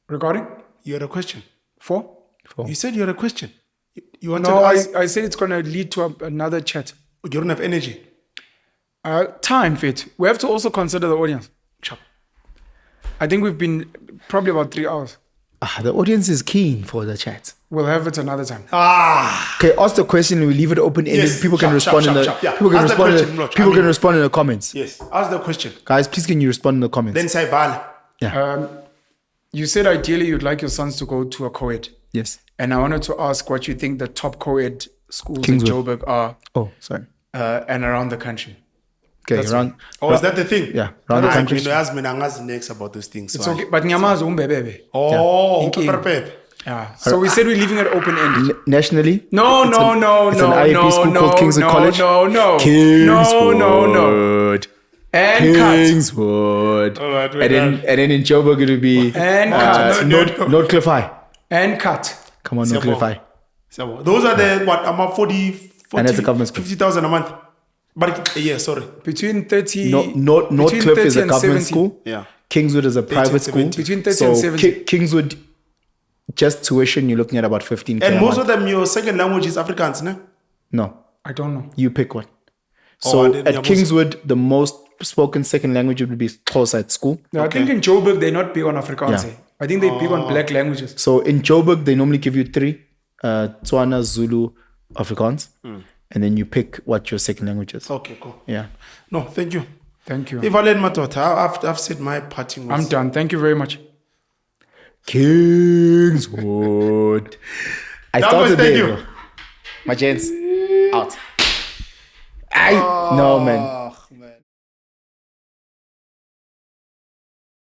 [SPEAKER 2] Regarding?
[SPEAKER 3] You had a question.
[SPEAKER 2] For?
[SPEAKER 3] You said you had a question. You wanted
[SPEAKER 2] No,
[SPEAKER 3] to ask.
[SPEAKER 2] I said it's going to lead to another chat.
[SPEAKER 3] You don't have energy.
[SPEAKER 2] Time, Faith. We have to also consider the audience. I think we've been probably about 3 hours.
[SPEAKER 1] The audience is keen for the chat.
[SPEAKER 2] We'll have it another time.
[SPEAKER 1] Okay, ask the question. We leave it open ended.
[SPEAKER 3] Yes,
[SPEAKER 1] People can
[SPEAKER 3] sharp,
[SPEAKER 1] respond
[SPEAKER 3] sharp,
[SPEAKER 1] in the
[SPEAKER 3] sharp, yeah.
[SPEAKER 1] people can
[SPEAKER 3] Ask the
[SPEAKER 1] respond.
[SPEAKER 3] question, Mlotshwa.
[SPEAKER 1] People
[SPEAKER 3] I
[SPEAKER 1] can
[SPEAKER 3] mean-
[SPEAKER 1] respond in the comments.
[SPEAKER 3] Yes. Ask the question.
[SPEAKER 1] Guys, please can you respond in the comments?
[SPEAKER 3] Then say Vala.
[SPEAKER 2] You said ideally you'd like your sons to go to a co-ed.
[SPEAKER 1] Yes.
[SPEAKER 2] And I wanted to ask what you think the top co-ed schools
[SPEAKER 1] Kingswood.
[SPEAKER 2] in Joburg are
[SPEAKER 1] Oh, sorry.
[SPEAKER 2] and around the country.
[SPEAKER 1] Okay, round.
[SPEAKER 3] Oh, is that the thing?
[SPEAKER 1] Yeah, round the
[SPEAKER 3] I
[SPEAKER 1] country.
[SPEAKER 3] mean, ask me Nanga's next about those things.
[SPEAKER 2] It's
[SPEAKER 3] so
[SPEAKER 2] okay. But Nyamazo umbebebe.
[SPEAKER 3] Oh,
[SPEAKER 2] Yeah.
[SPEAKER 3] pepper.
[SPEAKER 2] Yeah. So we said we're leaving it open ended.
[SPEAKER 1] Nationally?
[SPEAKER 2] No,
[SPEAKER 1] It's
[SPEAKER 2] no,
[SPEAKER 1] an-
[SPEAKER 2] no,
[SPEAKER 1] it's
[SPEAKER 2] no,
[SPEAKER 1] an IAP
[SPEAKER 2] no,
[SPEAKER 1] school
[SPEAKER 2] no,
[SPEAKER 1] called Kingswood
[SPEAKER 2] no,
[SPEAKER 1] College.
[SPEAKER 2] no, no,
[SPEAKER 1] Kingswood.
[SPEAKER 2] no, no. And cut.
[SPEAKER 1] Kingswood.
[SPEAKER 3] All right, we're
[SPEAKER 1] and then in Joburg it will be
[SPEAKER 2] And cut.
[SPEAKER 1] Northcliff High.
[SPEAKER 2] And cut.
[SPEAKER 1] Come on, Northcliff High.
[SPEAKER 3] So those are the what? I'm at 40,
[SPEAKER 1] And that's a government school.
[SPEAKER 3] 50,000 a month. But yeah, sorry.
[SPEAKER 2] Between 30.
[SPEAKER 1] Northcliff is a
[SPEAKER 2] and
[SPEAKER 1] government
[SPEAKER 2] 70.
[SPEAKER 1] school.
[SPEAKER 3] Yeah.
[SPEAKER 1] Kingswood is a private school.
[SPEAKER 3] 70.
[SPEAKER 2] Between 30
[SPEAKER 1] so
[SPEAKER 2] and 70.
[SPEAKER 1] Kingswood, just tuition, you're looking at about 15K
[SPEAKER 3] And
[SPEAKER 1] a
[SPEAKER 3] most
[SPEAKER 1] month.
[SPEAKER 3] of them, your second language is Afrikaans, no?
[SPEAKER 1] No,
[SPEAKER 2] I don't know.
[SPEAKER 1] you pick one.
[SPEAKER 3] Oh,
[SPEAKER 1] So
[SPEAKER 3] I didn't-
[SPEAKER 1] at
[SPEAKER 3] yeah,
[SPEAKER 1] Kingswood, the most spoken second language would be Xhosa at school.
[SPEAKER 2] No, I think in Joburg they're not big on Afrikaans.
[SPEAKER 1] Yeah.
[SPEAKER 2] I think they're big on black languages.
[SPEAKER 1] So in Joburg, they normally give you three, Tswana, Zulu, Afrikaans. And then you pick what your second language is.
[SPEAKER 3] Okay, cool.
[SPEAKER 1] Yeah.
[SPEAKER 3] No, thank you.
[SPEAKER 2] Thank you.
[SPEAKER 3] Evelyn Matota, I've said my parting words.
[SPEAKER 2] I'm done. Thank you very much.
[SPEAKER 1] Kingswood. I started
[SPEAKER 3] thank
[SPEAKER 1] there.
[SPEAKER 3] you.
[SPEAKER 1] Bro. My gents, out. No, man.